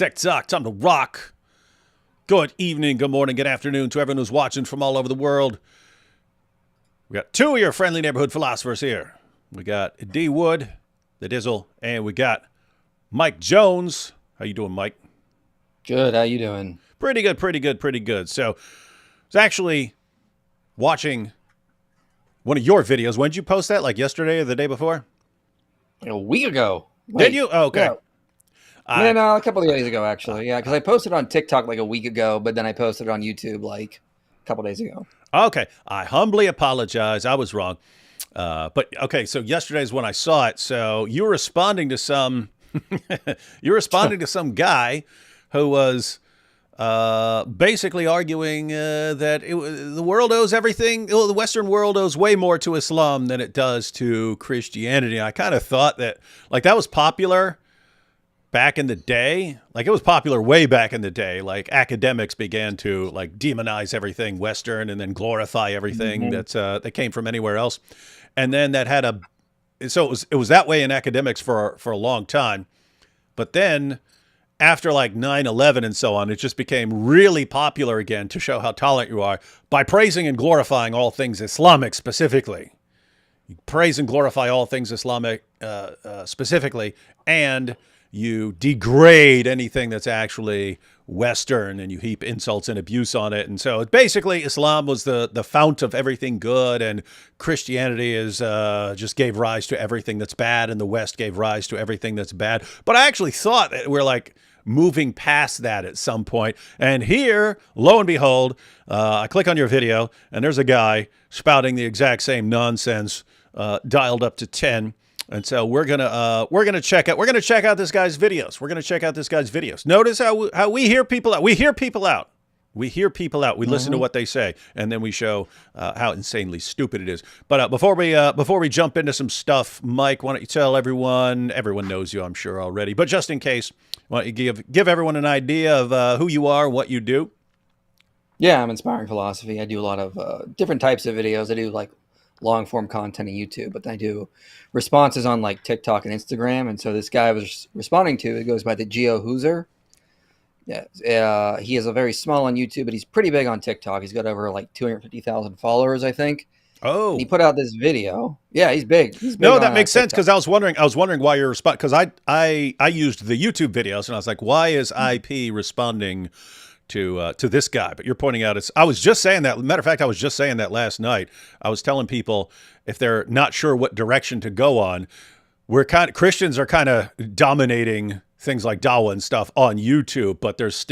TikTok, time to rock. Good evening, good morning, good afternoon to everyone who's watching from all over the world. We got two of your friendly neighborhood philosophers here. We got D. Wood, the Dizzle, and we got Mike Jones. How you doing, Mike? Good. How you doing? Pretty good, pretty good, pretty good. So, I was actually watching one of your videos. When did you post that? Like yesterday or the day before? A week ago. Did you? Oh, okay. Yeah. No, a couple of days ago, actually. Yeah, because I posted on TikTok like a week ago, but then I posted on YouTube like a couple days ago. Okay. I humbly apologize. I was wrong. But okay, so yesterday's when I saw it. So you were responding to some guy who was basically arguing that the world owes everything. The Western world owes way more to Islam than it does to Christianity. I kind of thought that that was popular back in the day. Like it was popular way back in the day. Like academics began to demonize everything Western and then glorify everything that came from anywhere else. And then that had it was that way in academics for a long time. But then after 9/11 and so on, it just became really popular again to show how tolerant you are by praising and glorifying all things Islamic specifically. You praise and glorify all things Islamic specifically, and you degrade anything that's actually Western, and you heap insults and abuse on it. And so basically Islam was the fount of everything good, and Christianity is just gave rise to everything that's bad, and the West gave rise to everything that's bad. But I actually thought that we're moving past that at some point. And here, lo and behold, I click on your video, and there's a guy spouting the exact same nonsense dialed up to 10. And so we're gonna check out this guy's videos. Notice how we hear people out. We hear people out. We listen to what they say, and then we show how insanely stupid it is. But before we jump into some stuff, Mike, why don't you tell everyone? Everyone knows you, I'm sure already, but just in case, why don't you give everyone an idea of who you are, what you do? Yeah, I'm Inspiring Philosophy. I do a lot of different types of videos. I do long form content on YouTube, but I do responses on TikTok and Instagram. And so this guy I was responding to, it goes by the Geo Hooser. Yeah, he is a very small on YouTube, but he's pretty big on TikTok. He's got over 250,000 followers, I think. Oh, and he put out this video. Yeah, he's big. No, that makes sense, because I was wondering why you're responding, because I used the YouTube videos, and I was like, why is IP responding to this guy? But you're pointing out I was just saying that. Matter of fact, I was just saying that last night. I was telling people if they're not sure what direction to go on, Christians are kind of dominating things like Dawa and stuff on YouTube, but there's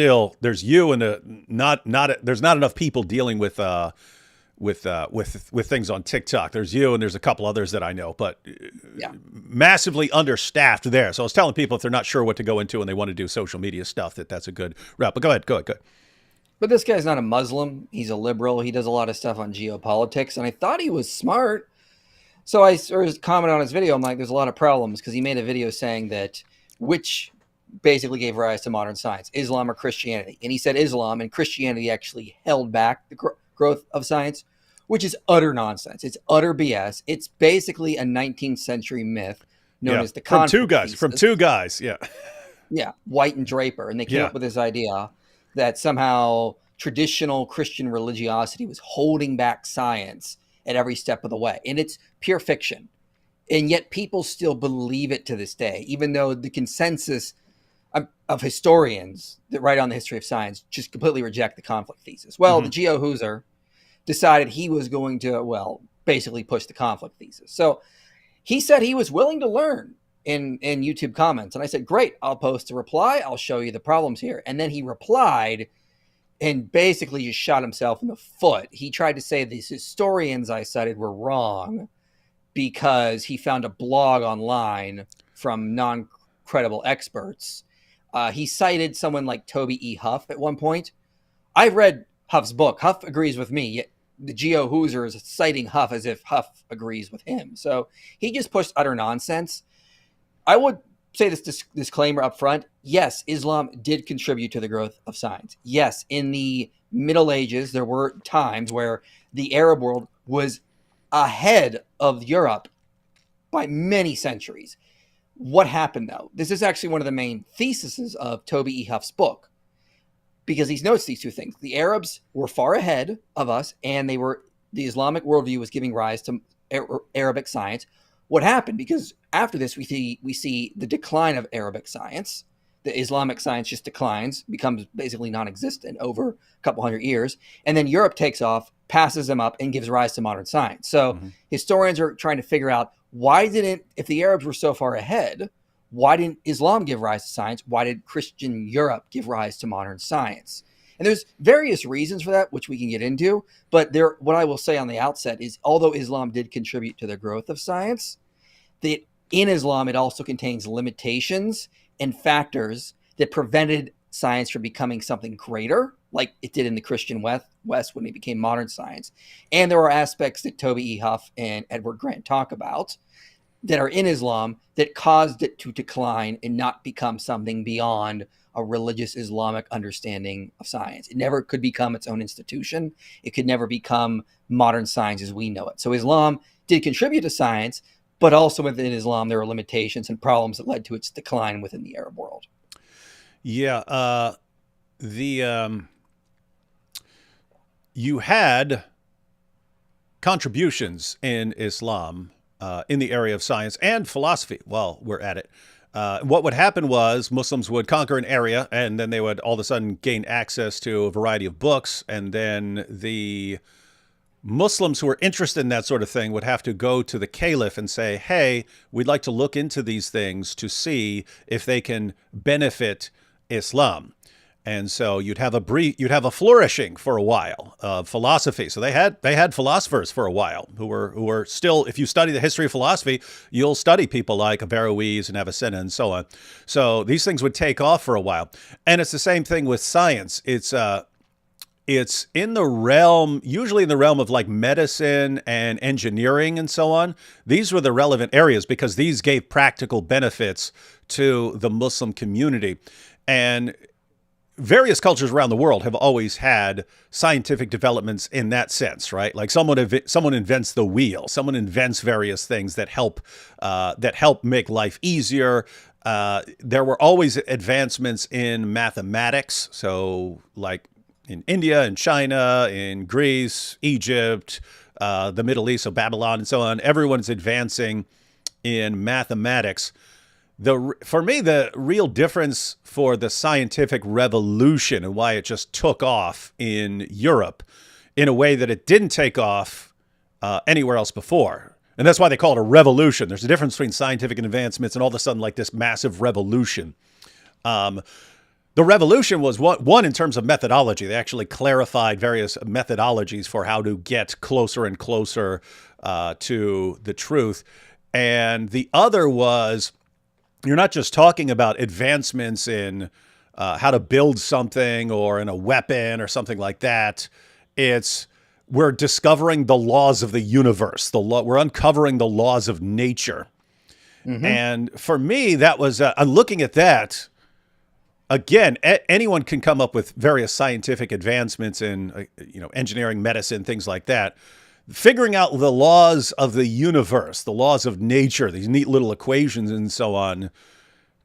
you and there's not enough people dealing with things on TikTok. There's you and there's a couple others that I know, but massively understaffed there. So I was telling people if they're not sure what to go into and they want to do social media stuff, that's a good route. But go ahead. But this guy's not a Muslim. He's a liberal. He does a lot of stuff on geopolitics, and I thought he was smart. So I sort of commented on his video. I'm like, there's a lot of problems, because he made a video saying that which basically gave rise to modern science, Islam or Christianity. And he said Islam, and Christianity actually held back the growth of science, which is utter nonsense. It's utter BS. It's basically a 19th century myth known as the conflict from two guys. Yeah, White and Draper. And they came up with this idea that somehow traditional Christian religiosity was holding back science at every step of the way. And it's pure fiction. And yet people still believe it to this day, even though the consensus of historians that write on the history of science just completely reject the conflict thesis. Well, the Geo Hooser decided he was going to, basically push the conflict thesis. So he said he was willing to learn in YouTube comments. And I said, great, I'll post a reply. I'll show you the problems here. And then he replied and basically just shot himself in the foot. He tried to say these historians I cited were wrong because he found a blog online from non-credible experts. He cited someone like Toby E. Huff at one point. I've read Huff's book. Huff agrees with me, yet the Geo Hooser is citing Huff as if Huff agrees with him. So he just pushed utter nonsense. I would say this disclaimer up front. Yes, Islam did contribute to the growth of science. Yes, in the Middle Ages, there were times where the Arab world was ahead of Europe by many centuries. What happened though? This is actually one of the main theses of Toby E. Huff's book, because he notes these two things. The Arabs were far ahead of us, and the Islamic worldview was giving rise to Arabic science. What happened? Because after this, we see the decline of Arabic science. The Islamic science just declines, becomes basically non-existent over a couple hundred years. And then Europe takes off, passes them up, and gives rise to modern science. So historians are trying to figure out, if the Arabs were so far ahead, why didn't Islam give rise to science? Why did Christian Europe give rise to modern science? And there's various reasons for that, which we can get into. But what I will say on the outset is, although Islam did contribute to the growth of science, that in Islam, it also contains limitations and factors that prevented science from becoming something greater, like it did in the Christian West when it became modern science. And there are aspects that Toby E. Huff and Edward Grant talk about that are in Islam that caused it to decline and not become something beyond a religious Islamic understanding of science. It never could become its own institution. It could never become modern science as we know it. So Islam did contribute to science, but also within Islam, there are limitations and problems that led to its decline within the Arab world. Yeah. You had contributions in Islam in the area of science and philosophy. While we're at it, what would happen was Muslims would conquer an area, and then they would all of a sudden gain access to a variety of books, and then the Muslims who were interested in that sort of thing would have to go to the caliph and say, hey, we'd like to look into these things to see if they can benefit Islam. And so you'd have a flourishing for a while of philosophy. So they had philosophers for a while who were still, if you study the history of philosophy, you'll study people like Averroes and Avicenna and so on. So these things would take off for a while. And it's the same thing with science. It's in the realm, usually in the realm of like medicine and engineering and so on. These were the relevant areas because these gave practical benefits to the Muslim community. And various cultures around the world have always had scientific developments in that sense, right? Like someone invents the wheel, someone invents various things that help make life easier. There were always advancements in mathematics. So like in India and China, in Greece, Egypt, the Middle East, so Babylon and so on, everyone's advancing in mathematics. For me, the real difference for the scientific revolution and why it just took off in Europe in a way that it didn't take off anywhere else before. And that's why they call it a revolution. There's a difference between scientific advancements and all of a sudden like this massive revolution. The revolution was one in terms of methodology. They actually clarified various methodologies for how to get closer and closer to the truth. And the other was, you're not just talking about advancements in how to build something or in a weapon or something like that. We're discovering the laws of the universe. We're uncovering the laws of nature. Mm-hmm. And for me, that was, I'm looking at that. Again, anyone can come up with various scientific advancements in, engineering, medicine, things like that. Figuring out the laws of the universe, the laws of nature, these neat little equations and so on.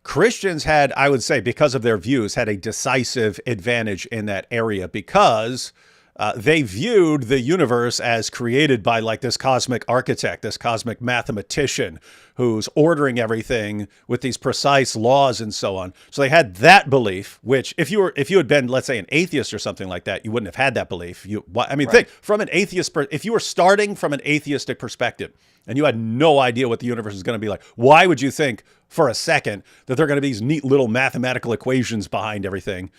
Christians had, I would say, because of their views, had a decisive advantage in that area because they viewed the universe as created by like this cosmic architect, this cosmic mathematician who's ordering everything with these precise laws and so on. So they had that belief, which if you had been, let's say, an atheist or something like that, you wouldn't have had that belief. Right. Think from an atheist, if you were starting from an atheistic perspective and you had no idea what the universe is going to be like, why would you think for a second that there are going to be these neat little mathematical equations behind everything?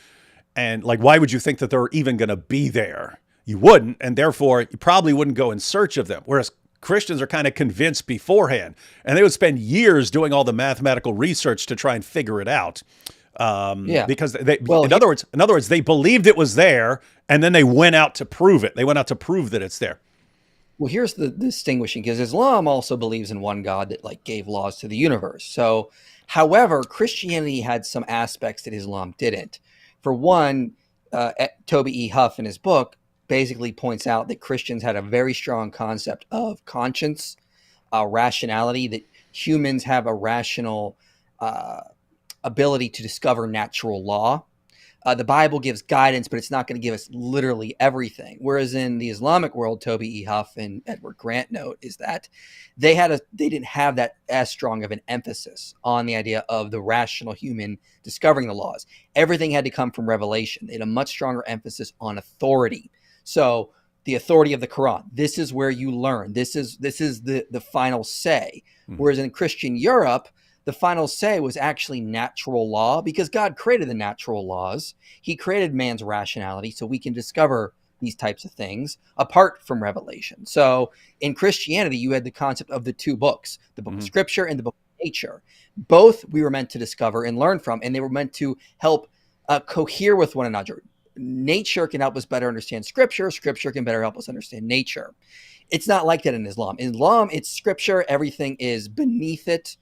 And like, why would you think that they're even going to be there? You wouldn't, and therefore you probably wouldn't go in search of them. Whereas Christians are kind of convinced beforehand, and they would spend years doing all the mathematical research to try and figure it out. Because in other words, they believed it was there, and then they went out to prove it. They went out to prove that it's there. Well, here's the distinguishing, because Islam also believes in one God that like gave laws to the universe. So, however, Christianity had some aspects that Islam didn't. For one, Toby E. Huff in his book basically points out that Christians had a very strong concept of conscience, rationality, that humans have a rational uh, ability to discover natural law. The Bible gives guidance, but it's not going to give us literally everything. Whereas in the Islamic world, Toby E. Huff and Edward Grant note is that they didn't have that as strong of an emphasis on the idea of the rational human discovering the laws. Everything had to come from revelation. They had a much stronger emphasis on authority. So the authority of the Quran, this is where you learn. This is the final say. Whereas in Christian Europe, the final say was actually natural law, because God created the natural laws. He created man's rationality so we can discover these types of things apart from revelation. So in Christianity, you had the concept of the two books, the book of scripture and the book of nature. Both we were meant to discover and learn from, and they were meant to help cohere with one another. Nature can help us better understand scripture. Scripture can better help us understand nature. It's not like that in Islam. In Islam, it's scripture. Everything is beneath it.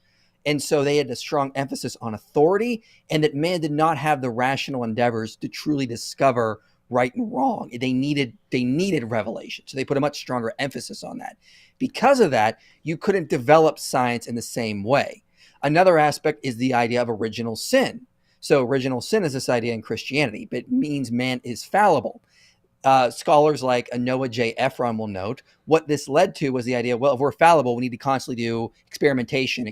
And so they had a strong emphasis on authority, and that man did not have the rational endeavors to truly discover right and wrong. They needed revelation. So they put a much stronger emphasis on that. Because of that, you couldn't develop science in the same way. Another aspect is the idea of original sin. So original sin is this idea in Christianity, but it means man is fallible. Scholars like Noah J. Ephron will note what this led to was the idea, well, if we're fallible, we need to constantly do experimentation,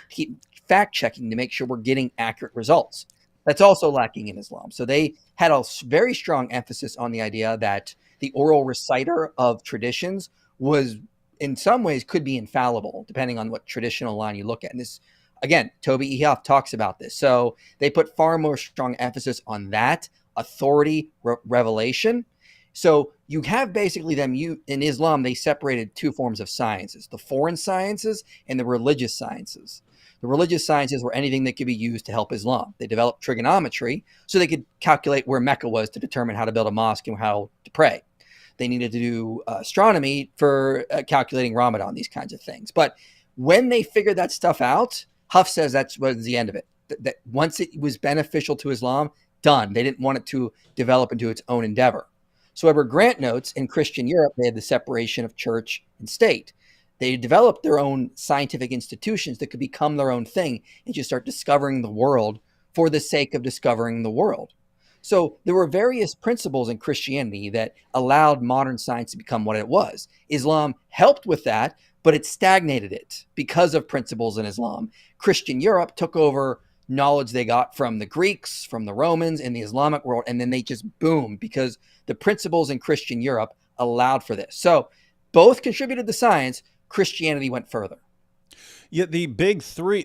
keep fact checking to make sure we're getting accurate results. That's also lacking in Islam. So they had a very strong emphasis on the idea that the oral reciter of traditions was, in some ways, could be infallible, depending on what traditional line you look at. And this, again, Toby E. Huff talks about this. So they put far more strong emphasis on that authority, revelation. So you have basically in Islam, they separated two forms of sciences, the foreign sciences and the religious sciences. The religious sciences were anything that could be used to help Islam. They developed trigonometry so they could calculate where Mecca was to determine how to build a mosque and how to pray. They needed to do astronomy for calculating Ramadan, these kinds of things. But when they figured that stuff out, Huff says that was the end of it. That once it was beneficial to Islam, done. They didn't want it to develop into its own endeavor. So Edward Grant notes in Christian Europe, they had the separation of church and state. They developed their own scientific institutions that could become their own thing and just start discovering the world for the sake of discovering the world. So there were various principles in Christianity that allowed modern science to become what it was. Islam helped with that, but it stagnated it because of principles in Islam. Christian Europe took over knowledge they got from the Greeks, from the Romans, in the Islamic world, and then they just boomed because the principles in Christian Europe allowed for this. So both contributed to science. Christianity went further. Yeah, the big three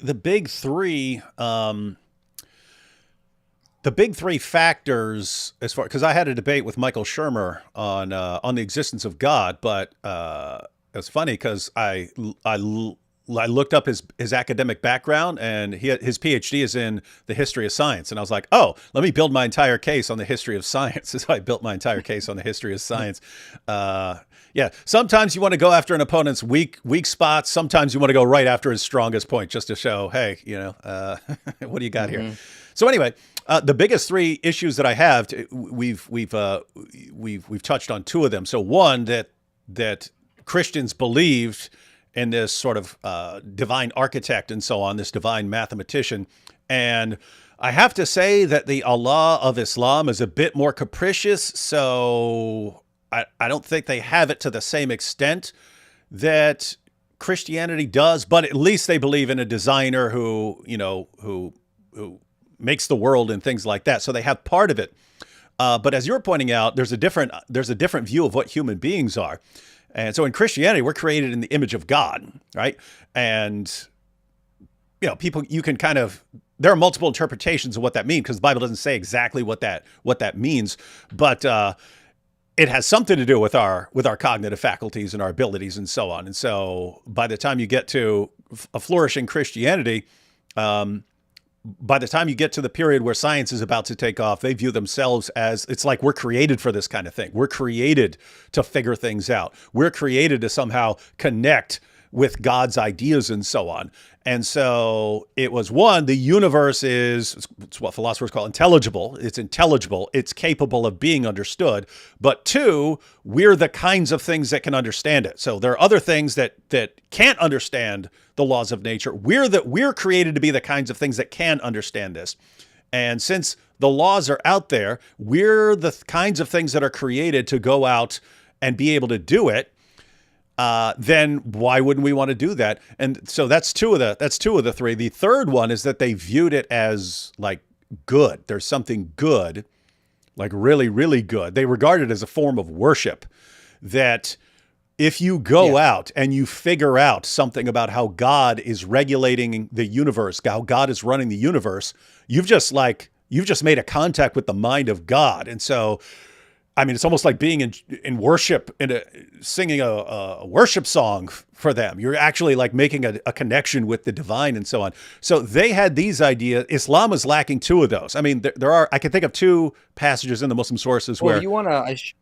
factors, as far, because I had a debate with Michael Shermer on the existence of God, but it's funny because I looked up his academic background, and his PhD is in the history of science. And I was like, oh, let me build my entire case on the history of science. So I built my entire case on the history of science. Yeah, sometimes you want to go after an opponent's weak spots. Sometimes you want to go right after his strongest point, just to show, hey, what do you got here? So anyway, the biggest three issues that I have, we've touched on two of them. So one, that Christians believed in this sort of divine architect and so on, this divine mathematician. And I have to say that the Allah of Islam is a bit more capricious. So I don't think they have it to the same extent that Christianity does, but at least they believe in a designer who makes the world and things like that. So they have part of it. But as you're pointing out, there's a different view of what human beings are. And so in Christianity, we're created in the image of God, right? And, people, you can there are multiple interpretations of what that means, because the Bible doesn't say exactly what that means, but it has something to do with our cognitive faculties and our abilities and so on. And so by the time you get to a flourishing Christianity, by the time you get to the period where science is about to take off, they view themselves as, it's like we're created for this kind of thing. We're created to figure things out. We're created to somehow connect with God's ideas and so on. And so it was, one, the universe it's what philosophers call intelligible. It's intelligible. It's capable of being understood. But two, we're the kinds of things that can understand it. So there are other things that can't understand the laws of nature. We're created to be the kinds of things that can understand this. And since the laws are out there, we're the kinds of things that are created to go out and be able to do it. Then why wouldn't we want to do that? And so that's two of the three. The third one is that they viewed it as like good. There's something good, like really, really good. They regard it as a form of worship, that if you go out and you figure out something about how God is regulating the universe, how God is running the universe, you've just made a contact with the mind of God. And so, I mean, it's almost like being in worship and singing a worship song for them. You're actually like making a connection with the divine and so on. So they had these ideas. Islam is lacking two of those. I mean, I can think of two passages in the Muslim sources where... If you want to,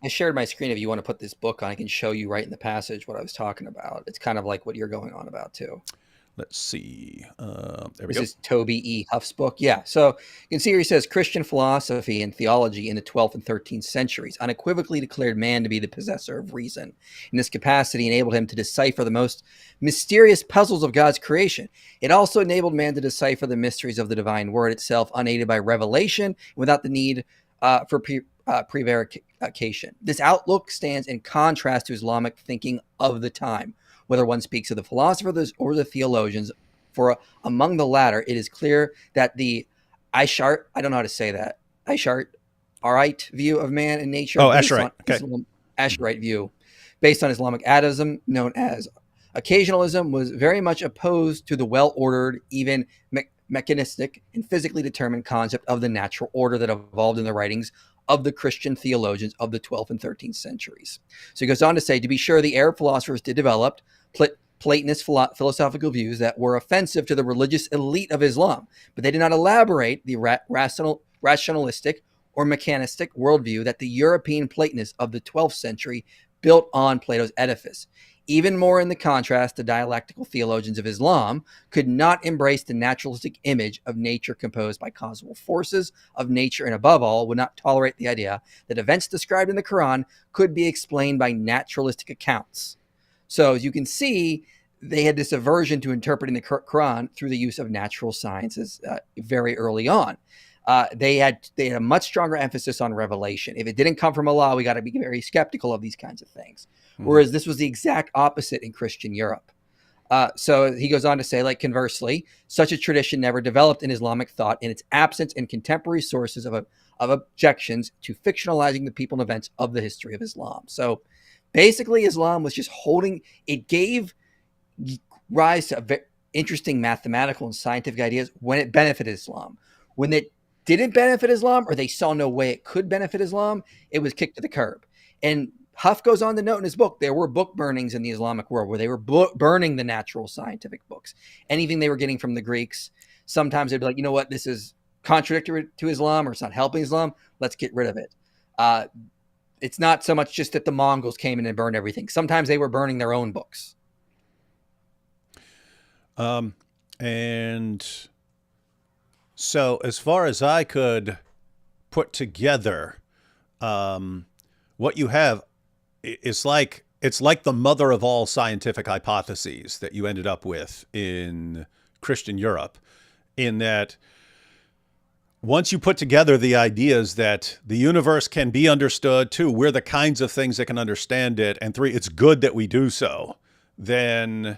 I shared my screen. If you want to put this book on, I can show you right in the passage what I was talking about. It's kind of like what you're going on about too. Let's see. There we go. This is Toby E. Huff's book. Yeah. So you can see here he says Christian philosophy and theology in the 12th and 13th centuries unequivocally declared man to be the possessor of reason. In this capacity, enabled him to decipher the most mysterious puzzles of God's creation. It also enabled man to decipher the mysteries of the divine word itself, unaided by revelation, without the need for prevarication. This outlook stands in contrast to Islamic thinking of the time. Whether one speaks of the philosophers or the theologians, for among the latter, it is clear that the Ash'ari, I don't know how to say that, Ash'arite view of man and nature. Oh, Ash'arite. Okay. Ash'arite view, based on Islamic atavism, known as occasionalism, was very much opposed to the well-ordered, even mechanistic and physically determined concept of the natural order that evolved in the writings of the Christian theologians of the 12th and 13th centuries. So he goes on to say, to be sure, the Arab philosophers did develop Platonist philosophical views that were offensive to the religious elite of Islam, but they did not elaborate the rationalistic or mechanistic worldview that the European Platonists of the 12th century built on Plato's edifice. Even more in the contrast, the dialectical theologians of Islam could not embrace the naturalistic image of nature composed by causal forces of nature, and above all, would not tolerate the idea that events described in the Quran could be explained by naturalistic accounts. So as you can see, they had this aversion to interpreting the Quran through the use of natural sciences very early on. They had a much stronger emphasis on revelation. If it didn't come from Allah, we got to be very skeptical of these kinds of things. Whereas this was the exact opposite in Christian Europe. So he goes on to say, like, conversely, such a tradition never developed in Islamic thought in its absence in contemporary sources of objections to fictionalizing the people and events of the history of Islam. So basically, Islam was just it gave rise to interesting mathematical and scientific ideas when it benefited Islam. When it didn't benefit Islam, or they saw no way it could benefit Islam, it was kicked to the curb. And Huff goes on to note in his book, there were book burnings in the Islamic world where they were burning the natural scientific books. Anything they were getting from the Greeks, sometimes they'd be like, you know what, this is contradictory to Islam, or it's not helping Islam, let's get rid of it. It's not so much just that the Mongols came in and burned everything. Sometimes they were burning their own books. And so as far as I could put together, what you have, it's like the mother of all scientific hypotheses that you ended up with in Christian Europe, in that once you put together the ideas that the universe can be understood, two, we're the kinds of things that can understand it, and three, it's good that we do so, then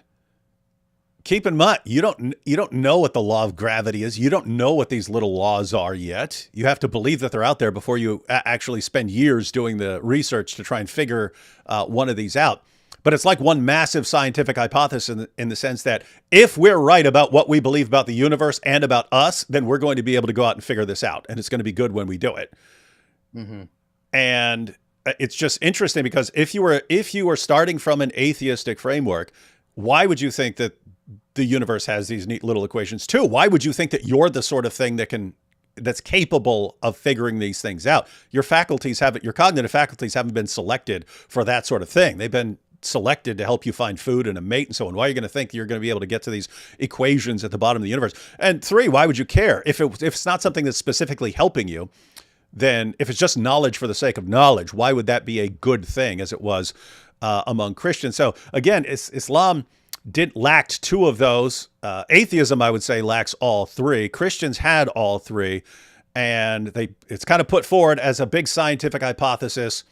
keep in mind, you don't know what the law of gravity is. You don't know what these little laws are yet. You have to believe that they're out there before you actually spend years doing the research to try and figure one of these out. But it's like one massive scientific hypothesis in the sense that if we're right about what we believe about the universe and about us, then we're going to be able to go out and figure this out. And it's going to be good when we do it. Mm-hmm. And it's just interesting because if you were starting from an atheistic framework, why would you think that the universe has these neat little equations too? Why would you think that you're the sort of thing that's capable of figuring these things out? Your cognitive faculties haven't been selected for that sort of thing. They've been selected to help you find food and a mate and so on? Why are you going to think you're going to be able to get to these equations at the bottom of the universe? And three, why would you care if it's not something that's specifically helping you? Then if it's just knowledge for the sake of knowledge, why would that be a good thing as it was among Christians? So again, Islam lacked two of those. Atheism, I would say, lacks all three. Christians had all three, and it's kind of put forward as a big scientific hypothesis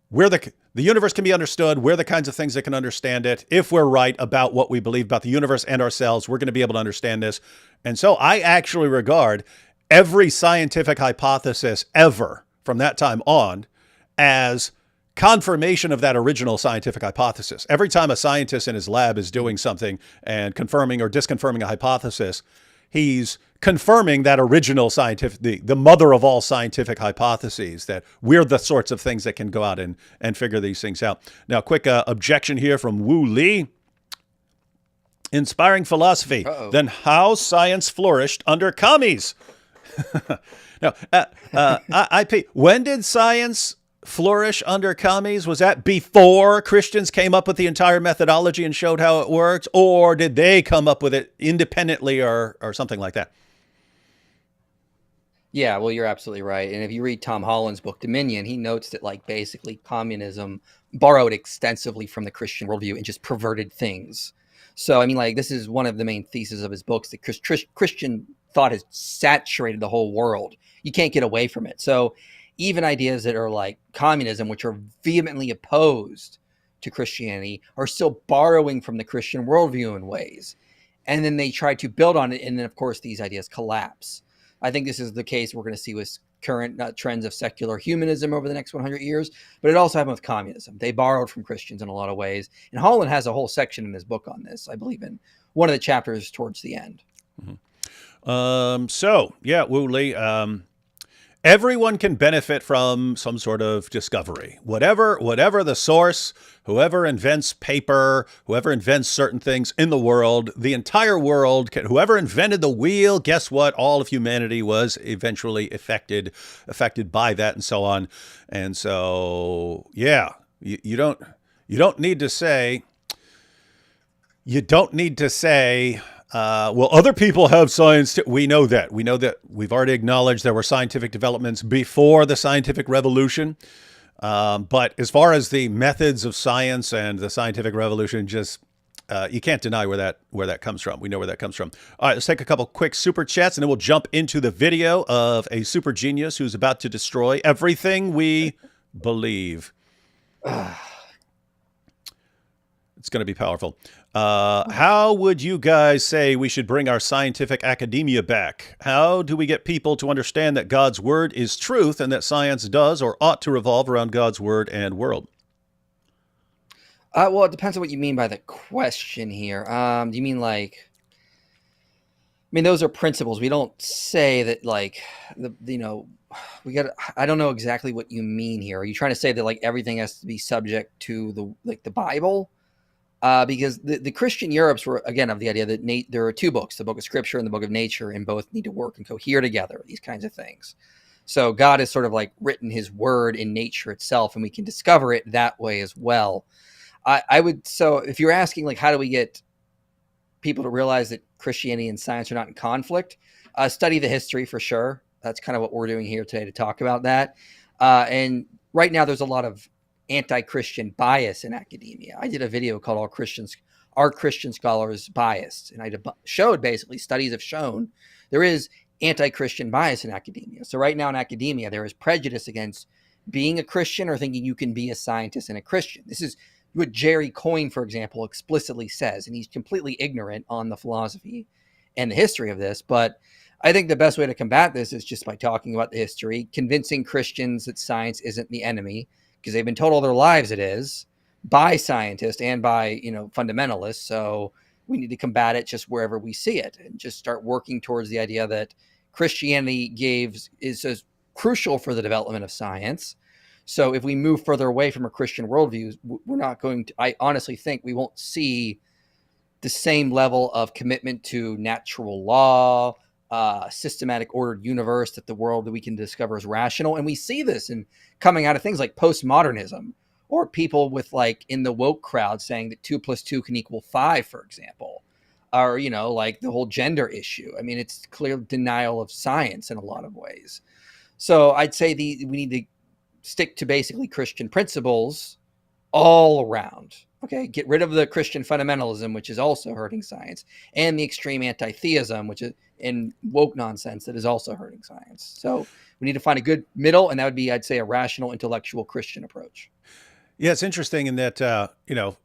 where the universe can be understood. We're the kinds of things that can understand it. If we're right about what we believe about the universe and ourselves, we're going to be able to understand this. And so I actually regard every scientific hypothesis ever from that time on as confirmation of that original scientific hypothesis. Every time a scientist in his lab is doing something and confirming or disconfirming a hypothesis, he's confirming that original scientific, the mother of all scientific hypotheses, that we're the sorts of things that can go out and figure these things out. Now, quick objection here from Wu Li. Inspiring philosophy, then how science flourished under commies. Now, when did science flourish under commies? Was that before Christians came up with the entire methodology and showed how it works, or did they come up with it independently or something like that? Yeah, well, you're absolutely right. And if you read Tom Holland's book Dominion, he notes that like basically communism borrowed extensively from the Christian worldview and just perverted things. So I mean, like, this is one of the main theses of his books, that Christian thought has saturated the whole world. You can't get away from it. So even ideas that are like communism, which are vehemently opposed to Christianity, are still borrowing from the Christian worldview in ways. And then they try to build on it. And then, of course, these ideas collapse. I think this is the case we're going to see with current trends of secular humanism over the next 100 years. But it also happened with communism. They borrowed from Christians in a lot of ways. And Holland has a whole section in his book on this, I believe, in one of the chapters towards the end. Mm-hmm. So, yeah, Wu Li, everyone can benefit from some sort of discovery. Whatever the source, whoever invents paper, whoever invents certain things in the world, the entire world, whoever invented the wheel, guess what? All of humanity was eventually affected by that and so on. And so, yeah, you don't need to say, well, other people have science too. We know that. We've already acknowledged there were scientific developments before the scientific revolution. But as far as the methods of science and the scientific revolution, just you can't deny where that comes from. We know where that comes from. All right, let's take a couple quick super chats, and then we'll jump into the video of a super genius who's about to destroy everything we believe. It's going to be powerful. How would you guys say we should bring our scientific academia back? How do we get people to understand that God's word is truth and that science does or ought to revolve around God's word and world? Well, it depends on what you mean by the question here. Do you mean like, I mean, those are principles. We don't say that like, I don't know exactly what you mean here. Are you trying to say that like everything has to be subject to the Bible? Because the Christian Europes were, again, of the idea that there are two books, the book of Scripture and the book of nature, and both need to work and cohere together, these kinds of things. So God has sort of like written his word in nature itself, and we can discover it that way as well. So if you're asking, like, how do we get people to realize that Christianity and science are not in conflict? Study the history for sure. That's kind of what we're doing here today to talk about that. And right now there's a lot of anti-Christian bias in academia. I did a video called Are Christian Scholars Biased? And I showed basically, studies have shown there is anti-Christian bias in academia. So right now in academia, there is prejudice against being a Christian or thinking you can be a scientist and a Christian. This is what Jerry Coyne, for example, explicitly says, and he's completely ignorant on the philosophy and the history of this. But I think the best way to combat this is just by talking about the history, convincing Christians that science isn't the enemy, because they've been told all their lives it is by scientists and by, fundamentalists. So we need to combat it just wherever we see it and just start working towards the idea that Christianity is as crucial for the development of science. So if we move further away from a Christian worldview, we're not going to, I honestly think we won't see the same level of commitment to natural law, systematic ordered universe, that the world that we can discover is rational. And we see this in coming out of things like postmodernism or people with like in the woke crowd saying that 2 + 2 can equal 5, for example, or, you know, like the whole gender issue. I mean, it's clear denial of science in a lot of ways. So I'd say we need to stick to basically Christian principles all around. Okay, get rid of the Christian fundamentalism, which is also hurting science, and the extreme anti-theism, which is in woke nonsense that is also hurting science. So we need to find a good middle, and that would be, I'd say, a rational, intellectual Christian approach. Yeah, it's interesting in that, you know,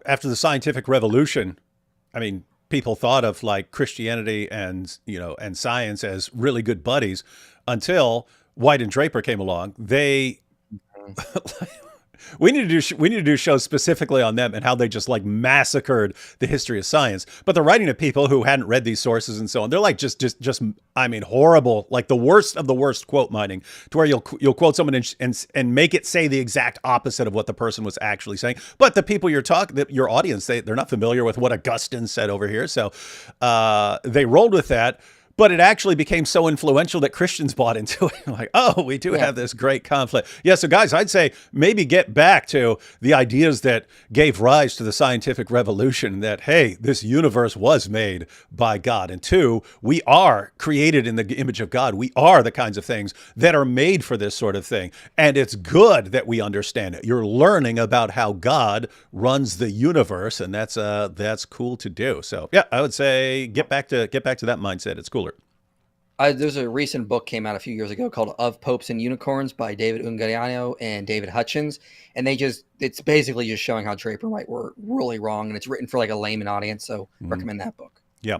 after the scientific revolution, I mean, people thought of like Christianity and, you know, and science as really good buddies until White and Draper came along. They we need to do shows specifically on them and how they just like massacred the history of science. But they're writing to people who hadn't read these sources and so on. They're like just I mean, horrible, like the worst of the worst quote mining, to where you'll quote someone and make it say the exact opposite of what the person was actually saying. But the people your audience, they're not familiar with what Augustine said over here, so they rolled with that. But it actually became so influential that Christians bought into it. Like, oh, we do have this great conflict. Yeah, so guys, I'd say maybe get back to the ideas that gave rise to the scientific revolution, that, hey, this universe was made by God. And two, we are created in the image of God. We are the kinds of things that are made for this sort of thing. And it's good that we understand it. You're learning about how God runs the universe, and that's cool to do. So yeah, I would say get back to that mindset. It's cooler. There's a recent book came out a few years ago called Of Popes and Unicorns by David Ungariano and David Hutchins. And it's basically just showing how Draper and White were really wrong. And it's written for like a layman audience. So recommend that book. Yeah.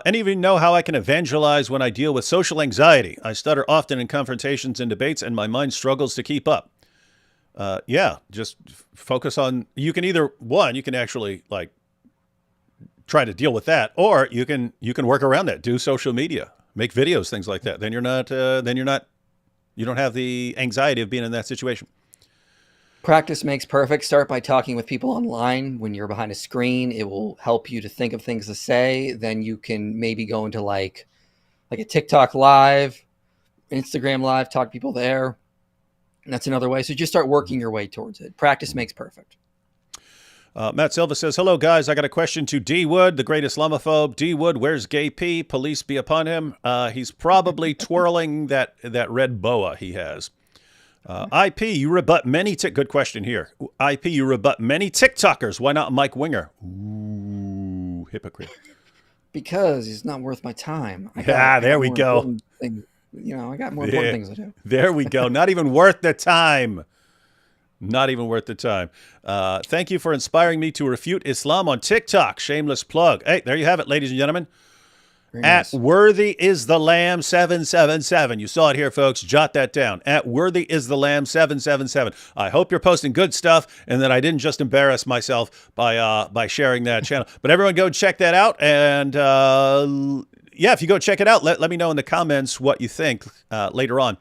Any of you know how I can evangelize when I deal with social anxiety? I stutter often in confrontations and debates, and my mind struggles to keep up. Yeah, just focus on, you can actually like try to deal with that, or you can work around that, do social media. Make videos, things like that. Then you don't have the anxiety of being in that situation. Practice makes perfect. Start by talking with people online. When you're behind a screen, it will help you to think of things to say. Then you can maybe go into like a TikTok live, Instagram live, talk to people there. And that's another way. So just start working your way towards it. Practice makes perfect. Matt Silva says, hello, guys. I got a question to D. Wood, the great Islamophobe. D. Wood, where's Gay P? Police be upon him. He's probably twirling that red boa he has. IP, you rebut many good question here. IP, you rebut many TikTokers. Why not Mike Winger? Ooh, hypocrite. Because he's not worth my time. There we go. I got more important things to do. There we go. Not even worth the time. Not even worth the time. Thank you for inspiring me to refute Islam on TikTok. Shameless plug. Hey, there you have it, ladies and gentlemen. Nice. At Worthy is the Lamb 777. You saw it here, folks. Jot that down. At Worthy is the Lamb 777. I hope you're posting good stuff and that I didn't just embarrass myself by sharing that channel. But everyone go check that out. And yeah, if you go check it out, let me know in the comments what you think later on.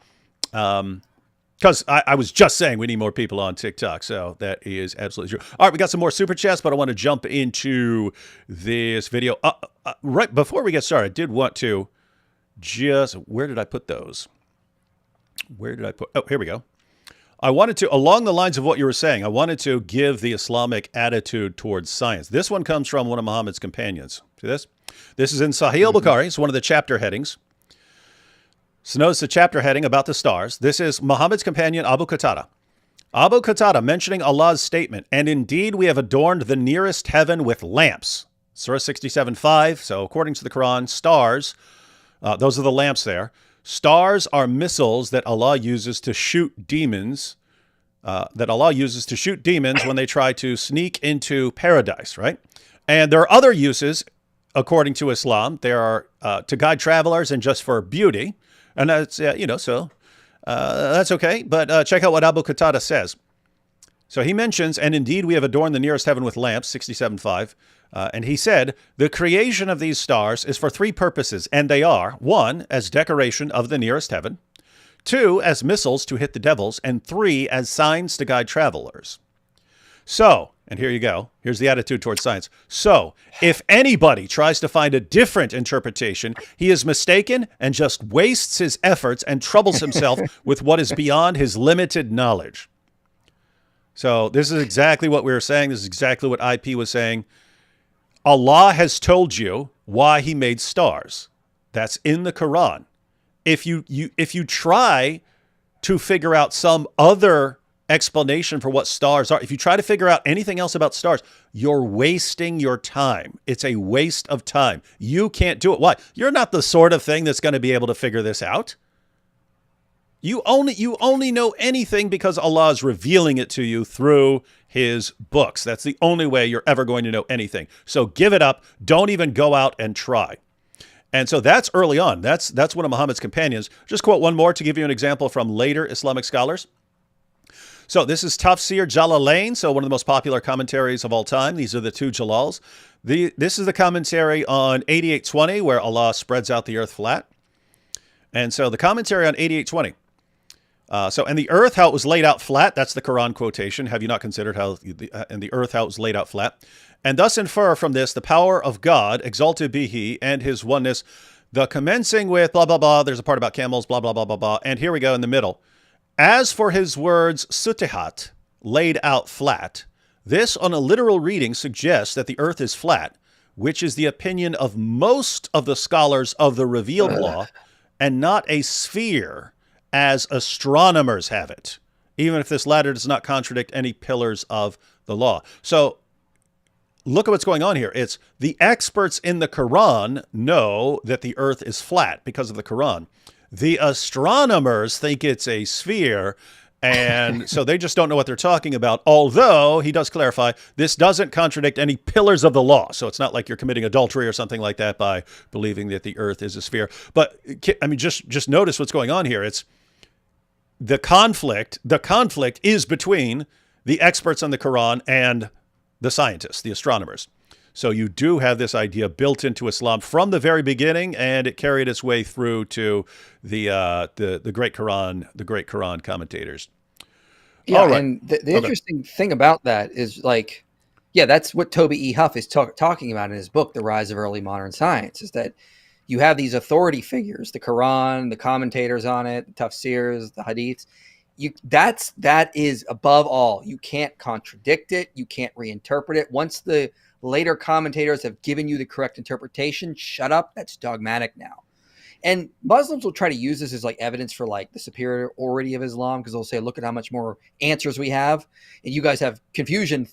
Because I was just saying we need more people on TikTok, so that is absolutely true. All right, we got some more Super Chats, but I want to jump into this video. Right before we get started, I did want to where did I put those? Oh, here we go. I wanted to, along the lines of what you were saying, I wanted to give the Islamic attitude towards science. This one comes from one of Muhammad's companions. See this? This is in Sahih al-Bukhari. It's one of the chapter headings. So notice the chapter heading about the stars. This is Muhammad's companion, Abu Qatada. Abu Qatada mentioning Allah's statement, and indeed we have adorned the nearest heaven with lamps. Surah 67:5. So according to the Quran, stars, those are the lamps there. Stars are missiles that Allah uses to shoot demons, when they try to sneak into paradise, right? And there are other uses, according to Islam. There are to guide travelers and just for beauty. And that's, that's okay. But check out what Abu Qatada says. So he mentions, and indeed we have adorned the nearest heaven with lamps, 67:5. And he said, the creation of these stars is for three purposes. And they are, 1, as decoration of the nearest heaven. 2, as missiles to hit the devils. And 3, as signs to guide travelers. So, and here you go. Here's the attitude towards science. So, if anybody tries to find a different interpretation, he is mistaken and just wastes his efforts and troubles himself with what is beyond his limited knowledge. So this is exactly what we were saying. This is exactly what IP was saying. Allah has told you why he made stars. That's in the Quran. If you try to figure out some other explanation for what stars are, if you try to figure out anything else about stars, you're wasting your time. It's a waste of time. You can't do it. Why? You're not the sort of thing that's going to be able to figure this out. You only know anything because Allah is revealing it to you through his books. That's the only way you're ever going to know anything. So give it up. Don't even go out and try. And so that's early on. That's one of Muhammad's companions. Just quote one more to give you an example from later Islamic scholars. So this is Tafsir Jalalain, so one of the most popular commentaries of all time. These are the two Jalals. This is the commentary on 8820, where Allah spreads out the earth flat. And so the commentary on 8820. And the earth, how it was laid out flat, that's the Quran quotation. Have you not considered and the earth, how it was laid out flat? And thus infer from this the power of God, exalted be he, and his oneness, the commencing with blah, blah, blah. There's a part about camels, blah, blah, blah, blah, blah. And here we go in the middle. As for his words, sutihat, laid out flat, this on a literal reading suggests that the earth is flat, which is the opinion of most of the scholars of the revealed law, and not a sphere, as astronomers have it, even if this latter does not contradict any pillars of the law. So look at what's going on here. It's the experts in the Quran know that the earth is flat because of the Quran. The astronomers think it's a sphere, and so they just don't know what they're talking about. Although, he does clarify, this doesn't contradict any pillars of the law. So it's not like you're committing adultery or something like that by believing that the earth is a sphere. But, I mean, just notice what's going on here. It's the conflict is between the experts on the Quran and the scientists, the astronomers. So you do have this idea built into Islam from the very beginning, and it carried its way through to the great Quran commentators. Yeah, right. And the interesting thing about that is, like, yeah, that's what Toby E. Huff is talking about in his book, The Rise of Early Modern Science, is that you have these authority figures, the Quran, the commentators on it, the tafsirs, the hadiths. That is above all. You can't contradict it. You can't reinterpret it. Once the later commentators have given you the correct interpretation, shut up. That's dogmatic now. And Muslims will try to use this as like evidence for like the superiority of Islam, because they'll say, look at how much more answers we have. And you guys have confusing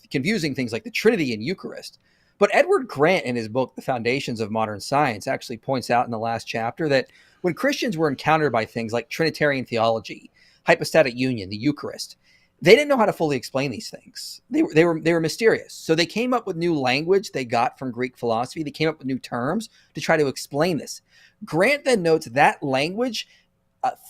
things like the Trinity and Eucharist. But Edward Grant, in his book, The Foundations of Modern Science, actually points out in the last chapter that when Christians were encountered by things like Trinitarian theology, hypostatic union, the Eucharist, they didn't know how to fully explain these things. They were mysterious. So they came up with new language they got from Greek philosophy. They came up with new terms to try to explain this. Grant then notes that language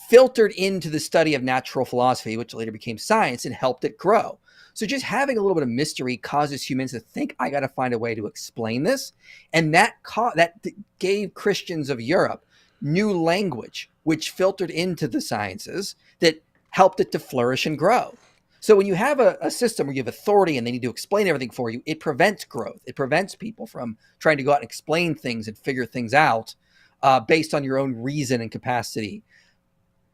filtered into the study of natural philosophy, which later became science, and helped it grow. So just having a little bit of mystery causes humans to think, I got to find a way to explain this. And that gave Christians of Europe new language, which filtered into the sciences that helped it to flourish and grow. So when you have a system where you have authority and they need to explain everything for you, it prevents growth. It prevents people from trying to go out and explain things and figure things out based on your own reason and capacity,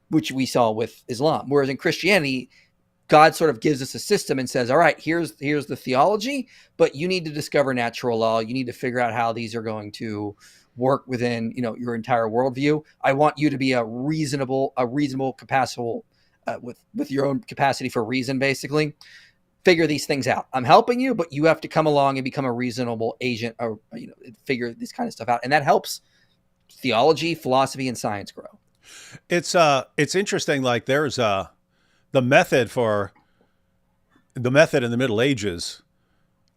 which we saw with Islam. Whereas in Christianity, God sort of gives us a system and says, all right, here's the theology, but you need to discover natural law. You need to figure out how these are going to work within, your entire worldview. I want you to be a reasonable capacity with your own capacity for reason, basically. Figure these things out. I'm helping you, but you have to come along and become a reasonable agent, or figure this kind of stuff out. And that helps theology, philosophy, and science grow. It's interesting. Like there's the method in the Middle Ages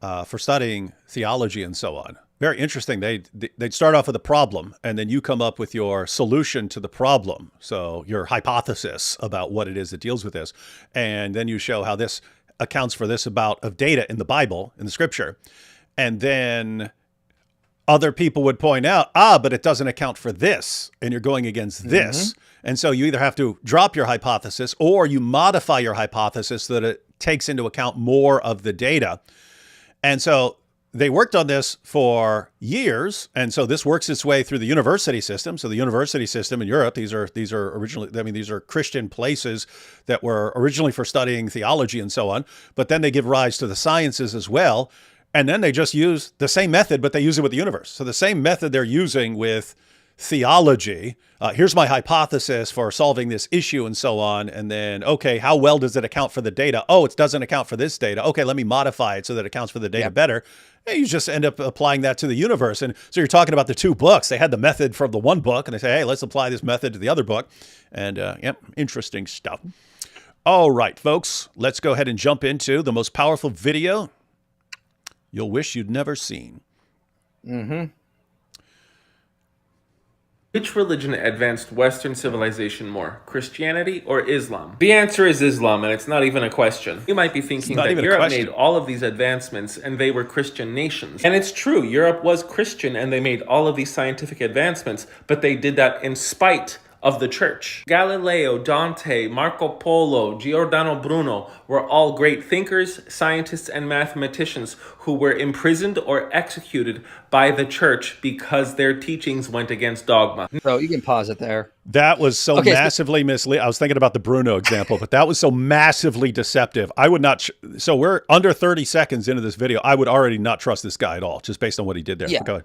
for studying theology and so on. Very interesting. They'd start off with a problem, and then you come up with your solution to the problem. So your hypothesis about what it is that deals with this. And then you show how this accounts for this amount of data in the Bible, in the scripture. And then other people would point out, but it doesn't account for this, and you're going against this. Mm-hmm. And so you either have to drop your hypothesis or you modify your hypothesis so that it takes into account more of the data. And so they worked on this for years, and so this works its way through the university system. So the university system in Europe, these are originally, I mean, these are Christian places that were originally for studying theology and so on, but then they give rise to the sciences as well. And then they just use the same method, but they use it with the universe. So the same method they're using with theology. Here's my hypothesis for solving this issue and so on. And then, okay, how well does it account for the data? Oh, it doesn't account for this data. Okay, let me modify it so that it accounts for the data better. And you just end up applying that to the universe. And so you're talking about the two books. They had the method from the one book, and they say, hey, let's apply this method to the other book. And yep, interesting stuff. All right, folks, let's go ahead and jump into the most powerful video you'll wish you'd never seen. Which religion advanced Western civilization more, Christianity or Islam? The answer is Islam, and it's not even a question. You might be thinking that Europe made all of these advancements and they were Christian nations. And it's true, Europe was Christian and they made all of these scientific advancements, but they did that in spite of the church. Galileo, Dante, Marco Polo, Giordano Bruno were all great thinkers, scientists, and mathematicians who were imprisoned or executed by the church because their teachings went against dogma. So you can pause it there. That was so massively misleading. I was thinking about the Bruno example, but that was so massively deceptive. I would not. So we're under 30 seconds into this video. I would already not trust this guy at all, just based on what he did there. Yeah. Go ahead.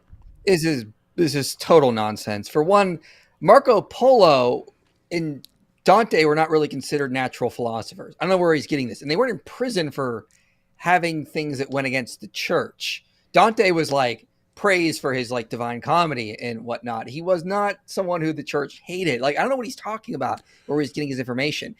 This is total nonsense. For one, Marco Polo and Dante were not really considered natural philosophers. I don't know where he's getting this. And they weren't in prison for having things that went against the church. Dante was like praised for his like Divine Comedy and whatnot. He was not someone who the church hated. Like, I don't know what he's talking about, where he's getting his information.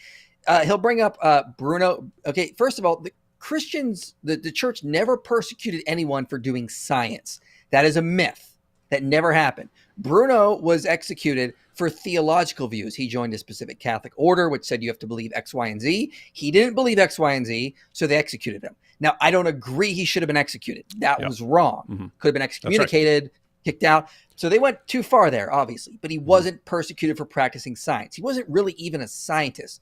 He'll bring up Bruno. Okay, first of all, the Christians, the church never persecuted anyone for doing science. That is a myth. That never happened. Bruno was executed for theological views. He joined a specific Catholic order, which said you have to believe X, Y, and Z. He didn't believe X, Y, and Z, so they executed him. Now, I don't agree he should have been executed. That was wrong. Could have been excommunicated, kicked out. So they went too far there, obviously. But he wasn't persecuted for practicing science. He wasn't really even a scientist.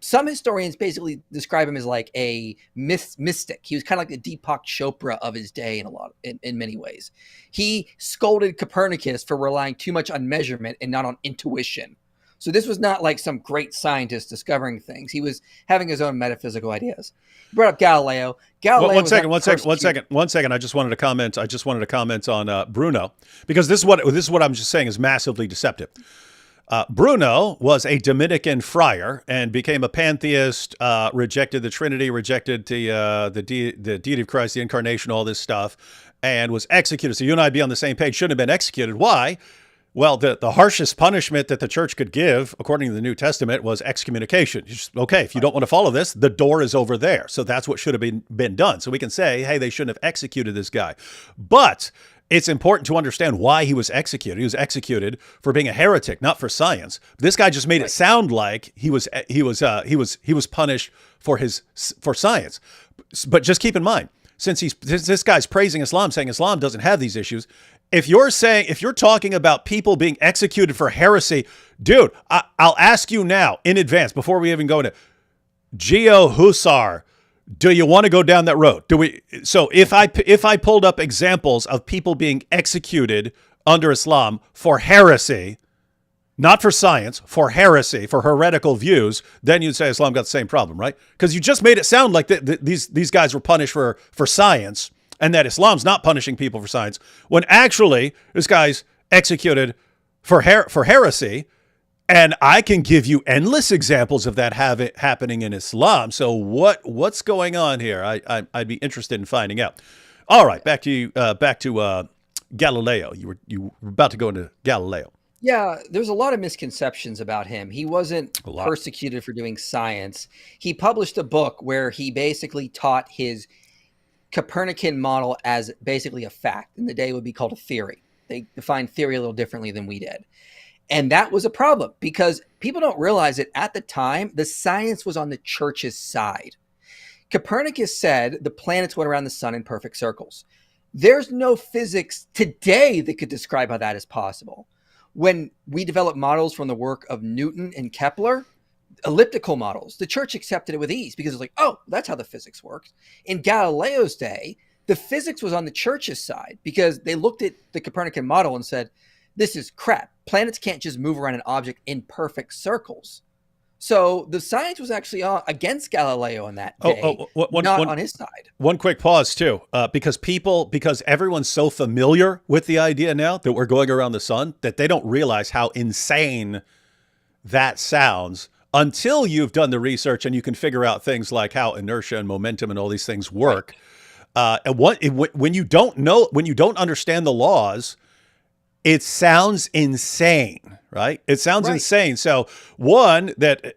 Some historians basically describe him as like a mystic. He was kind of like the Deepak Chopra of his day in many ways. He scolded Copernicus for relying too much on measurement and not on intuition. So this was not like some great scientist discovering things. He was having his own metaphysical ideas. He brought up Galileo. One second. I just wanted to comment on Bruno, because this is what I'm just saying is massively deceptive. Bruno was a Dominican friar and became a pantheist, rejected the Trinity, rejected the deity of Christ, the incarnation, all this stuff, and was executed. So you and I be on the same page. Shouldn't have been executed. Why? Well, the harshest punishment that the church could give, according to the New Testament, was excommunication. Okay, if you don't want to follow this, the door is over there. So that's what should have been done. So we can say, hey, they shouldn't have executed this guy. But it's important to understand why he was executed. He was executed for being a heretic, not for science. This guy just made it sound like he was punished for science. But just keep in mind, since this guy's praising Islam, saying Islam doesn't have these issues, if you're talking about people being executed for heresy, dude, I'll ask you now in advance before we even go into Geo Husar. Do you want to go down that road? So if I pulled up examples of people being executed under Islam for heresy, not for science, for heresy, for heretical views, then you'd say Islam got the same problem, right? Because you just made it sound like these guys were punished for science, and that Islam's not punishing people for science, when actually this guy's executed for heresy. And I can give you endless examples of that happening in Islam. So what's going on here? I'd be interested in finding out. All right, back to Galileo. You were about to go into Galileo. Yeah, there's a lot of misconceptions about him. He wasn't persecuted for doing science. He published a book where he basically taught his Copernican model as basically a fact. In the day, it would be called a theory. They defined theory a little differently than we did. And that was a problem because people don't realize that at the time, the science was on the church's side. Copernicus said the planets went around the sun in perfect circles. There's no physics today that could describe how that is possible. When we developed models from the work of Newton and Kepler, elliptical models, the church accepted it with ease because it's like, oh, that's how the physics works. In Galileo's day, The physics was on the church's side because they looked at the Copernican model and said, this is crap. Planets can't just move around an object in perfect circles. So the science was actually against Galileo on that day, not on his side. One quick pause too, because everyone's so familiar with the idea now that we're going around the sun that they don't realize how insane that sounds until you've done the research and you can figure out things like how inertia and momentum and all these things work. And when you don't understand the laws, it sounds insane, right? It sounds insane. So one, that,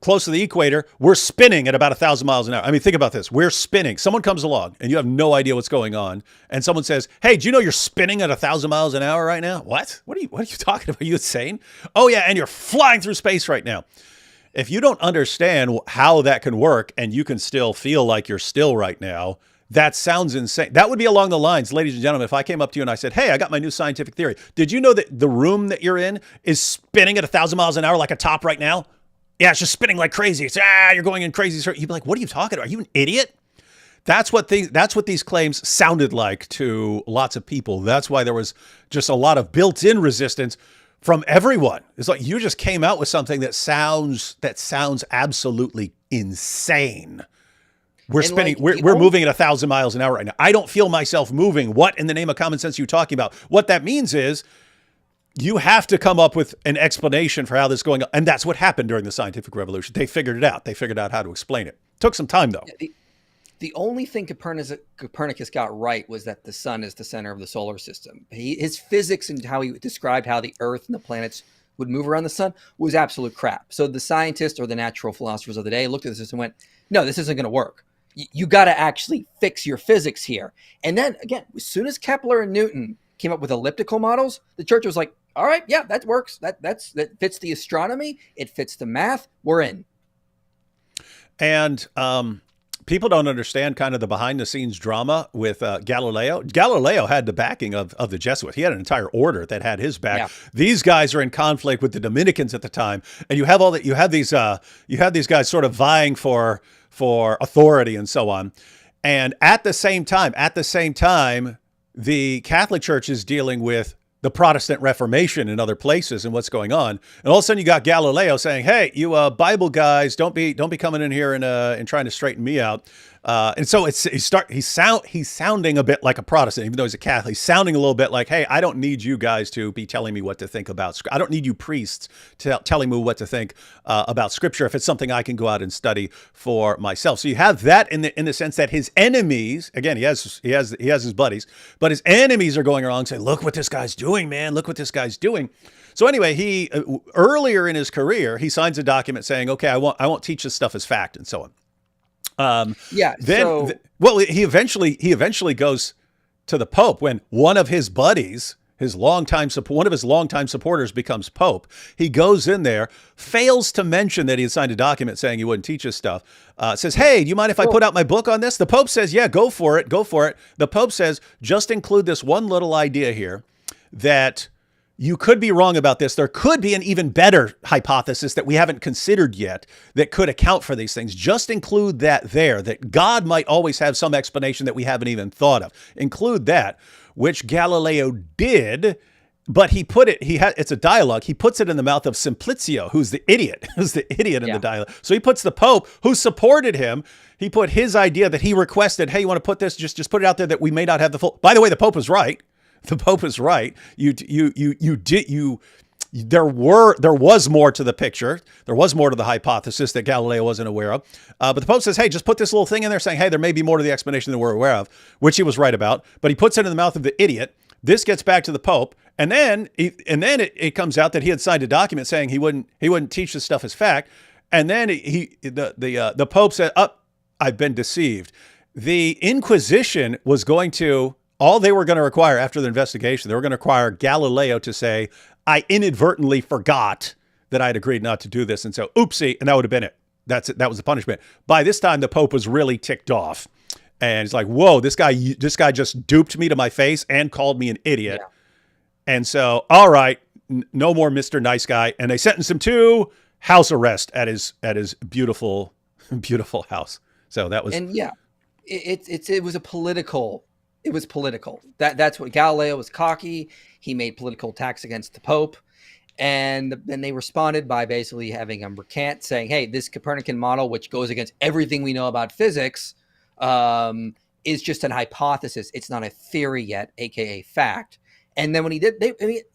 close to the equator, we're spinning at about 1,000 miles an hour. I mean, think about this. We're spinning. Someone comes along and you have no idea what's going on. And someone says, hey, do you know you're spinning at 1,000 miles an hour right now? What? What are you talking about? Are you insane? Oh yeah. And you're flying through space right now. If you don't understand how that can work and you can still feel like you're still right now, that sounds insane. That would be along the lines, ladies and gentlemen, if I came up to you and I said, hey, I got my new scientific theory. Did you know that the room that you're in is spinning at 1,000 miles an hour like a top right now? Yeah, it's just spinning like crazy. It's, you're going in crazy. You'd be like, what are you talking about? Are you an idiot? That's what these claims sounded like to lots of people. That's why there was just a lot of built-in resistance from everyone. It's like you just came out with something that sounds absolutely insane. We're spinning. We're moving at 1,000 miles an hour right now. I don't feel myself moving. What in the name of common sense are you talking about? What that means is you have to come up with an explanation for how this is going on. And that's what happened during the scientific revolution. They figured it out. They figured out how to explain it. Took some time, though. The only thing Copernicus got right was that the sun is the center of the solar system. His physics and how he described how the Earth and the planets would move around the sun was absolute crap. So the scientists or the natural philosophers of the day looked at this and went, no, this isn't going to work. You got to actually fix your physics here. And then again, as soon as Kepler and Newton came up with elliptical models, the church was like, all right, yeah, that works. That fits the astronomy. It fits the math. We're in. And people don't understand kind of the behind the scenes drama with Galileo. Galileo had the backing of the Jesuits. He had an entire order that had his back. Yeah. These guys are in conflict with the Dominicans at the time. And you have these guys sort of vying for authority and so on. And at the same time, the Catholic Church is dealing with the Protestant Reformation in other places and what's going on. And all of a sudden you got Galileo saying, hey, you Bible guys, don't be coming in here and trying to straighten me out. And so he's sounding a bit like a Protestant, even though he's a Catholic. He's sounding a little bit like, hey, I don't need you guys to be telling me what to think about Scripture. I don't need you priests telling me what to think about Scripture if it's something I can go out and study for myself. So you have that in the sense that his enemies, again, he has his buddies, but his enemies are going around saying, look what this guy's doing, man. Look what this guy's doing. So anyway, he earlier in his career, he signs a document saying, okay, I won't teach this stuff as fact and so on. He eventually goes to the Pope when one of his buddies, one of his longtime supporters becomes Pope. He goes in there, fails to mention that he had signed a document saying he wouldn't teach his stuff. Says, hey, do you mind if I put out my book on this? The Pope says, yeah, go for it. The Pope says, just include this one little idea here that you could be wrong about this. There could be an even better hypothesis that we haven't considered yet that could account for these things. Just include that there, that God might always have some explanation that we haven't even thought of. Include that, which Galileo did, but it's a dialogue. He puts it in the mouth of Simplicio, who's the idiot in the dialogue. So he puts the Pope, who supported him, he put his idea that he requested, hey, you want to put this, just put it out there that we may not have the full. By the way, the Pope was right. The Pope is right. There was more to the picture. There was more to the hypothesis that Galileo wasn't aware of. But the Pope says, hey, just put this little thing in there saying, hey, there may be more to the explanation than we're aware of, which he was right about. But he puts it in the mouth of the idiot. This gets back to the Pope. And then it comes out that he had signed a document saying he wouldn't teach this stuff as fact. And then the Pope said, I've been deceived. The Inquisition was all they were going to require after the investigation, they were going to require Galileo to say, I inadvertently forgot that I'd agreed not to do this. And so, oopsie, and that would have been it. That was the punishment. By this time, the Pope was really ticked off. And he's like, whoa, this guy just duped me to my face and called me an idiot. Yeah. And so, all right, no more Mr. Nice Guy. And they sentenced him to house arrest at his beautiful, beautiful house. So that was... And yeah. It was a political. It was political. That's what Galileo was cocky. He made political attacks against the Pope. And then they responded by basically having him recant, saying, hey, this Copernican model, which goes against everything we know about physics, is just an hypothesis. It's not a theory yet, aka fact. And then when he did,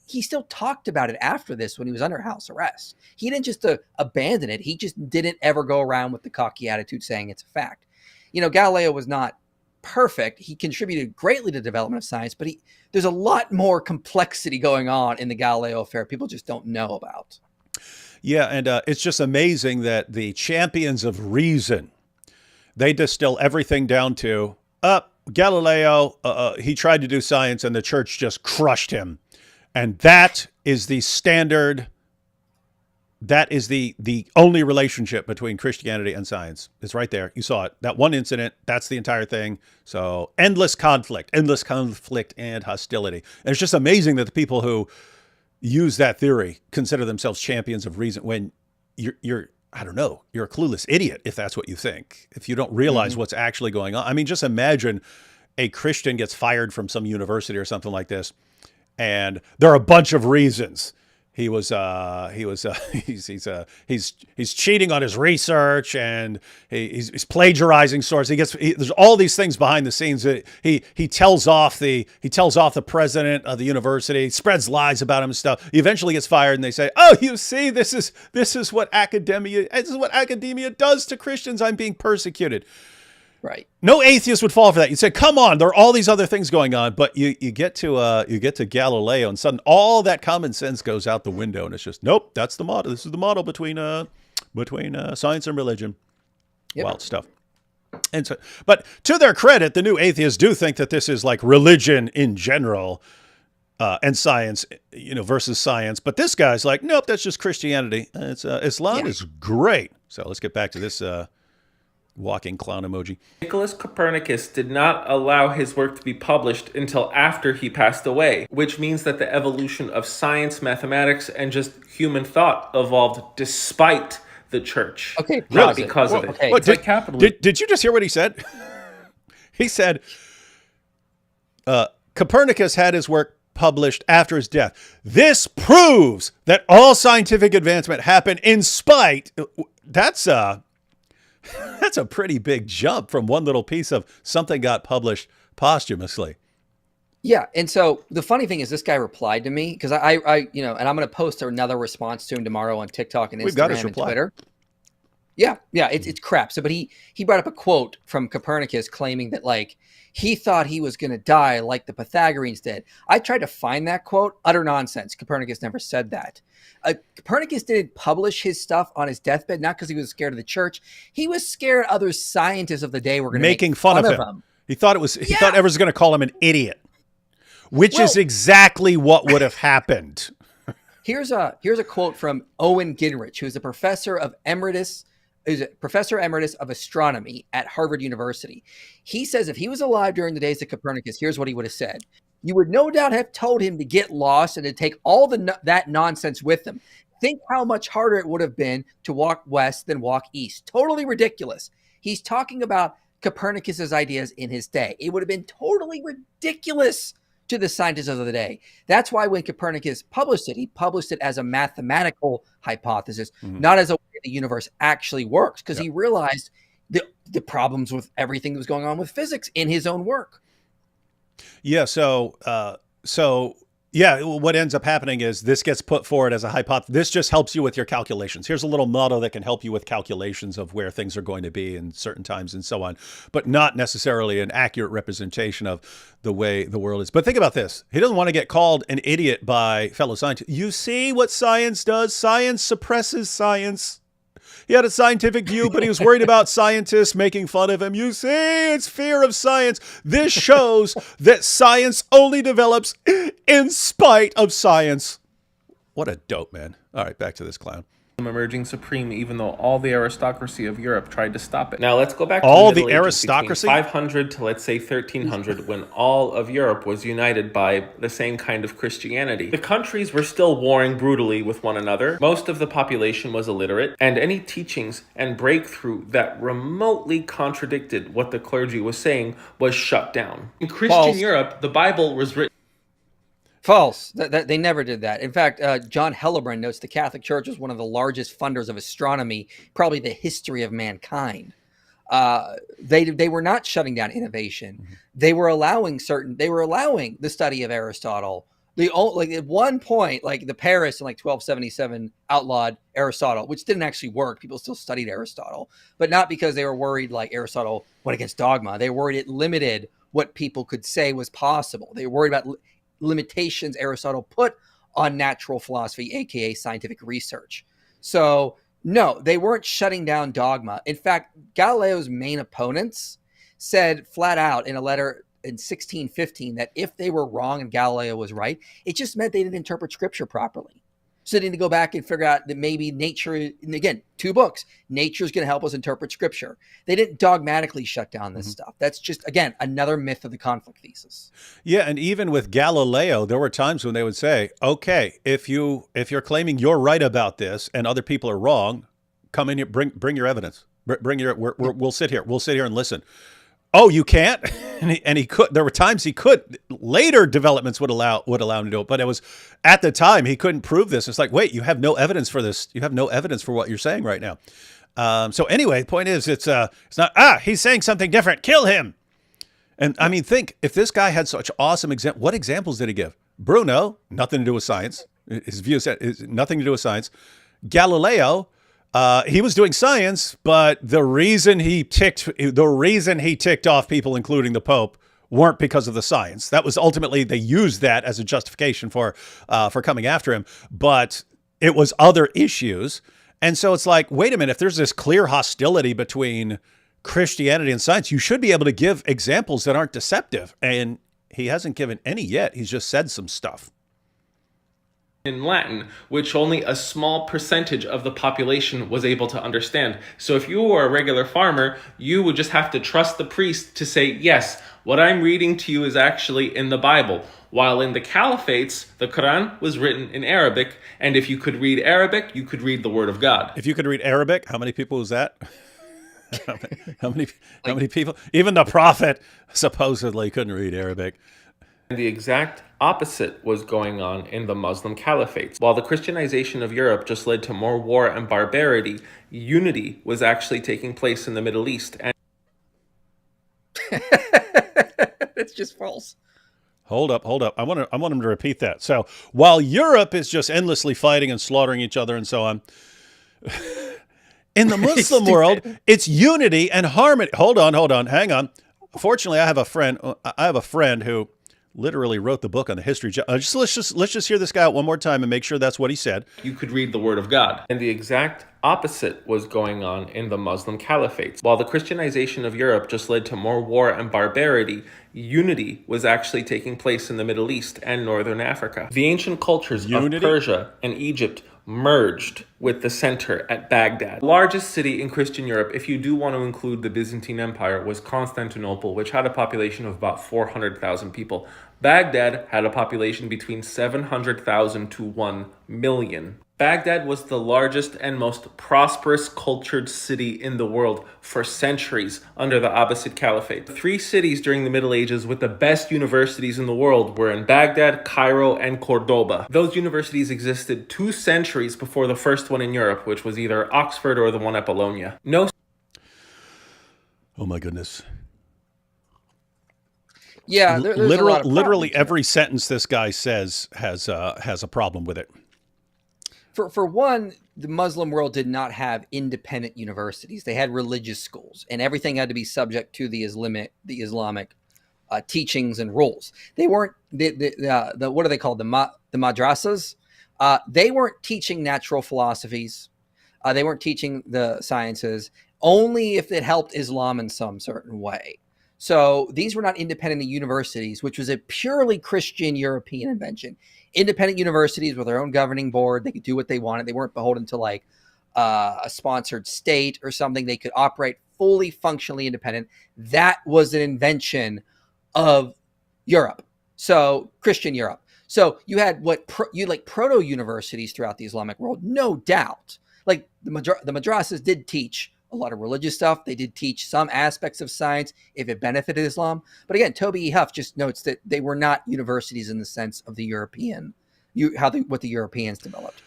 he still talked about it after this when he was under house arrest. He didn't just abandon it. He just didn't ever go around with the cocky attitude saying it's a fact. Galileo was not perfect. He contributed greatly to the development of science, but there's a lot more complexity going on in the Galileo affair people just don't know about. Yeah, and it's just amazing that the champions of reason, they distill everything down to, Galileo, he tried to do science and the church just crushed him. And that is the standard. That is the only relationship between Christianity and science. It's right there. You saw it. That one incident, that's the entire thing. So endless conflict and hostility. And it's just amazing that the people who use that theory consider themselves champions of reason when you're I don't know, you're a clueless idiot if that's what you think, if you don't realize what's actually going on. I mean, just imagine a Christian gets fired from some university or something like this, and there are a bunch of reasons. He's cheating on his research, and he's plagiarizing sources. There's all these things behind the scenes. He tells off the president of the university, spreads lies about him and stuff. He eventually gets fired, and they say, "Oh, you see, this is what academia does to Christians. I'm being persecuted." Right. No atheist would fall for that. You'd say, "Come on, there are all these other things going on." But you get to Galileo, and suddenly all that common sense goes out the window, and it's just, nope, that's the model. This is the model between science and religion. Yep. Wild stuff. And so, but to their credit, the new atheists do think that this is like religion in general, and science, versus science. But this guy's like, nope, that's just Christianity. It's Islam is great. So let's get back to this. Walking clown emoji. Nicholas Copernicus did not allow his work to be published until after he passed away, which means that the evolution of science, mathematics, and just human thought evolved despite the church. Okay, not because of it. Okay. What, did you just hear what he said? He said Copernicus had his work published after his death. This proves that all scientific advancement happened in spite. That's a pretty big jump from one little piece of something got published posthumously. Yeah. And so the funny thing is this guy replied to me because I and I'm going to post another response to him tomorrow on TikTok and Instagram and Twitter. Yeah. It's crap. So, but he brought up a quote from Copernicus claiming that he thought he was going to die like the Pythagoreans did. I tried to find that quote. Utter nonsense. Copernicus never said that. Copernicus didn't publish his stuff on his deathbed, not because he was scared of the church. He was scared other scientists of the day were going to make fun of him. He thought he thought everyone was going to call him an idiot, which is exactly what would have happened. Here's a quote from Owen Gingrich, who's a professor emeritus of astronomy at Harvard University. He says if he was alive during the days of Copernicus, here's what he would have said. You would no doubt have told him to get lost and to take all that nonsense with him. Think how much harder it would have been to walk west than walk east. Totally ridiculous. He's talking about Copernicus's ideas in his day. It would have been totally ridiculous to the scientists of the day. That's why when Copernicus published it, he published it as a mathematical hypothesis, not as a way the universe actually works, because he realized the problems with everything that was going on with physics in his own work. Yeah. So what ends up happening is this gets put forward as a hypothesis. This just helps you with your calculations. Here's a little model that can help you with calculations of where things are going to be in certain times and so on, but not necessarily an accurate representation of the way the world is. But think about this. He doesn't want to get called an idiot by fellow scientists. You see what science does? Science suppresses science. He had a scientific view, but he was worried about scientists making fun of him. You see, it's fear of science. This shows that science only develops in spite of science. What a dope, man. All right, back to this clown. emerging supreme, even though all the aristocracy of Europe tried to stop it. Now let's go back to all the Middle the Ages, aristocracy, between 500 to let's say 1300, when all of Europe was united by the same kind of Christianity. The countries were still warring brutally with one another. Most of the population was illiterate, and any teachings and breakthrough that remotely contradicted what the clergy was saying was shut down. In Christian Europe, the Bible was written. False. They never did that. In fact, John Hellebrand notes the Catholic Church was one of the largest funders of astronomy, probably the history of mankind. They were not shutting down innovation. Mm-hmm. They were allowing the study of Aristotle. Like at one point, like the Paris in like 1277 outlawed Aristotle, which didn't actually work. People still studied Aristotle, but not because they were worried like Aristotle went against dogma. They were worried it limited what people could say was possible. They were worried about limitations Aristotle put on natural philosophy, aka scientific research. So no, they weren't shutting down dogma. In fact, Galileo's main opponents said flat out in a letter in 1615 that if they were wrong and Galileo was right, it just meant they didn't interpret scripture properly. So they need to go back and figure out that maybe nature, and again, 2 books, nature's going to help us interpret scripture. They didn't dogmatically shut down this stuff. That's just, again, another myth of the conflict thesis. Yeah, and even with Galileo, there were times when they would say, okay, if you're claiming you're right about this and other people are wrong, come in here, bring your evidence. We'll sit here. We'll sit here and listen. Oh, you can't? And he could. There were times he could. Later developments would allow him to do it, but it was at the time he couldn't prove this. It's like, wait, you have no evidence for this. You have no evidence for what you're saying right now. So anyway, the point is, it's not. He's saying something different. Kill him. And I mean, think if this guy had such awesome what examples did he give? Bruno, nothing to do with science. His view is nothing to do with science. Galileo. He was doing science, but the reason he ticked off people, including the Pope, weren't because of the science. That was ultimately, they used that as a justification for coming after him, but it was other issues. And so it's like, wait a minute, if there's this clear hostility between Christianity and science, you should be able to give examples that aren't deceptive. And he hasn't given any yet. He's just said some stuff in Latin, which only a small percentage of the population was able to understand. So if you were a regular farmer, you would just have to trust the priest to say, yes, what I'm reading to you is actually in the Bible. While in the caliphates, the Quran was written in Arabic, and if you could read Arabic, you could read the Word of God. If you could read Arabic, how many people was that? How many people? Even the prophet supposedly couldn't read Arabic. And the exact opposite was going on in the Muslim caliphates. While the Christianization of Europe just led to more war and barbarity, unity was actually taking place in the Middle East. And that's just false. Hold up. I want him to repeat that. So while Europe is just endlessly fighting and slaughtering each other and so on, in the Muslim world, it's unity and harmony. Hold on, hang on. Fortunately, I have a friend who literally wrote the book on the history. Let's just hear this guy out one more time and make sure that's what he said. You could read the Word of God. And the exact opposite was going on in the Muslim caliphates. While the Christianization of Europe just led to more war and barbarity, unity was actually taking place in the Middle East and Northern Africa. The ancient cultures of Persia and Egypt merged with the center at Baghdad. The largest city in Christian Europe, if you do want to include the Byzantine Empire, was Constantinople, which had a population of about 400,000 people. Baghdad had a population between 700,000 to 1 million. Baghdad was the largest and most prosperous cultured city in the world for centuries under the Abbasid Caliphate. 3 cities during the Middle Ages with the best universities in the world were in Baghdad, Cairo, and Cordoba. Those universities existed 2 centuries before the first one in Europe, which was either Oxford or the one at Bologna. Oh my goodness. Yeah, literally every sentence this guy says has a problem with it. For one, the Muslim world did not have independent universities. They had religious schools, and everything had to be subject to the Islamic teachings and rules. They weren't the what are they called? The madrasas. They weren't teaching natural philosophies. They weren't teaching the sciences, only if it helped Islam in some certain way. So these were not independent universities, which was a purely Christian European invention. Independent universities with their own governing board. They could do what they wanted. They weren't beholden to like a sponsored state or something. They could operate fully functionally independent. That was an invention of Europe. So Christian Europe. So you had proto universities throughout the Islamic world, no doubt. Like the madrasas did teach a lot of religious stuff. They did teach some aspects of science if it benefited Islam. But again, Toby E. Huff just notes that they were not universities in the sense of the European, what the Europeans developed.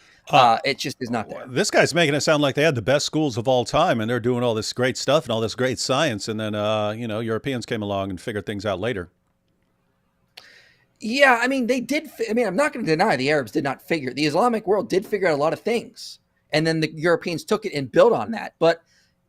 It just is not there. This guy's making it sound like they had the best schools of all time, and they're doing all this great stuff and all this great science, and then Europeans came along and figured things out later. Yeah, I mean, they did. I mean, I'm not going to deny the Arabs did not figure. The Islamic world did figure out a lot of things, and then the Europeans took it and built on that. But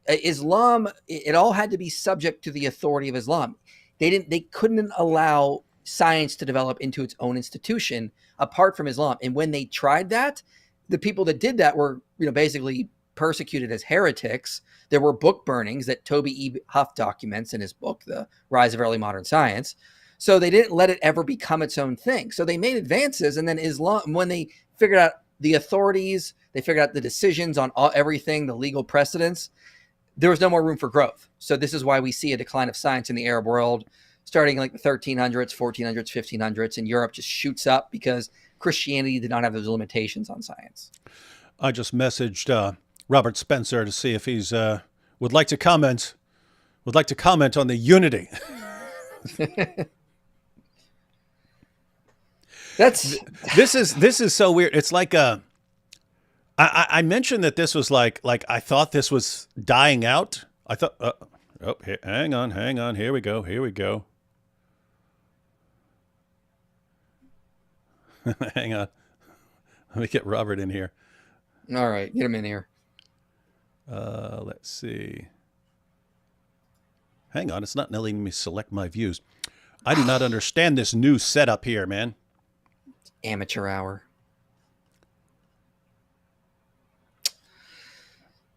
Islam, it all had to be subject to the authority of Islam. They couldn't allow science to develop into its own institution apart from Islam. And when they tried that, the people that did that were, basically persecuted as heretics. There were book burnings that Toby E. Huff documents in his book, The Rise of Early Modern Science. So they didn't let it ever become its own thing. So they made advances, and then Islam, when they figured out the authorities, they figured out the decisions on everything, the legal precedents, there was no more room for growth. So this is why we see a decline of science in the Arab world, starting like the 1300s, 1400s, 1500s, and Europe just shoots up because Christianity did not have those limitations on science. I just messaged Robert Spencer to see if he's would like to comment on the unity. This is so weird. It's like I mentioned that this was like I thought this was dying out. I thought hang on, here we go. Hang on. Let me get Robert in here. All right, get him in here. Let's see. Hang on, it's not letting me select my views. I do not understand this new setup here, man. Amateur hour.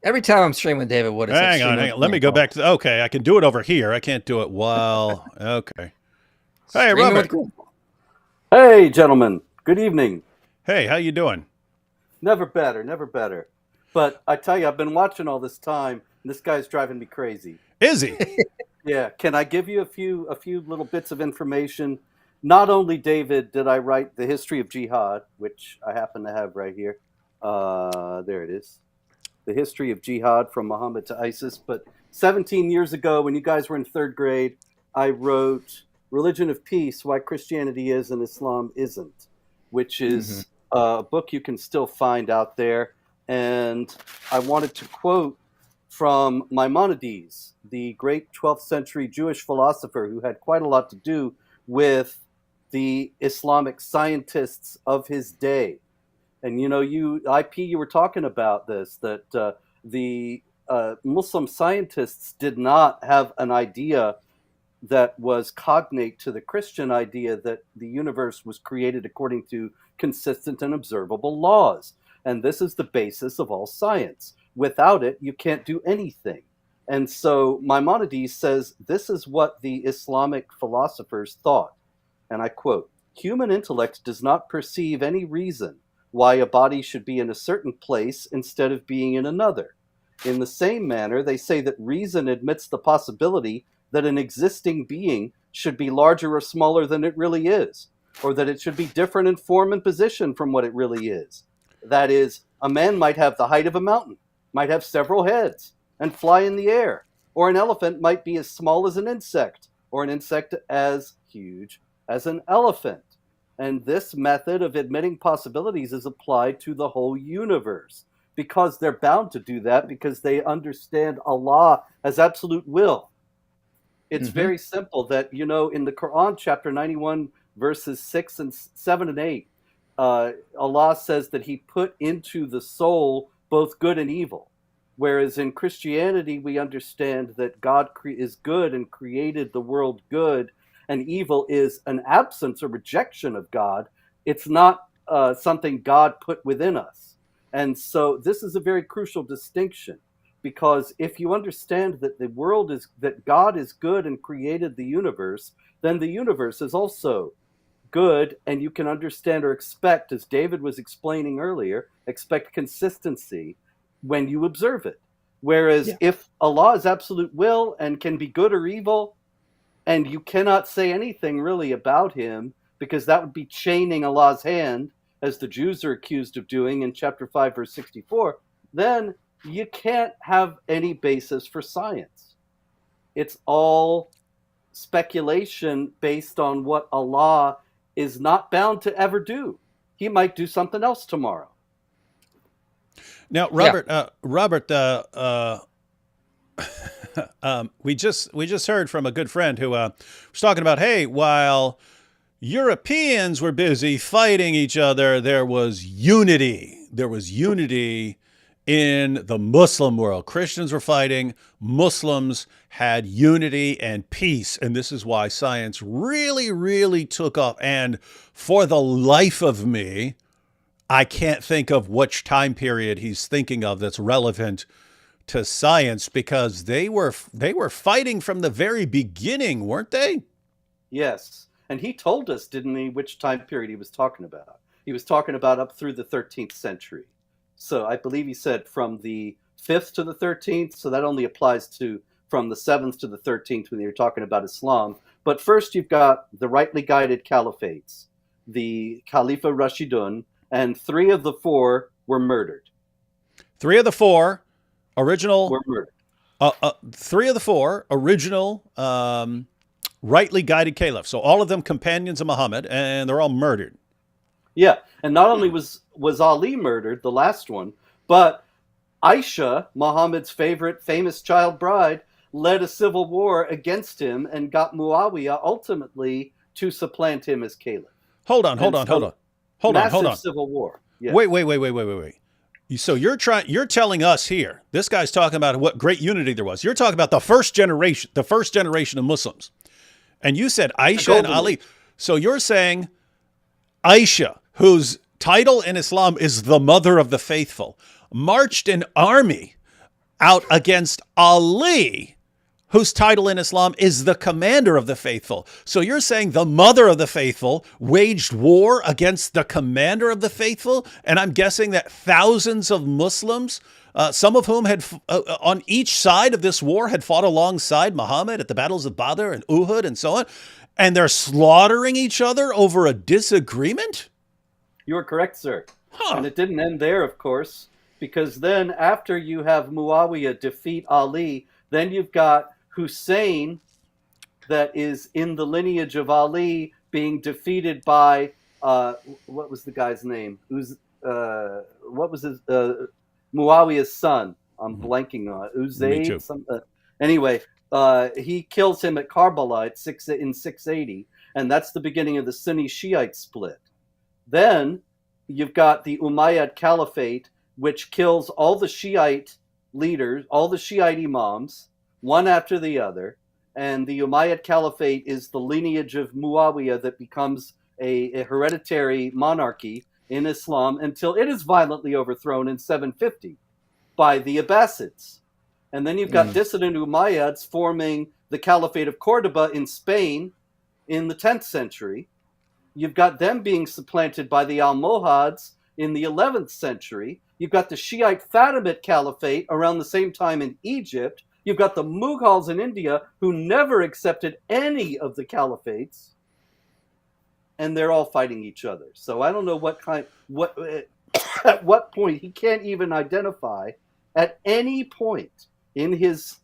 Every time I'm streaming with David Wood, hang on. Let me go back to okay. I can do it over here. I can't do it while. Okay. Hey, Robert. Hey, gentlemen. Good evening. Hey, how you doing? Never better. But I tell you, I've been watching all this time, and this guy's driving me crazy. Is he? Yeah. Can I give you a few little bits of information? Not only, David, did I write The History of Jihad, which I happen to have right here. There it is. The History of Jihad from Muhammad to ISIS. But 17 years ago, when you guys were in third grade, I wrote Religion of Peace, Why Christianity Is and Islam Isn't, which is a book you can still find out there. And I wanted to quote from Maimonides, the great 12th century Jewish philosopher who had quite a lot to do with the Islamic scientists of his day. And you were talking about this, that the Muslim scientists did not have an idea that was cognate to the Christian idea that the universe was created according to consistent and observable laws. And this is the basis of all science. Without it, you can't do anything. And so Maimonides says this is what the Islamic philosophers thought. And I quote, "Human intellect does not perceive any reason why a body should be in a certain place instead of being in another. In the same manner, they say that reason admits the possibility that an existing being should be larger or smaller than it really is, or that it should be different in form and position from what it really is. That is, a man might have the height of a mountain, might have several heads, and fly in the air, or an elephant might be as small as an insect, or an insect as huge as an elephant. And this method of admitting possibilities is applied to the whole universe, because they're bound to do that because they understand Allah as absolute will. It's very simple that, in the Quran, chapter 91, verses 7 and 8, Allah says that he put into the soul both good and evil. Whereas in Christianity, we understand that God is good and created the world good, and evil is an absence or rejection of God. It's not something God put within us. And so this is a very crucial distinction, because if you understand that that God is good and created the universe, then the universe is also good, and you can understand or expect, as David was explaining earlier, expect consistency. when you observe it. Whereas if Allah is absolute will and can be good or evil, and you cannot say anything really about him, because that would be chaining Allah's hand, as the Jews are accused of doing in chapter 5, verse 64, then you can't have any basis for science. It's all speculation based on what Allah is not bound to ever do. He might do something else tomorrow. Now, Robert, we just heard from a good friend who was talking about, hey, while Europeans were busy fighting each other, there was unity. There was unity in the Muslim world. Christians were fighting, Muslims had unity and peace. And this is why science really, really took off. And for the life of me, I can't think of which time period he's thinking of that's relevant to science, because they were fighting from the very beginning, weren't they? Yes. And he told us, didn't he, which time period he was talking about? He was talking about up through the 13th century. So I believe he said from the 5th to the 13th. So that only applies to from the 7th to the 13th when you're talking about Islam. But first you've got the rightly guided caliphates, the Khalifa Rashidun, and 3 of the 4 were murdered. 3 of the 4 original were murdered. 3 of the 4 original rightly guided caliphs. So all of them companions of Muhammad, and they're all murdered. Yeah, and not only was Ali murdered, the last one, but Aisha, Muhammad's famous child bride, led a civil war against him and got Muawiyah ultimately to supplant him as caliph. Hold on. Massive civil war. Yes. Wait. So you're telling us here, this guy's talking about what great unity there was. You're talking about the first generation of Muslims. And you said Aisha and Ali. So you're saying Aisha, whose title in Islam is the mother of the faithful, marched an army out against Ali, whose title in Islam is the commander of the faithful. So you're saying the mother of the faithful waged war against the commander of the faithful? And I'm guessing that thousands of Muslims, some of whom had on each side of this war had fought alongside Muhammad at the battles of Badr and Uhud and so on, and they're slaughtering each other over a disagreement? You are correct, sir. And it didn't end there, of course, because then after you have Muawiyah defeat Ali, then you've got Hussein, that is in the lineage of Ali, being defeated by what was the guy's name? What was his Muawiyah's son? I'm blanking on it. Uzayd. Anyway, he kills him at Karbala in 680, and that's the beginning of the Sunni Shiite split. Then you've got the Umayyad Caliphate, which kills all the Shiite leaders, all the Shiite imams, one after the other. And the Umayyad Caliphate is the lineage of Muawiyah that becomes a hereditary monarchy in Islam until it is violently overthrown in 750 by the Abbasids. And then you've got dissident Umayyads forming the Caliphate of Cordoba in Spain in the 10th century. You've got them being supplanted by the Almohads in the 11th century. You've got the Shiite Fatimid Caliphate around the same time in Egypt. You've got the Mughals in India, who never accepted any of the caliphates, and they're all fighting each other. So I don't know at what point he can't even identify at any point in his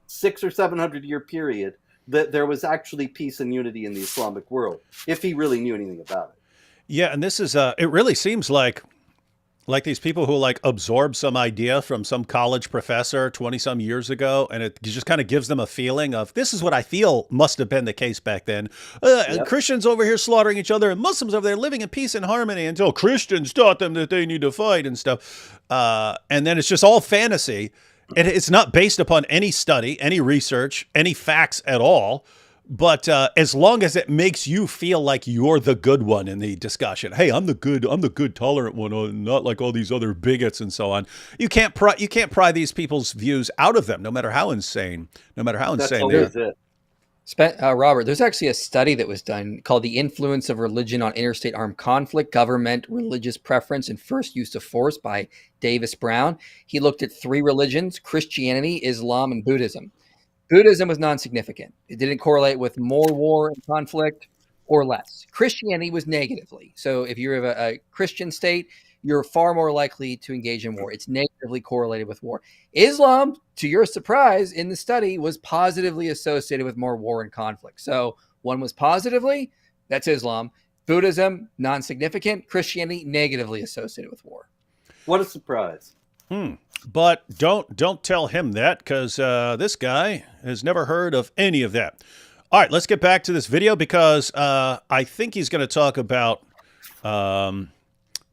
600 or 700 year period that there was actually peace and unity in the Islamic world, if he really knew anything about it. Yeah, and this is it really seems like these people who absorb some idea from some college professor 20 some years ago, and it just kind of gives them a feeling of, this is what I feel must have been the case back then. Christians over here slaughtering each other, and Muslims over there living in peace and harmony until Christians taught them that they need to fight and stuff. And then it's just all fantasy. It's not based upon any study, any research, any facts at all. But as long as it makes you feel like you're the good one in the discussion, hey, I'm the good tolerant one, not like all these other bigots and so on. You can't pry these people's views out of them, no matter how insane they are. That's always it. Robert, there's actually a study that was done called The Influence of Religion on Interstate Armed Conflict, Government, Religious Preference, and First Use of Force by Davis Brown. He looked at 3 religions, Christianity, Islam, and Buddhism. Buddhism was non-significant. It didn't correlate with more war and conflict or less. Christianity was negatively. So if you're a Christian state, you're far more likely to engage in war. It's negatively correlated with war. Islam, to your surprise, in the study was positively associated with more war and conflict. So one was positively, that's Islam. Buddhism, non-significant. Christianity, negatively associated with war. What a surprise. But don't tell him that, because this guy has never heard of any of that. All right, let's get back to this video, because I think he's going to talk about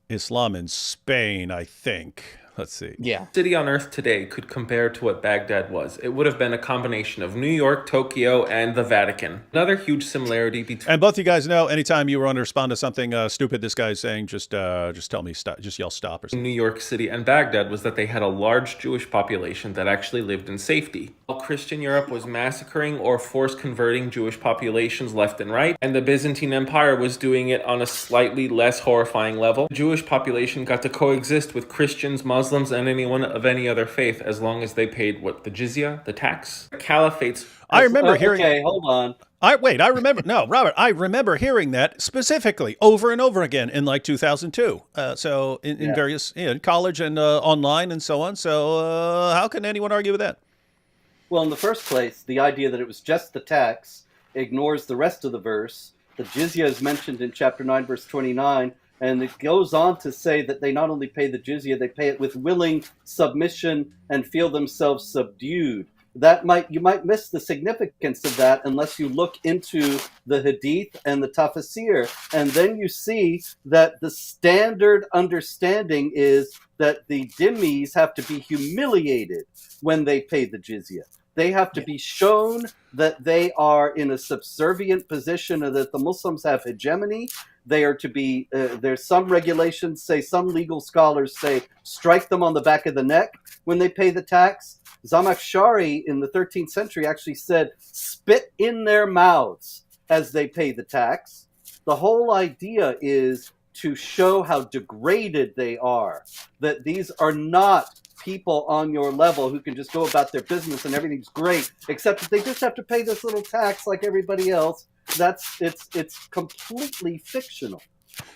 Islam in Spain, I think. Let's see. Yeah. City on earth today could compare to what Baghdad was. It would have been a combination of New York, Tokyo, and the Vatican. Another huge similarity between... And both you guys know, anytime you want to respond to something stupid this guy's saying, just tell me stop, just yell stop or something. New York City and Baghdad was that they had a large Jewish population that actually lived in safety. While Christian Europe was massacring or force converting Jewish populations left and right, and the Byzantine Empire was doing it on a slightly less horrifying level, the Jewish population got to coexist with Christians, Muslims, and anyone of any other faith as long as they paid what? The jizya, the tax? The caliphates. I remember hearing... Okay, hold on. Robert, I remember hearing that specifically over and over again in like 2002. So in various, college and online and so on. So how can anyone argue with that? Well, in the first place, the idea that it was just the tax ignores the rest of the verse. The jizya is mentioned in chapter 9, verse 29, and it goes on to say that they not only pay the jizya, they pay it with willing submission and feel themselves subdued. You might miss the significance of that unless you look into the Hadith and the Tafsir, and then you see that the standard understanding is that the dhimmis have to be humiliated when they pay the jizya. They have to be shown that they are in a subservient position and that the Muslims have hegemony. They are to be, there's some regulations say, some legal scholars say, strike them on the back of the neck when they pay the tax. Zamakshari in the 13th century actually said, spit in their mouths as they pay the tax. The whole idea is to show how degraded they are, that these are not people on your level who can just go about their business and everything's great, except that they just have to pay this little tax like everybody else. It's completely fictional.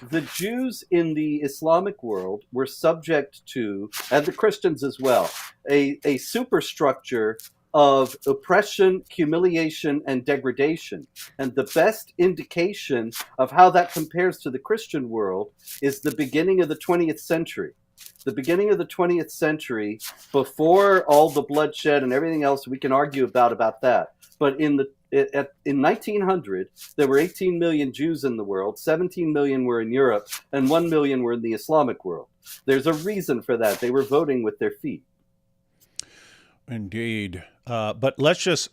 The Jews in the Islamic world were subject to, and the Christians as well, a superstructure of oppression, humiliation, and degradation. And the best indication of how that compares to the Christian world is the beginning of the 20th century. The beginning of the 20th century, before all the bloodshed and everything else we can argue about that. But in 1900, there were 18 million Jews in the world, 17 million were in Europe, and 1 million were in the Islamic world. There's a reason for that. They were voting with their feet. Indeed. But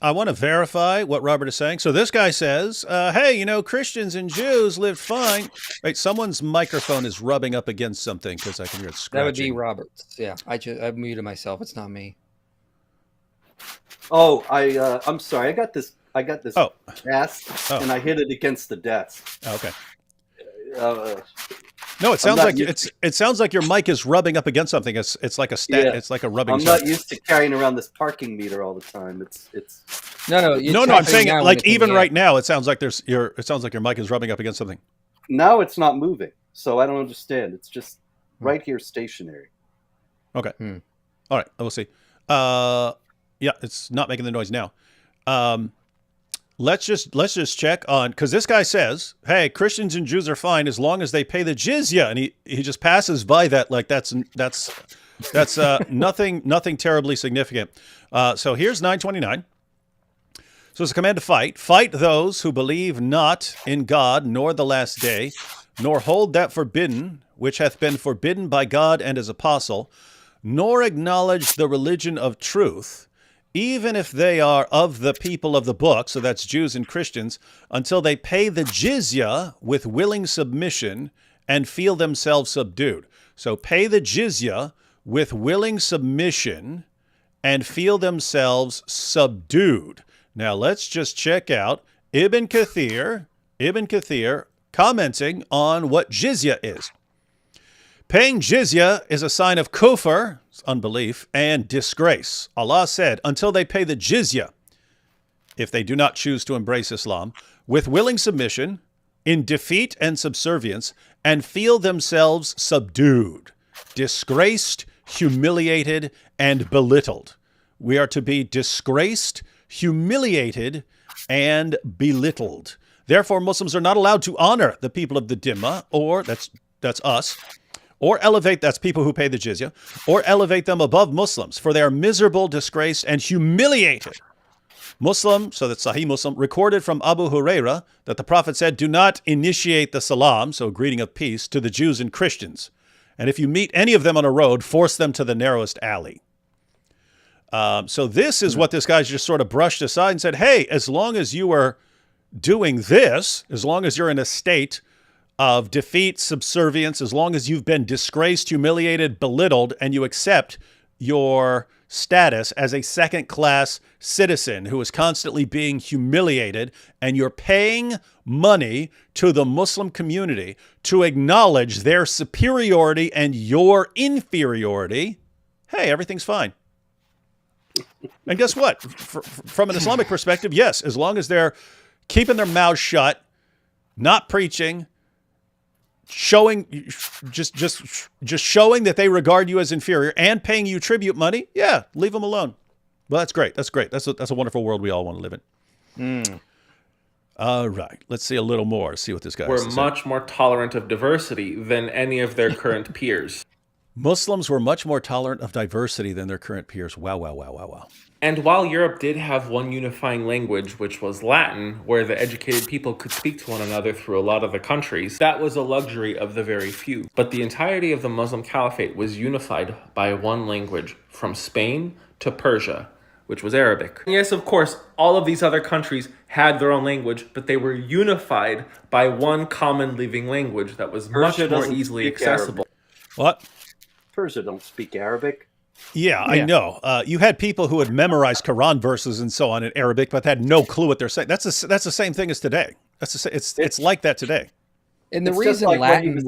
I want to verify what Robert is saying. So this guy says, hey, Christians and Jews lived fine. Right, someone's microphone is rubbing up against something because I can hear it scratching. That would be Robert's. Yeah, I muted myself. It's not me. Oh, I'm sorry. I got this cast, and I hit it against the desk. Okay. No, it sounds like your mic is rubbing up against something. It's like a It's like a rubbing. I'm not used to carrying around this parking meter all the time. It's no. I'm saying like even right now, it sounds like your mic is rubbing up against something. Now it's not moving, so I don't understand. It's just right here, stationary. Okay. All right. We'll see. Yeah, it's not making the noise now. Let's just check on, because this guy says, hey, Christians and Jews are fine as long as they pay the jizya, and he just passes by that like that's nothing terribly significant. So here's 929. So it's a command to fight those who believe not in God nor the last day, nor hold that forbidden which hath been forbidden by God and his apostle, nor acknowledge the religion of truth, even if they are of the people of the book, so that's Jews and Christians, until they pay the jizya with willing submission and feel themselves subdued. So pay the jizya with willing submission and feel themselves subdued. Now let's just check out Ibn Kathir commenting on what jizya is. Paying jizya is a sign of kufr, unbelief, and disgrace. Allah said, until they pay the jizya, if they do not choose to embrace Islam, with willing submission, in defeat and subservience, and feel themselves subdued, disgraced, humiliated, and belittled. We are to be disgraced, humiliated, and belittled. Therefore, Muslims are not allowed to honor the people of the Dhimma, or that's us, or elevate, that's people who pay the jizya, or elevate them above Muslims, for they are miserable, disgraced, and humiliated. Muslim, so that's Sahih Muslim, recorded from Abu Huraira that the Prophet said, do not initiate the salam, so greeting of peace, to the Jews and Christians. And if you meet any of them on a road, force them to the narrowest alley. So this is what this guy's just sort of brushed aside and said, hey, as long as you are doing this, as long as you're in a state of defeat, subservience, as long as you've been disgraced, humiliated, belittled, and you accept your status as a second-class citizen who is constantly being humiliated, and you're paying money to the Muslim community to acknowledge their superiority and your inferiority, hey, everything's fine. And guess what? From an Islamic perspective, yes, as long as they're keeping their mouths shut, not preaching, showing just showing that they regard you as inferior and paying you tribute money, yeah, leave them alone. Well, that's great. That's great. That's a wonderful world we all want to live in. All right, let's see a little more. See what this guy has to say. Were much more tolerant of diversity than any of their current peers. Muslims were much more tolerant of diversity than their current peers. Wow, wow, wow, wow, wow. And while Europe did have one unifying language, which was Latin, where the educated people could speak to one another through a lot of the countries, that was a luxury of the very few. But the entirety of the Muslim Caliphate was unified by one language, from Spain to Persia, which was Arabic. And yes, of course, all of these other countries had their own language, but they were unified by one common living language that was much more easily accessible. What? Persia don't speak Arabic. Yeah, I know. You had people who had memorized Quran verses and so on in Arabic, but had no clue what they're saying. That's the same thing as today. It's like that today. And the reason Latin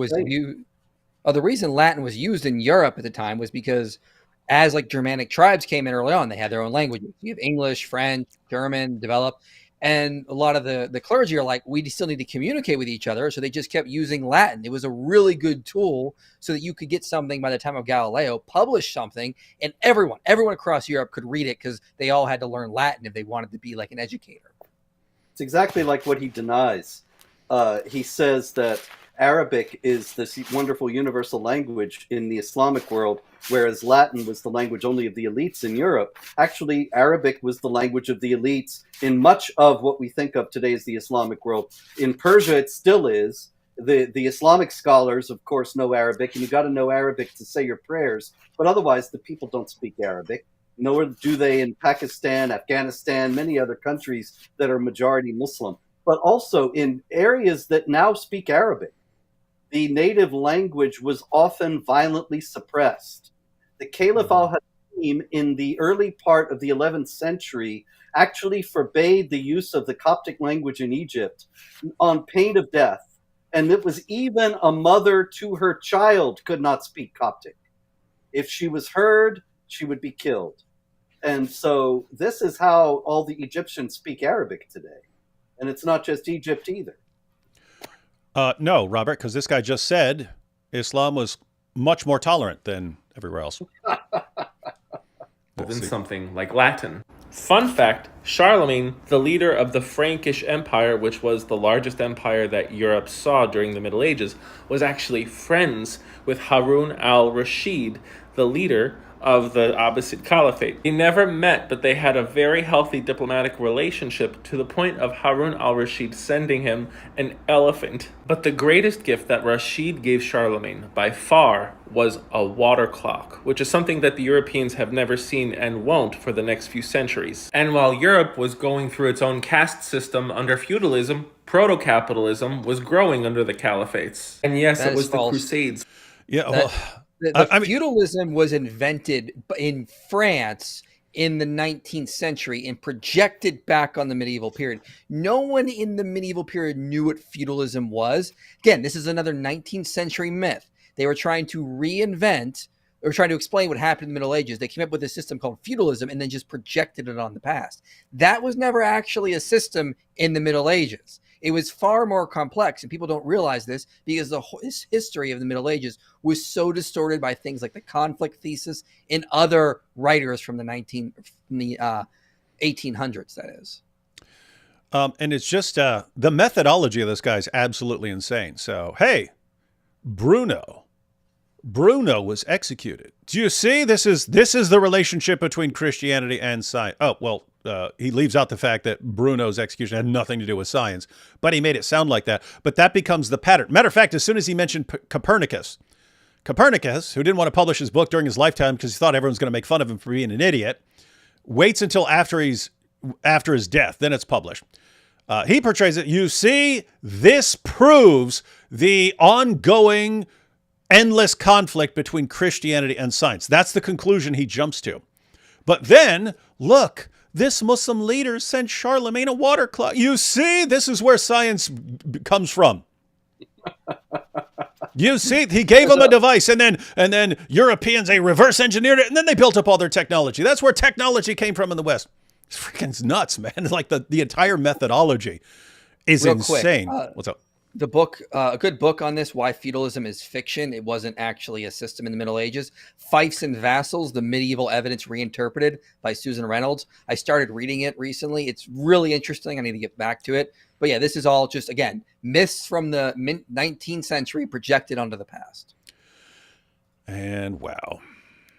was used in Europe at the time was because as like Germanic tribes came in early on, they had their own languages. You have English, French, German developed. And a lot of the clergy are like, we still need to communicate with each other. So they just kept using Latin. It was a really good tool so that you could get something by the time of Galileo, publish something, and everyone across Europe could read it because they all had to learn Latin if they wanted to be like an educator. It's exactly like what he denies. He says that Arabic is this wonderful universal language in the Islamic world, whereas Latin was the language only of the elites in Europe. Actually, Arabic was the language of the elites in much of what we think of today as the Islamic world. In Persia, it still is. The Islamic scholars, of course, know Arabic, and you got to know Arabic to say your prayers. But otherwise, the people don't speak Arabic. Nor do they in Pakistan, Afghanistan, many other countries that are majority Muslim. But also in areas that now speak Arabic, the native language was often violently suppressed. The Caliph al-Hakim in the early part of the 11th century actually forbade the use of the Coptic language in Egypt on pain of death. And it was even a mother to her child could not speak Coptic. If she was heard, she would be killed. And so this is how all the Egyptians speak Arabic today. And it's not just Egypt either. No, Robert, because this guy just said Islam was much more tolerant than everywhere else. Than something like Latin. Fun fact, Charlemagne, the leader of the Frankish Empire, which was the largest empire that Europe saw during the Middle Ages, was actually friends with Harun al-Rashid, the leader of the Abbasid Caliphate. They never met, but they had a very healthy diplomatic relationship to the point of Harun al-Rashid sending him an elephant. But the greatest gift that Rashid gave Charlemagne by far was a water clock, which is something that the Europeans have never seen and won't for the next few centuries. And while Europe was going through its own caste system under feudalism, proto-capitalism was growing under the caliphates. And yes, it was the Crusades. Yeah, well, The feudalism was invented in France in the 19th century and projected back on the medieval period. No one in the medieval period knew what feudalism was. Again, this is another 19th century myth. They were trying to reinvent or trying to explain what happened in the Middle Ages. They came up with a system called feudalism and then just projected it on the past. That was never actually a system in the Middle Ages. It was far more complex, and people don't realize this because the history of the Middle Ages was so distorted by things like the conflict thesis and other writers from the 1800s, that is. And it's just the methodology of this guy is absolutely insane. So, hey, Bruno was executed. Do you see? This is the relationship between Christianity and science. Oh, well, he leaves out the fact that Bruno's execution had nothing to do with science, but he made it sound like that. But that becomes the pattern. Matter of fact, as soon as he mentioned Copernicus, who didn't want to publish his book during his lifetime because he thought everyone's going to make fun of him for being an idiot, waits until after his death, then it's published. He portrays it. You see, this proves the ongoing endless conflict between Christianity and science. That's the conclusion he jumps to. But then, look, this Muslim leader sent Charlemagne a water clock. You see, this is where science comes from. You see, he gave them a device, and then Europeans, they reverse engineered it, and then they built up all their technology. That's where technology came from in the West. It's freaking nuts, man. Like the entire methodology is Real insane. Quick, What's up? The book, a good book on this, Why Feudalism is Fiction. It wasn't actually a system in the Middle Ages. Fiefs and Vassals, the Medieval Evidence Reinterpreted by Susan Reynolds. I started reading it recently. It's really interesting. I need to get back to it. But yeah, this is all just, again, myths from the 19th century projected onto the past. And wow.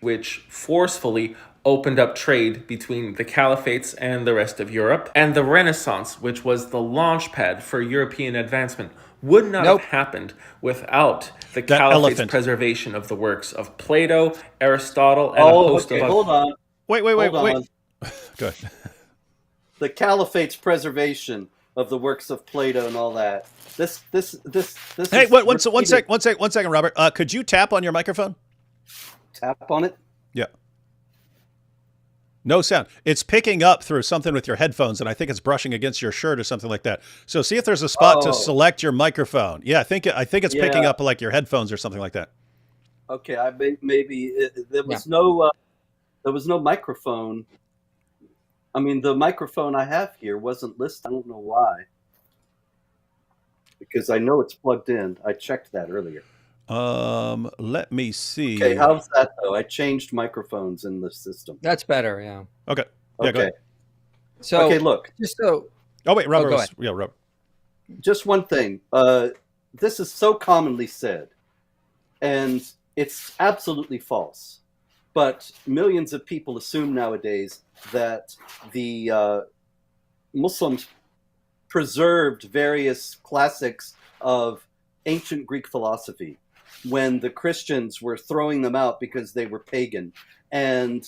Which forcefully opened up trade between the caliphates and the rest of Europe. And the Renaissance, which was the launch pad for European advancement, would not have happened without the caliphate's preservation of the works of Plato, Aristotle, and a host of... Hold on. Wait. Go ahead. The caliphate's preservation of the works of Plato and all that. This. Hey, one second, Robert. Could you tap on your microphone? Tap on it? Yeah. No sound. It's picking up through something with your headphones, and I think it's brushing against your shirt or something like that. So see if there's a spot to select your microphone. Yeah, I think it's picking up like your headphones or something like that. Okay, there was no microphone. I mean, the microphone I have here wasn't listed. I don't know why. Because I know it's plugged in. I checked that earlier. Let me see. Okay, how's that though? I changed microphones in the system. That's better, yeah. Okay. Yeah, go ahead. So look. Oh wait, Robert. Go ahead. Robert. Just one thing. This is so commonly said, and it's absolutely false. But millions of people assume nowadays that the Muslims preserved various classics of ancient Greek philosophy when the Christians were throwing them out because they were pagan. And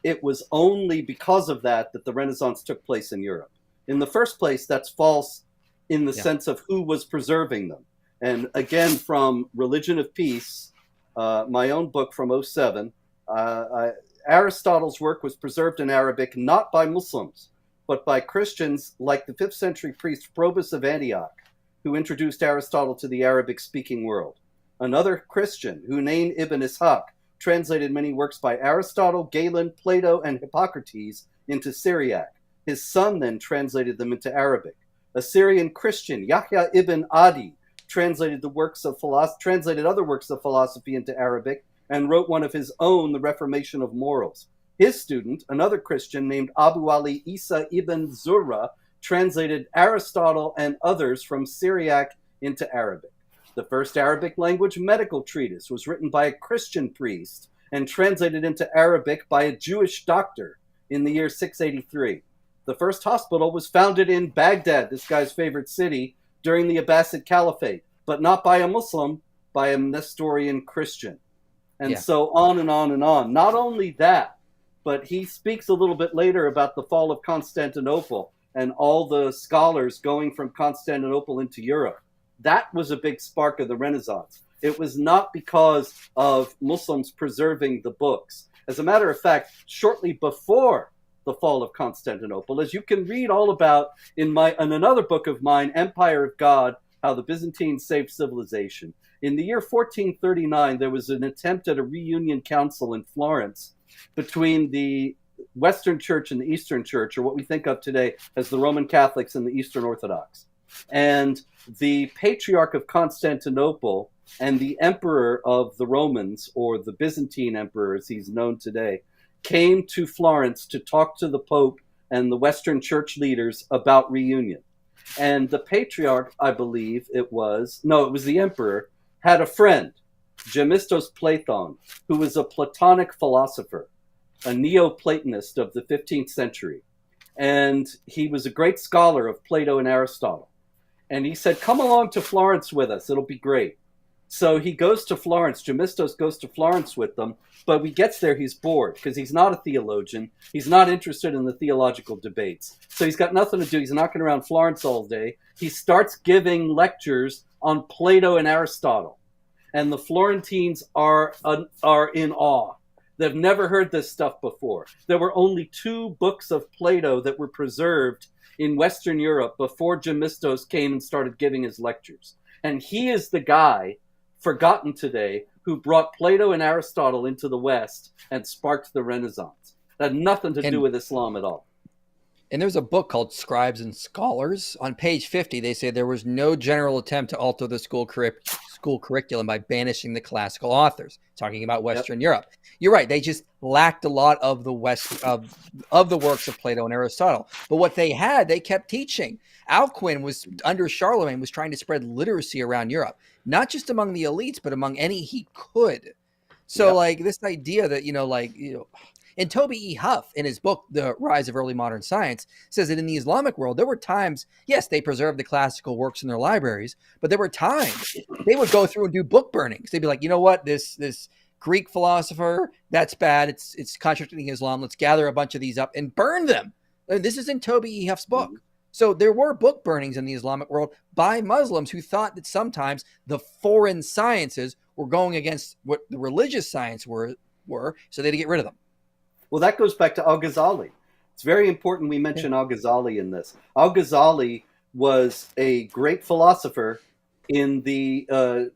it was only because of that the Renaissance took place in Europe. In the first place, that's false in the sense of who was preserving them. And again, from Religion of Peace, my own book from 2007, Aristotle's work was preserved in Arabic not by Muslims, but by Christians like the 5th century priest Probus of Antioch, who introduced Aristotle to the Arabic-speaking world. Another Christian, Hunayn ibn Ishaq, translated many works by Aristotle, Galen, Plato, and Hippocrates into Syriac. His son then translated them into Arabic. A Syrian Christian, Yahya ibn Adi, translated other works of philosophy into Arabic and wrote one of his own, The Reformation of Morals. His student, another Christian named Abu Ali Isa ibn Zurra, translated Aristotle and others from Syriac into Arabic. The first Arabic language medical treatise was written by a Christian priest and translated into Arabic by a Jewish doctor in the year 683. The first hospital was founded in Baghdad, this guy's favorite city, during the Abbasid Caliphate, but not by a Muslim, by a Nestorian Christian. And so on and on and on. Not only that, but he speaks a little bit later about the fall of Constantinople and all the scholars going from Constantinople into Europe. That was a big spark of the Renaissance. It was not because of Muslims preserving the books. As a matter of fact, shortly before the fall of Constantinople, as you can read all about in another book of mine, Empire of God, How the Byzantines Saved Civilization. In the year 1439, there was an attempt at a reunion council in Florence between the Western Church and the Eastern Church, or what we think of today as the Roman Catholics and the Eastern Orthodox. And the Patriarch of Constantinople and the Emperor of the Romans, or the Byzantine Emperor as he's known today, came to Florence to talk to the Pope and the Western Church leaders about reunion. And the Patriarch, I believe it was the Emperor, had a friend, Gemistos Platon, who was a Platonic philosopher, a Neoplatonist of the 15th century. And he was a great scholar of Plato and Aristotle. And he said, come along to Florence with us, it'll be great. So he goes to Florence, Gemistos goes to Florence with them, but when he gets there, he's bored because he's not a theologian. He's not interested in the theological debates. So he's got nothing to do. He's knocking around Florence all day. He starts giving lectures on Plato and Aristotle. And the Florentines are in awe. They've never heard this stuff before. There were only 2 books of Plato that were preserved in Western Europe before Gemistos came and started giving his lectures. And he is the guy, forgotten today, who brought Plato and Aristotle into the West and sparked the Renaissance. That had nothing to do with Islam at all. And there's a book called Scribes and Scholars. On page 50, they say there was no general attempt to alter the school curriculum by banishing the classical authors, talking about Western Europe. You're right. They just lacked a lot of the of the works of Plato and Aristotle. But what they had, they kept teaching. Alcuin was, under Charlemagne, was trying to spread literacy around Europe, not just among the elites, but among any he could. So like this idea that, and Toby E. Huff, in his book, The Rise of Early Modern Science, says that in the Islamic world, there were times, yes, they preserved the classical works in their libraries, but there were times they would go through and do book burnings. They'd be like, you know what, this Greek philosopher, that's bad. It's contradicting Islam. Let's gather a bunch of these up and burn them. This is in Toby E. Huff's book. So there were book burnings in the Islamic world by Muslims who thought that sometimes the foreign sciences were going against what the religious science were, so they had to get rid of them. Well, that goes back to Al-Ghazali. It's very important we mention Al-Ghazali in this. Al-Ghazali was a great philosopher in the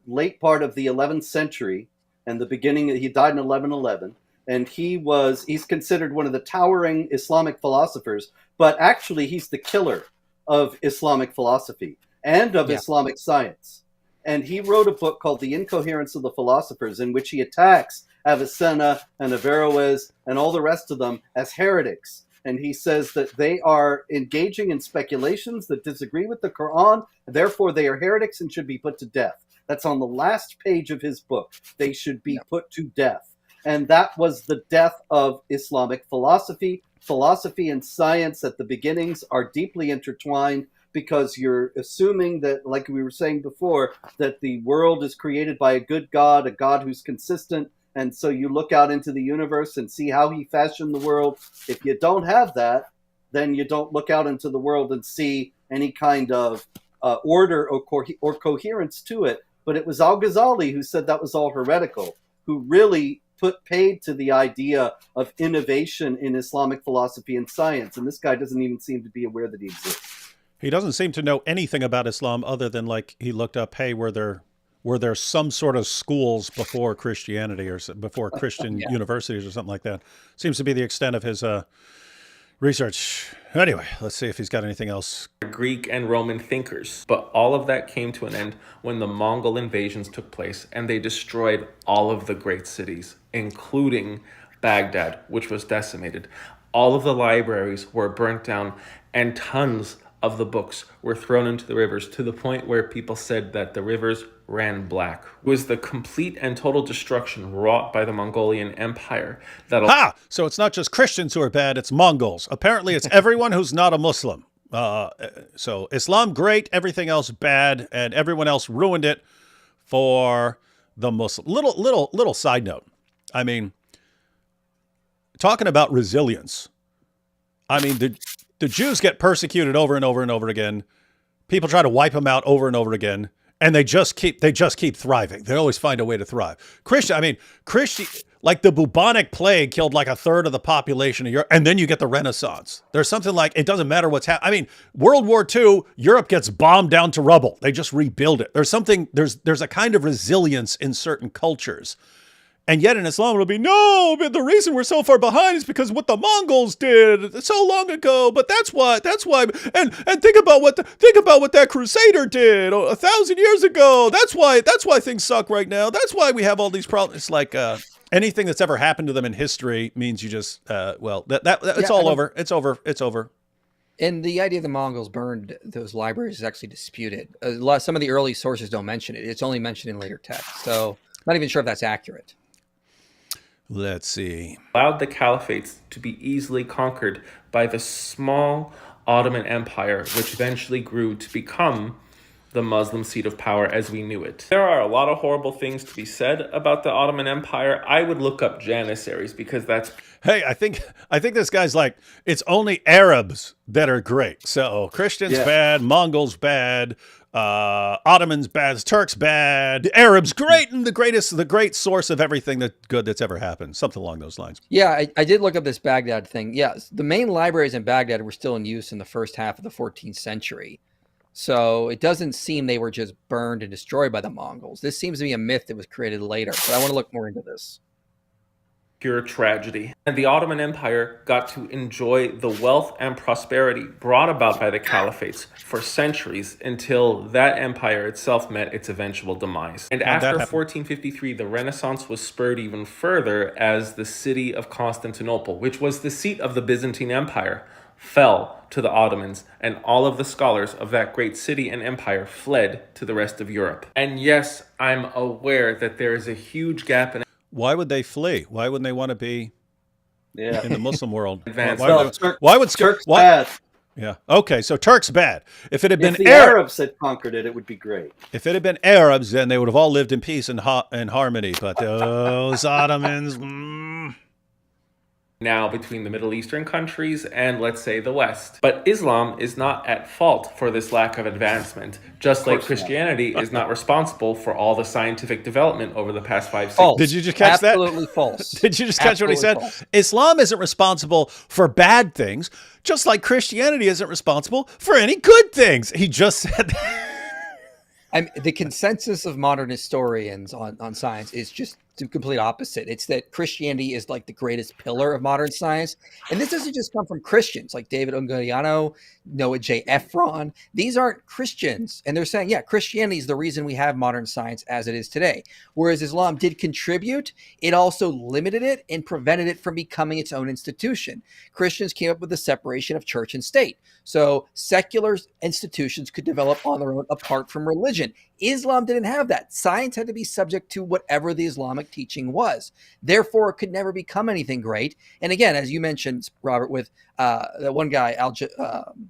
late part of the 11th century and the beginning. He died in 1111, and he's considered one of the towering Islamic philosophers, but actually he's the killer of Islamic philosophy and of Islamic science. And he wrote a book called The Incoherence of the Philosophers, in which he attacks Avicenna and Averroes and all the rest of them as heretics. And he says that they are engaging in speculations that disagree with the Quran, therefore they are heretics and should be put to death. That's on the last page of his book. They should be put to death. And that was the death of Islamic philosophy. Philosophy and science at the beginnings are deeply intertwined, because you're assuming that, like we were saying before, that the world is created by a good God, a God who's consistent. And so you look out into the universe and see how he fashioned the world. If you don't have that, then you don't look out into the world and see any kind of order or coherence to it. But it was Al-Ghazali who said that was all heretical, who really put paid to the idea of innovation in Islamic philosophy and science. And this guy doesn't even seem to be aware that he exists. He doesn't seem to know anything about Islam other than, like, he looked up, hey, were there some sort of schools before Christianity or before Christian universities or something like that? Seems to be the extent of his research. Anyway, let's see if he's got anything else. Greek and Roman thinkers. But all of that came to an end when the Mongol invasions took place and they destroyed all of the great cities, including Baghdad, which was decimated. All of the libraries were burnt down and tons of the books were thrown into the rivers, to the point where people said that the rivers ran black. It was the complete and total destruction wrought by the Mongolian Empire. So it's not just Christians who are bad, it's Mongols. Apparently it's everyone who's not a Muslim. So Islam, great, everything else bad, and everyone else ruined it for the Muslim. Little side note. I mean, talking about resilience. I mean, the Jews get persecuted over and over and over again. People try to wipe them out over and over again, and they just keep thriving. They always find a way to thrive. Like the bubonic plague killed like a third of the population of Europe, and then you get the Renaissance. There's something like, it doesn't matter what's happening. I mean, World War II, Europe gets bombed down to rubble. They just rebuild it. There's a kind of resilience in certain cultures. And yet in Islam, it'll be, no, but the reason we're so far behind is because what the Mongols did so long ago. But that's why, and think about what that Crusader did 1,000 years ago. That's why things suck right now. That's why we have all these problems. It's like anything that's ever happened to them in history means you just, it's all over. It's over. It's over. And the idea the Mongols burned those libraries is actually disputed. Some of the early sources don't mention it. It's only mentioned in later texts. So I'm not even sure if that's accurate. Let's see. Allowed the caliphates to be easily conquered by the small Ottoman Empire, which eventually grew to become the Muslim seat of power as we knew it. There are a lot of horrible things to be said about the Ottoman Empire. I would look up Janissaries because that's... Hey, I think this guy's like, it's only Arabs that are great. So Christians bad, Mongols bad, Ottomans bad, Turks bad, Arabs great, and the great source of everything good that's ever happened. Something along those lines. Yeah, I did look up this Baghdad thing. Yeah, the main libraries in Baghdad were still in use in the first half of the 14th century. So it doesn't seem they were just burned and destroyed by the Mongols. This seems to be a myth that was created later, but I want to look more into this. Pure tragedy. And the Ottoman Empire got to enjoy the wealth and prosperity brought about by the caliphates for centuries until that empire itself met its eventual demise. And after 1453, the Renaissance was spurred even further as the city of Constantinople, which was the seat of the Byzantine Empire, fell to the Ottomans, and all of the scholars of that great city and empire fled to the rest of Europe. And yes, I'm aware that there is a huge gap in... Why would they flee? Why wouldn't they want to be in the Muslim world? Why would Turks bad? Yeah. Okay. So Turks bad. If it had been the Arabs had conquered it, it would be great. If it had been Arabs, then they would have all lived in peace and harmony. But those Ottomans. Now between the Middle Eastern countries and, let's say, the West. But Islam is not at fault for this lack of advancement, just like Christianity is not responsible for all the scientific development over the past 5 centuries. False. Did you just catch that? Absolutely false. Did you just catch what he said? False. Islam isn't responsible for bad things, just like Christianity isn't responsible for any good things. He just said that. The consensus of modern historians on science is just the complete opposite. It's that Christianity is like the greatest pillar of modern science. And this doesn't just come from Christians like David Ungariano, Noah J. Ephron. These aren't Christians. And they're saying, yeah, Christianity is the reason we have modern science as it is today. Whereas Islam did contribute, it also limited it and prevented it from becoming its own institution. Christians came up with the separation of church and state. So secular institutions could develop on their own apart from religion. Islam didn't have that. Science had to be subject to whatever the Islamic teaching was. Therefore, it could never become anything great. And again, as you mentioned, Robert, with that one guy, Al-Ghazali.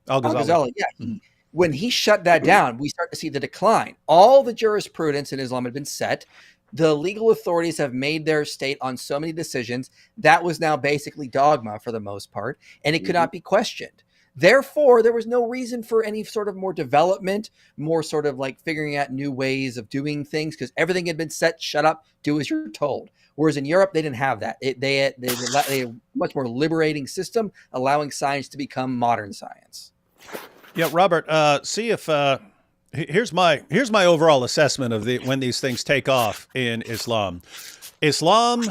Al-Ghazali. Yeah. When he shut that down, we start to see the decline. All the jurisprudence in Islam had been set. The legal authorities have made their state on so many decisions. That was now basically dogma for the most part, and it could not be questioned. Therefore, there was no reason for any sort of more development, more sort of like figuring out new ways of doing things, because everything had been set, shut up, do as you're told. Whereas in Europe, they didn't have that. They had a much more liberating system, allowing science to become modern science. Yeah, Robert, see if here's my overall assessment of when these things take off in Islam. Islam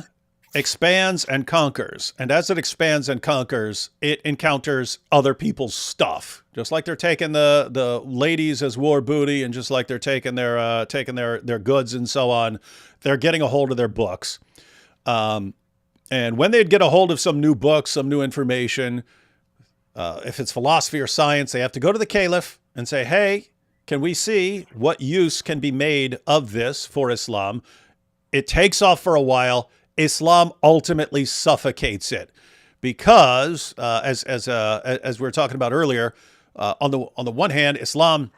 expands and conquers, and as it expands and conquers, it encounters other people's stuff. Just like they're taking the ladies as war booty, and just like they're taking their goods and so on, they're getting a hold of their books. And when they'd get a hold of some new books, some new information, if it's philosophy or science, they have to go to the caliph and say, hey, can we see what use can be made of this for Islam? It takes off for a while. Islam ultimately suffocates it because, as we were talking about earlier, on the one hand, Islam,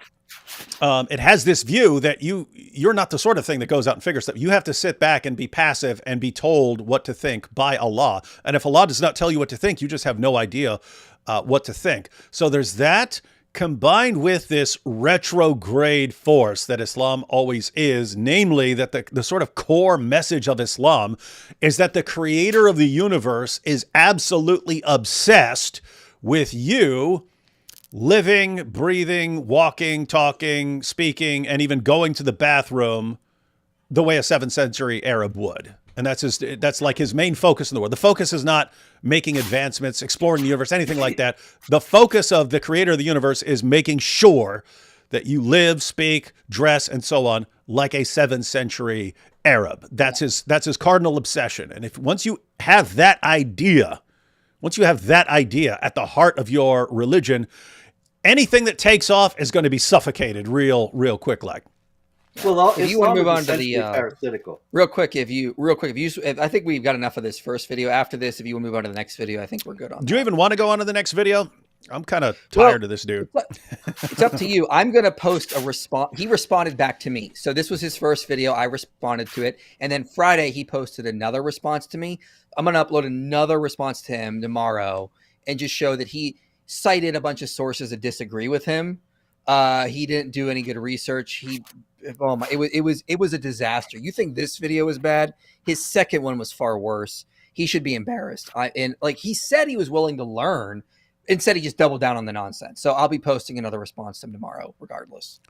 it has this view that you're not the sort of thing that goes out and figures stuff. You have to sit back and be passive and be told what to think by Allah. And if Allah does not tell you what to think, you just have no idea what to think. So there's that combined with this retrograde force that Islam always is, namely that the sort of core message of Islam is that the creator of the universe is absolutely obsessed with you living, breathing, walking, talking, speaking, and even going to the bathroom the way a 7th century Arab would. And that's like his main focus in the world. The focus is not making advancements, exploring the universe, anything like that. The focus of the creator of the universe is making sure that you live, speak, dress, and so on like a 7th century Arab. That's his cardinal obsession. And once you have that idea at the heart of your religion, anything that takes off is going to be suffocated real quick like. Well, if you want to move on to the parasitical. real quick, if I think we've got enough of this first video. After this, if you want to move on to the next video, I think we're good on. Do you even want to go on to the next video? I'm kind of tired of this dude. It's up to you. I'm going to post a response. He responded back to me. So this was his first video. I responded to it. And then Friday, he posted another response to me. I'm going to upload another response to him tomorrow and just show that he cited a bunch of sources that disagree with him. He didn't do any good research. It was a disaster. You think this video was bad? His second one was far worse. He should be embarrassed. He said he was willing to learn. Instead, he just doubled down on the nonsense. So I'll be posting another response to him tomorrow, regardless.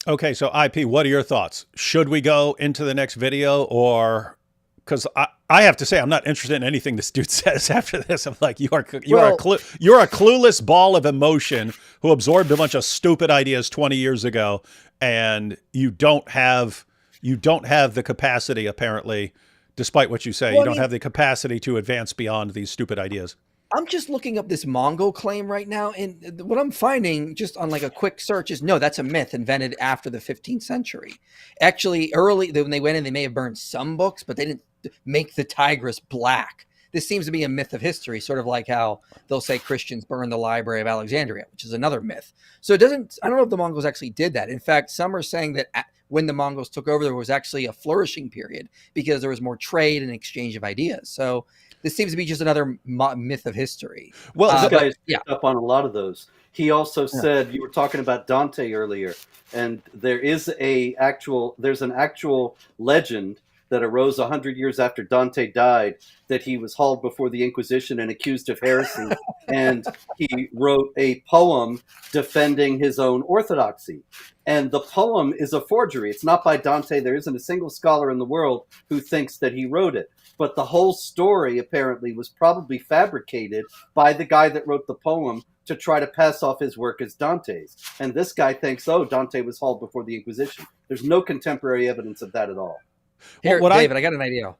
Okay, so IP, what are your thoughts? Should we go into the next video, or because I have to say I'm not interested in anything this dude says after this. I'm like, you are a clueless ball of emotion who absorbed a bunch of stupid ideas 20 years ago, and you don't have the capacity, apparently, despite what you say, you don't have the capacity to advance beyond these stupid ideas. I'm just looking up this Mongol claim right now, and what I'm finding just on like a quick search is, no, that's a myth invented after the 15th century. Actually, early when they went in, they may have burned some books, but they didn't make the Tigris black. This seems to be a myth of history, sort of like how they'll say Christians burned the Library of Alexandria, which is another myth. So I don't know if the Mongols actually did that. In fact, some are saying that when the Mongols took over, there was actually a flourishing period because there was more trade and exchange of ideas. So this seems to be just another myth of history. Well, this guy picked up on a lot of those. He also said, you were talking about Dante earlier, and there's an actual legend that arose 100 years after Dante died, that he was hauled before the Inquisition and accused of heresy, and he wrote a poem defending his own orthodoxy. And the poem is a forgery. It's not by Dante. There isn't a single scholar in the world who thinks that he wrote it. But the whole story apparently was probably fabricated by the guy that wrote the poem to try to pass off his work as Dante's. And this guy thinks, Dante was hauled before the Inquisition. There's no contemporary evidence of that at all. Here, David, I got an idea.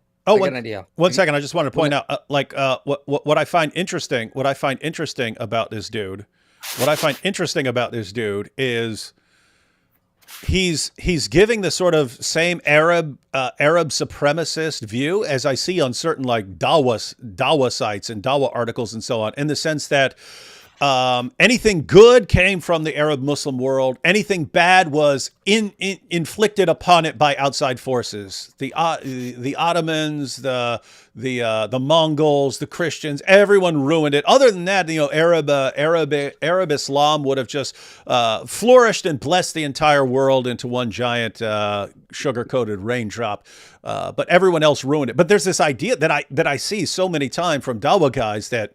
One second. I just wanted to point out, what I find interesting about this dude, is he's giving the sort of same Arab supremacist view as I see on certain like Dawa sites and Dawa articles and so on, in the sense that anything good came from the Arab Muslim world. Anything bad was inflicted upon it by outside forces. The Ottomans, the Mongols, the Christians, everyone ruined it. Other than that, Arab Islam would have just flourished and blessed the entire world into one giant sugar-coated raindrop. But everyone else ruined it. But there's this idea that I see so many times from Dawa guys that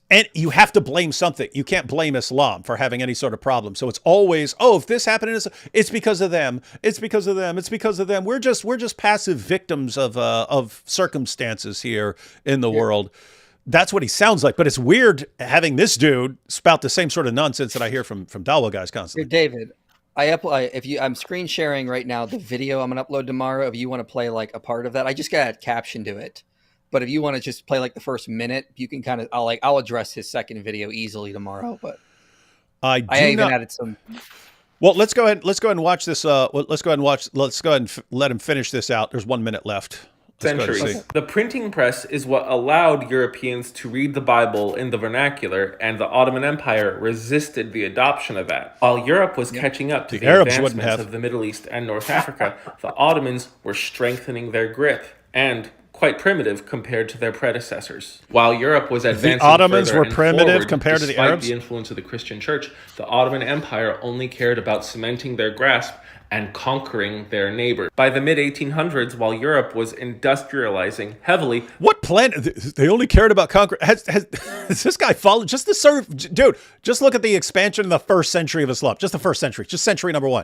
and you have to blame something. You can't blame Islam for having any sort of problem. So it's always, if this happened, it's because of them. It's because of them. It's because of them. We're just passive victims of circumstances here in the world. That's what he sounds like. But it's weird having this dude spout the same sort of nonsense that I hear from Dawa guys constantly. Here, David, I'm screen sharing right now the video I'm going to upload tomorrow. If you want to play like a part of that, I just got a caption to it. But if you want to just play like the first minute, you can kind of, I'll address his second video easily tomorrow. But I even added some. Well, let's go ahead and watch this. Let's go ahead and let him finish this out. There's 1 minute left. Centuries. The printing press is what allowed Europeans to read the Bible in the vernacular, and the Ottoman Empire resisted the adoption of that. While Europe was catching up to the advancements of the Middle East and North Africa, the Ottomans were strengthening their grip and, quite primitive compared to their predecessors. While Europe was advancing the Ottomans further were and primitive forward, compared to the despite Arabs? the influence of the Christian church, the Ottoman Empire only cared about cementing their grasp and conquering their neighbors. By the mid-1800s, while Europe was industrializing heavily... What planet? They only cared about conquering... Has this guy followed... Just the dude, just look at the expansion in the first century of Islam. Just the first century. Just century number one.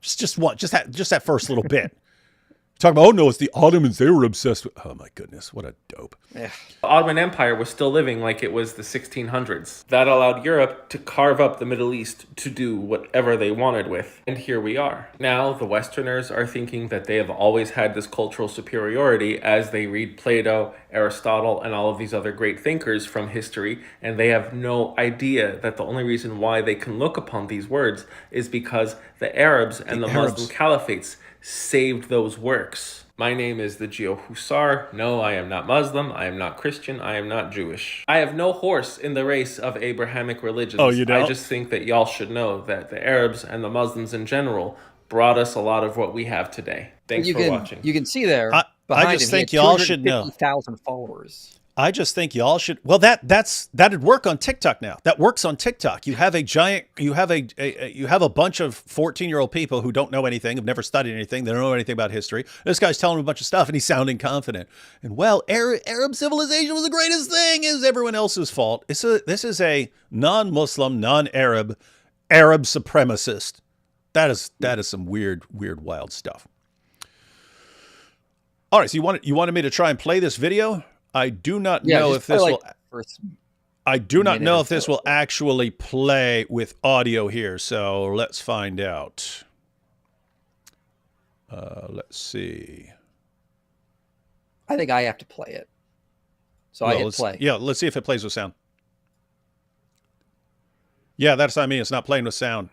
Just one. Just that first little bit. Talking about, oh no, it's the Ottomans. They were obsessed with... Oh my goodness, what a dope. Yeah. The Ottoman Empire was still living like it was the 1600s. That allowed Europe to carve up the Middle East to do whatever they wanted with. And here we are. Now the Westerners are thinking that they have always had this cultural superiority as they read Plato, Aristotle, and all of these other great thinkers from history, and they have no idea that the only reason why they can look upon these words is because the Arabs and the Muslim caliphates saved those works. My name is the Geo Hussar. No, I am not Muslim. I am not Christian. I am not Jewish. I have no horse in the race of Abrahamic religions. Oh, you don't? I just think that y'all should know that the Arabs and the Muslims in general brought us a lot of what we have today. Thanks for watching. You can see there I just think y'all should know. 250,000 followers. I just think y'all should. Well, that'd work on TikTok now. That works on TikTok. You have a giant. You have a bunch of 14-year-old people who don't know anything, have never studied anything. They don't know anything about history. This guy's telling them a bunch of stuff, and he's sounding confident. And well, Arab civilization was the greatest thing. Is everyone else's fault? This is a non-Muslim, non-Arab, Arab supremacist. That is some weird, wild stuff. All right, so you wanted me to try and play this video? I do not know if this will. I do not know if this will actually play with audio here. So let's find out. Let's see. I think I have to play it. So I hit play. Yeah, let's see if it plays with sound. Yeah, that's not me. It's not playing with sound.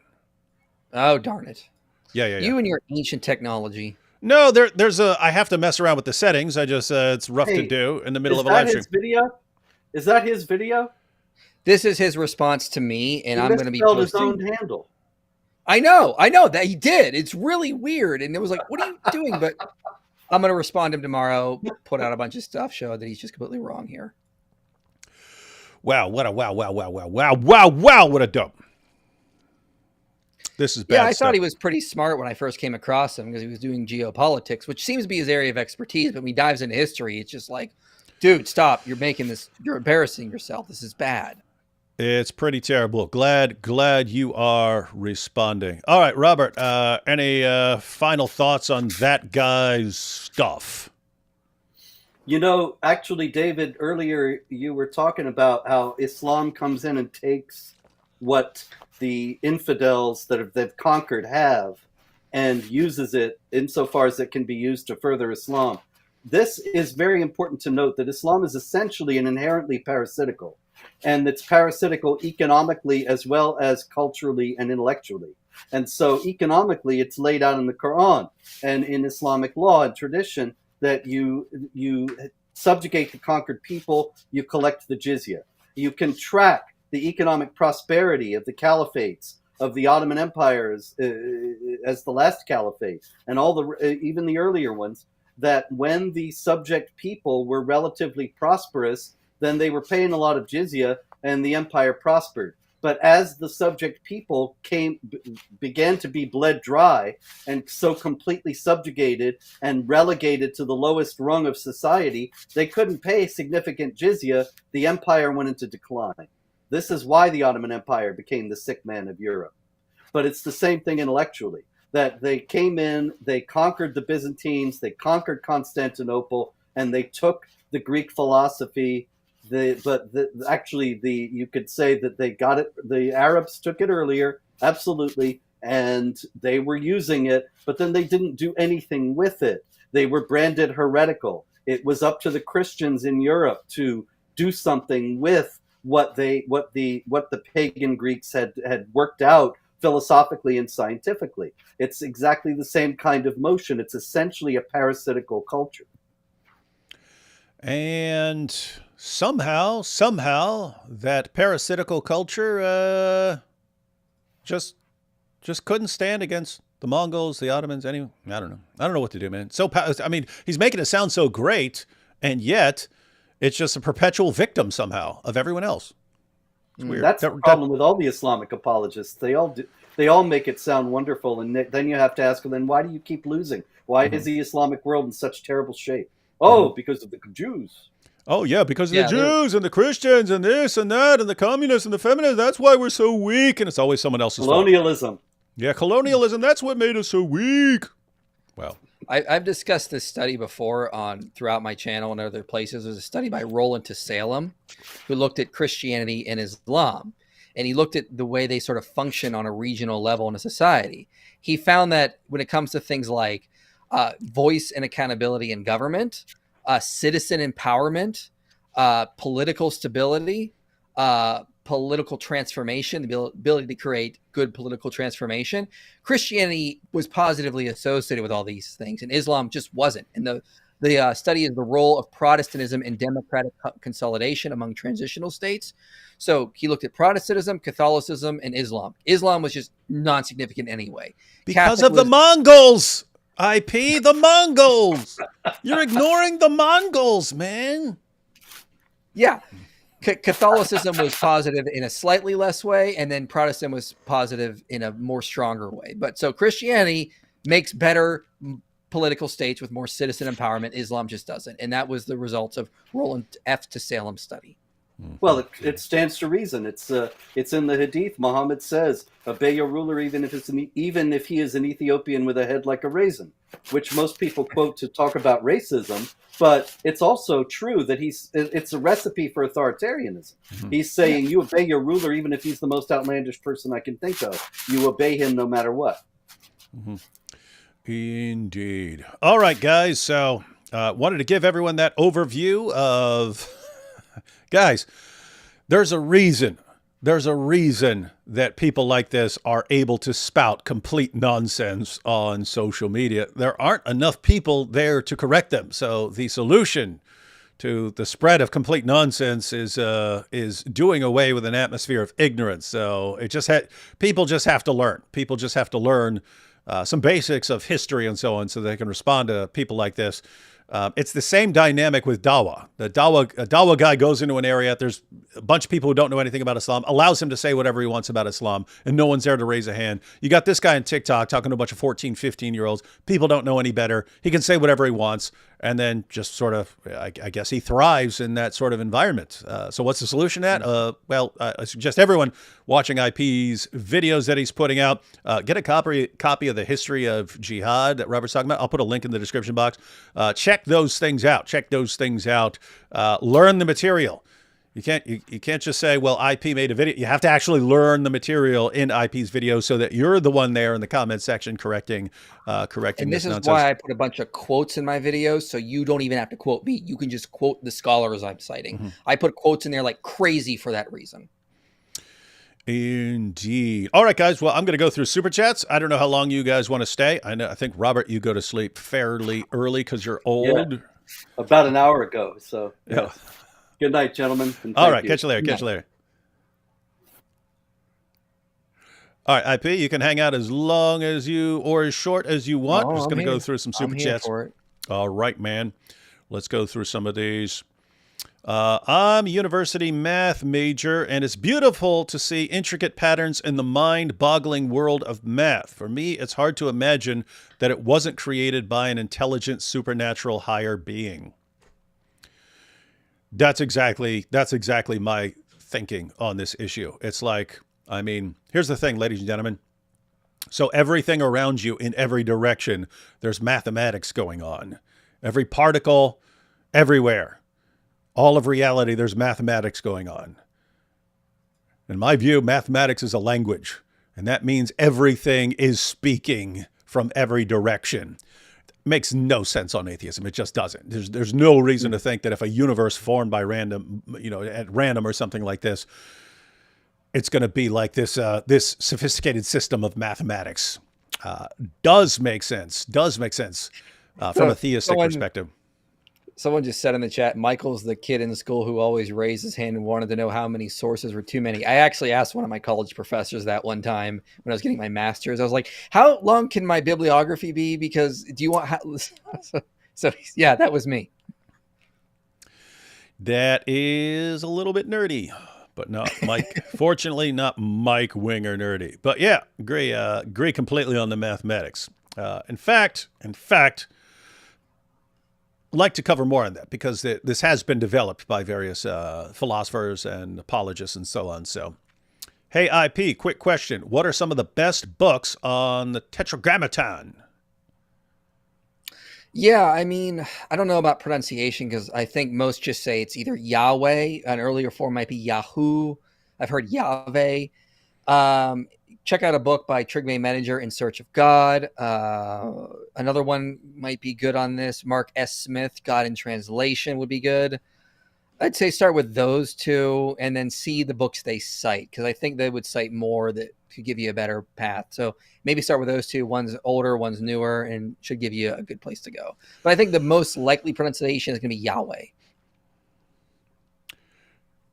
Oh, darn it. Yeah. You and your ancient technology. No, there's I have to mess around with the settings. I just it's rough to do in the middle of a live stream. Is that his video? This is his response to me, and I'm going to be posting his own handle. I know that he did. It's really weird, and it was like, what are you doing? But I'm going to respond to him tomorrow, put out a bunch of stuff, show that he's just completely wrong here. Wow, what a dope. This is bad I stuff. thought he was pretty smart when I first came across him because he was doing geopolitics, which seems to be his area of expertise. But when he dives into history, it's just like, dude, stop. You're embarrassing yourself. This is bad. It's pretty terrible. Glad you are responding. All right, Robert, any final thoughts on that guy's stuff? You know, actually, David, earlier you were talking about how Islam comes in and takes what the infidels that they've conquered have and uses it insofar as it can be used to further Islam. This is very important to note that Islam is essentially and inherently parasitical, and it's parasitical economically as well as culturally and intellectually. And so economically, it's laid out in the Quran and in Islamic law and tradition that you subjugate the conquered people, you collect the jizya. You can track the economic prosperity of the caliphates of the Ottoman empires as the last caliphate and all the even the earlier ones, that when the subject people were relatively prosperous, then they were paying a lot of jizya and the empire prospered. But as the subject people began to be bled dry and so completely subjugated and relegated to the lowest rung of society, they couldn't pay significant jizya. The empire went into decline. This is why the Ottoman Empire became the sick man of Europe. But it's the same thing intellectually, that they came in, they conquered the Byzantines, they conquered Constantinople, and they took the Greek philosophy. You could say that they got it. The Arabs took it earlier, absolutely, and they were using it, but then they didn't do anything with it. They were branded heretical. It was up to the Christians in Europe to do something with what the pagan Greeks had worked out philosophically and scientifically. It's exactly the same kind of motion. It's essentially a parasitical culture. And somehow that parasitical culture just couldn't stand against the Mongols, the Ottomans, I don't know what to do, man. He's making it sound so great. and yet it's just a perpetual victim somehow of everyone else. It's weird. That's the problem with all the Islamic apologists. They all make it sound wonderful, and then you have to ask them, then why do you keep losing? Why is the Islamic world in such terrible shape? Oh, because of the Jews. Oh, yeah, because of the Jews and the Christians and this and that and the communists and the feminists. That's why we're so weak. And it's always someone else's colonialism. Fault. Yeah, colonialism. That's what made us so weak. Well, I've discussed this study before throughout my channel and other places. There's a study by Roland to Salem who looked at Christianity and Islam. And he looked at the way they sort of function on a regional level in a society. He found that when it comes to things like voice and accountability in government, citizen empowerment, political stability, political transformation, the ability to create good political transformation, Christianity was positively associated with all these things, and Islam just wasn't. And the study is the role of Protestantism in democratic consolidation among transitional states. So he looked at Protestantism, Catholicism, and Islam. Islam was just non-significant anyway. Because of the Mongols. IP, the Mongols. You're ignoring the Mongols, man. Yeah. Catholicism was positive in a slightly less way, and then Protestant was positive in a more stronger way. But so Christianity makes better political states with more citizen empowerment. Islam just doesn't. And that was the result of Roland F. to Salem study. Well, it stands to reason. It's in the Hadith. Muhammad says, "Obey your ruler, even if he is an Ethiopian with a head like a raisin," which most people quote to talk about racism. But it's also true that it's a recipe for authoritarianism. He's saying you obey your ruler, even if he's the most outlandish person I can think of. You obey him no matter what. Indeed. All right, guys. So wanted to give everyone that overview of... Guys, there's a reason that people like this are able to spout complete nonsense on social media. There aren't enough people there to correct them. So the solution to the spread of complete nonsense is doing away with an atmosphere of ignorance. So people just have to learn. People just have to learn some basics of history and so on, so they can respond to people like this. It's the same dynamic with Dawah. A Dawah guy goes into an area, there's a bunch of people who don't know anything about Islam, allows him to say whatever he wants about Islam, and no one's there to raise a hand. You got this guy on TikTok talking to a bunch of 14, 15-year-olds. People don't know any better. He can say whatever he wants, and then just sort of, I guess he thrives in that sort of environment. So what's the solution to that? Well, I suggest everyone watching IP's videos that he's putting out, get a copy of the history of jihad that Robert's talking about. I'll put a link in the description box. Check those things out. Learn the material. You can't just say, well, IP made a video. You have to actually learn the material in IP's video so that you're the one there in the comment section correcting And this is nonsense. why I put a bunch of quotes in my videos, so you don't even have to quote me. You can just quote the scholars I'm citing. I put quotes in there like crazy for that reason. Indeed. All right, guys. Well, I'm going to go through super chats. I don't know how long you guys want to stay. I think, Robert, you go to sleep fairly early because you're old. Yeah, about an hour ago. So, yeah. Good night, gentlemen. All right. Catch you later. All right, IP, you can hang out as long as or as short as you want. Just going to go through some super chats. For it. All right, man. Let's go through some of these. I'm a university math major, and it's beautiful to see intricate patterns in the mind-boggling world of math. For me, it's hard to imagine that it wasn't created by an intelligent, supernatural higher being. That's exactly my thinking on this issue. It's like, I mean, here's the thing, ladies and gentlemen. So everything around you in every direction, there's mathematics going on. Every particle, everywhere. All of reality, there's mathematics going on. In my view, mathematics is a language, and that means everything is speaking from every direction. It makes no sense on atheism. It just doesn't. There's no reason to think that if a universe formed by random, at random or something like this, it's going to be like this this sophisticated system of mathematics. Does make sense from a theistic perspective. Someone just said in the chat, Michael's the kid in school who always raised his hand and wanted to know how many sources were too many. I actually asked one of my college professors that one time when I was getting my master's. I was like, how long can my bibliography be? Because do you want... So yeah, that was me. that is a little bit nerdy, but not Mike. Fortunately, not Mike Winger nerdy. But yeah, agree completely on the mathematics. In fact, I'd like to cover more on that because this has been developed by various philosophers and apologists and so on. So, hey, IP, quick question. What are some of the best books on the Tetragrammaton? Yeah, I mean, I don't know about pronunciation because I think most just say it's either Yahweh. An earlier form might be Yahoo. I've heard Yahweh. Check out a book by Trigme Manager, In Search of God. Another one might be good on this. Mark S. Smith, God in Translation would be good. I'd say start with those two and then see the books they cite, because I think they would cite more that could give you a better path. So maybe start with those two. One's older, one's newer, and should give you a good place to go. But I think the most likely pronunciation is going to be Yahweh.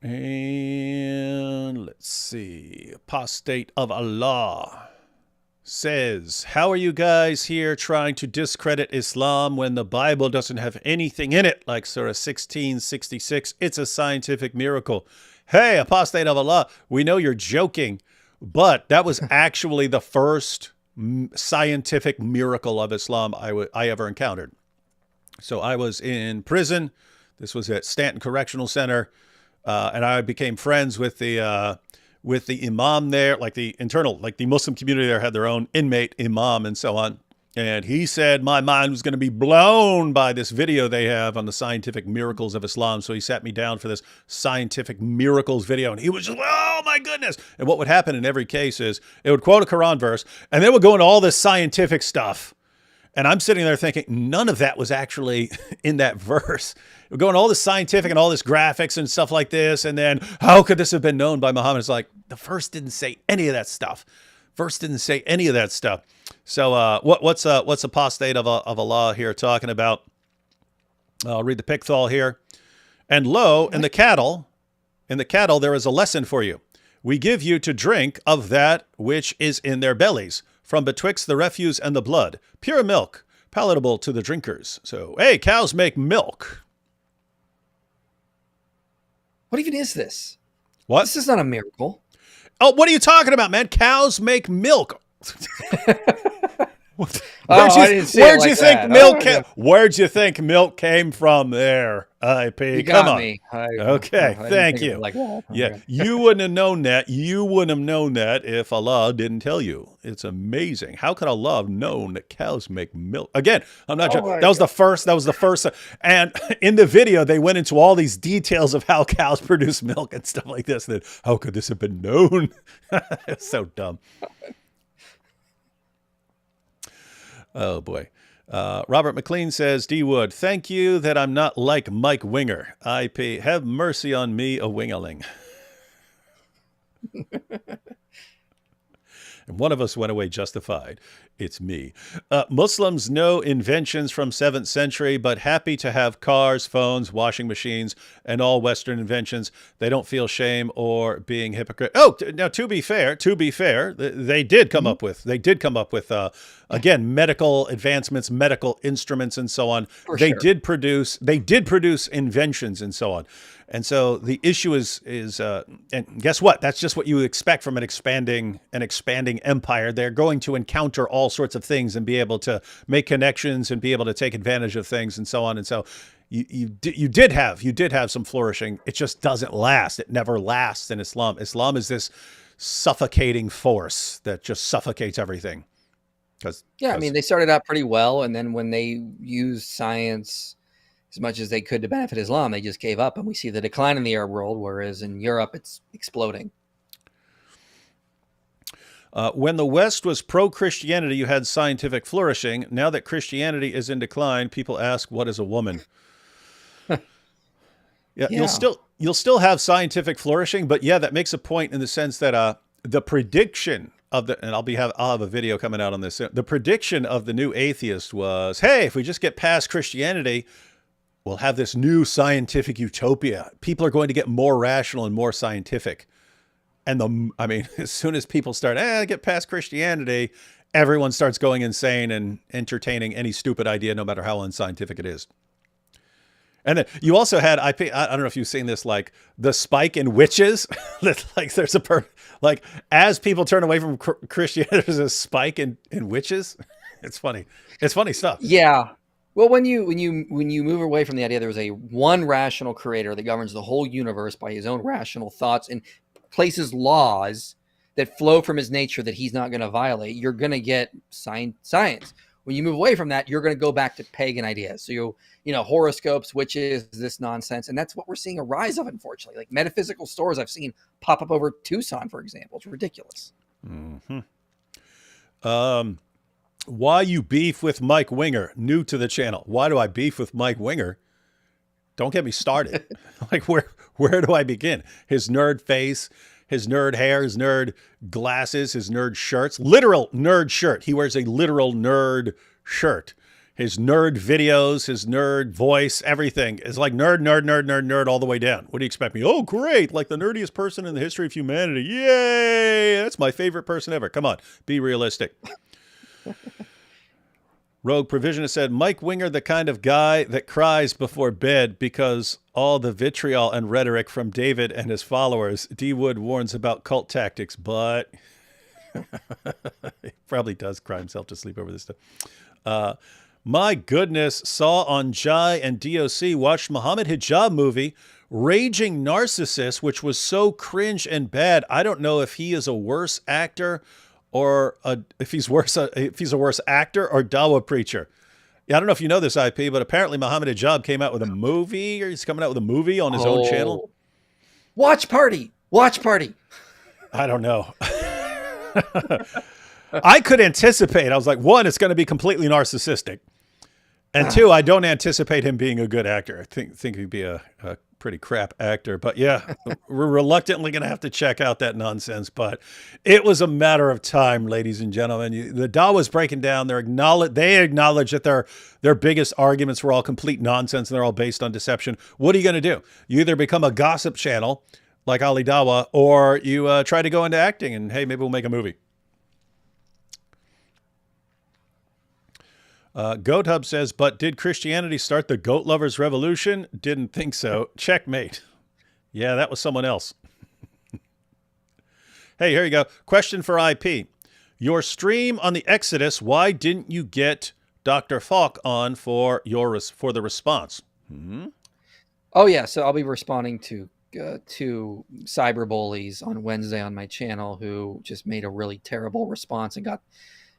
And let's see. Apostate of Allah says, how are you guys here trying to discredit Islam when the Bible doesn't have anything in it? Like Surah 1666, it's a scientific miracle. Hey, apostate of Allah, we know you're joking, but that was actually the first scientific miracle of Islam I ever encountered. So I was in prison. This was at Stanton Correctional Center. And I became friends with the imam there, like the Muslim community there had their own inmate imam and so on. And he said my mind was going to be blown by this video they have on the scientific miracles of Islam. So he sat me down for this scientific miracles video, and he was just, oh my goodness. And what would happen in every case is it would quote a Quran verse, and then it would go into all this scientific stuff. And I'm sitting there thinking none of that was actually in that verse. We're going all this scientific and all this graphics and stuff like this. And then how could this have been known by Muhammad? It's like the verse didn't say any of that stuff. Verse didn't say any of that stuff. So what's apostate of Allah here talking about? I'll read the Pickthall here. And lo, in the cattle, there is a lesson for you. We give you to drink of that which is in their bellies, from betwixt the refuse and the blood, pure milk, palatable to the drinkers. So, hey, cows make milk. What even is this? What? This is not a miracle. Oh, what are you talking about, man? Cows make milk. Where'd you think milk came from there, IP? You Come got on. Me. Okay, thank you. Like that. Yeah, you wouldn't have known that. You wouldn't have known that if Allah didn't tell you. It's amazing. How could Allah have known that cows make milk? Again, I'm not joking. That was the first. And in the video, they went into all these details of how cows produce milk and stuff like this. That how could this have been known? It's so dumb. Oh, boy. Robert McLean says, D. Wood, thank you that I'm not like Mike Winger. IP, have mercy on me, a wingaling. And one of us went away justified. It's me. Muslims, no inventions from 7th century, but happy to have cars, phones, washing machines, and all Western inventions. They don't feel shame or being hypocrite. Oh, now to be fair, they did come up with, again, medical advancements, medical instruments, and so on. They did produce inventions and so on. And so the issue is, and guess what? That's just what you expect from an expanding empire. They're going to encounter all sorts of things and be able to make connections and be able to take advantage of things and so on. And so you did have some flourishing. It just doesn't last. It never lasts in Islam. Islam is this suffocating force that just suffocates everything. I mean, they started out pretty well, and then when they used science as much as they could to benefit Islam, they just gave up, and we see the decline in the Arab world, whereas in Europe, it's exploding. When the West was pro-Christianity, you had scientific flourishing. Now that Christianity is in decline, people ask, what is a woman? Yeah, you'll still have scientific flourishing, but yeah, that makes a point in the sense that the prediction of the, and I'll have a video coming out on this. The prediction of the new atheist was, hey, if we just get past Christianity, we'll have this new scientific utopia. People are going to get more rational and more scientific. And as soon as people start, get past Christianity, everyone starts going insane and entertaining any stupid idea, no matter how unscientific it is. And then you also had I don't know if you've seen this, like the spike in witches. That like there's like as people turn away from Christianity, there's a spike in witches. It's funny. It's funny stuff. Yeah. Well, when you move away from the idea there's a one rational creator that governs the whole universe by his own rational thoughts and places laws that flow from his nature that he's not going to violate, you're going to get science. When you move away from that, you're going to go back to pagan ideas. So you know, horoscopes, witches, this nonsense. And that's what we're seeing a rise of, unfortunately. Like metaphysical stores I've seen pop up over Tucson, for example. It's ridiculous. Mm-hmm. Why you beef with Mike Winger? New to the channel. Why do I beef with Mike Winger? Don't get me started. Like where do I begin? His nerd face, his nerd hair, his nerd glasses, his nerd shirts. Literal nerd shirt. He wears a literal nerd shirt. His nerd videos, his nerd voice, everything is like nerd all the way down. What do you expect me? Oh, great. Like the nerdiest person in the history of humanity. Yay. That's my favorite person ever. Come on. Be realistic. Rogue Provisionist said, Mike Winger, the kind of guy that cries before bed because all the vitriol and rhetoric from David and his followers. D. Wood warns about cult tactics, but he probably does cry himself to sleep over this stuff. My goodness, saw on Jai and DOC, watched Muhammad Hijab movie, Raging Narcissist, which was so cringe and bad. I don't know if he is a worse actor or if he's a worse actor or Dawa preacher. Yeah, I don't know if you know this, IP, but apparently Muhammad Hijab came out with a movie, or he's coming out with a movie on his own channel. Watch party. I don't know. I could anticipate. I was like, one, it's going to be completely narcissistic. And two, I don't anticipate him being a good actor. I think he'd be a pretty crap actor. But yeah, we're reluctantly going to have to check out that nonsense. But it was a matter of time, ladies and gentlemen. The Dawa's breaking down. They acknowledge that their biggest arguments were all complete nonsense and they're all based on deception. What are you going to do? You either become a gossip channel like Ali Dawa, or you try to go into acting and, hey, maybe we'll make a movie. Goat Hub says, but did Christianity start the goat lovers revolution? Didn't think so. Checkmate. Yeah, that was someone else. Hey, here you go. Question for IP. Your stream on the Exodus, why didn't you get Dr. Falk on for the response? Mm-hmm. Oh, yeah. So I'll be responding to two cyber bullies on Wednesday on my channel who just made a really terrible response and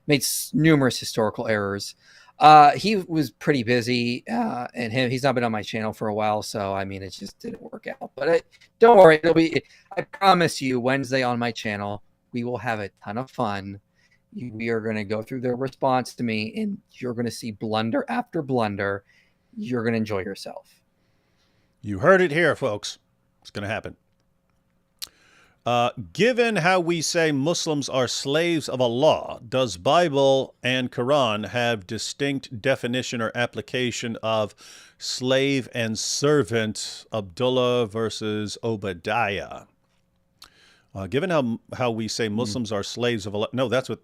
made numerous historical errors. He was pretty busy, and he's not been on my channel for a while, so I mean, it just didn't work out. But don't worry, I promise you, Wednesday on my channel, we will have a ton of fun. We are going to go through their response to me, and you're going to see blunder after blunder. You're going to enjoy yourself. You heard it here, folks. It's going to happen. Given how we say Muslims are slaves of Allah, does Bible and Quran have distinct definition or application of slave and servant? Abdullah versus Obadiah. Given how we say Muslims are slaves of Allah, no, that's what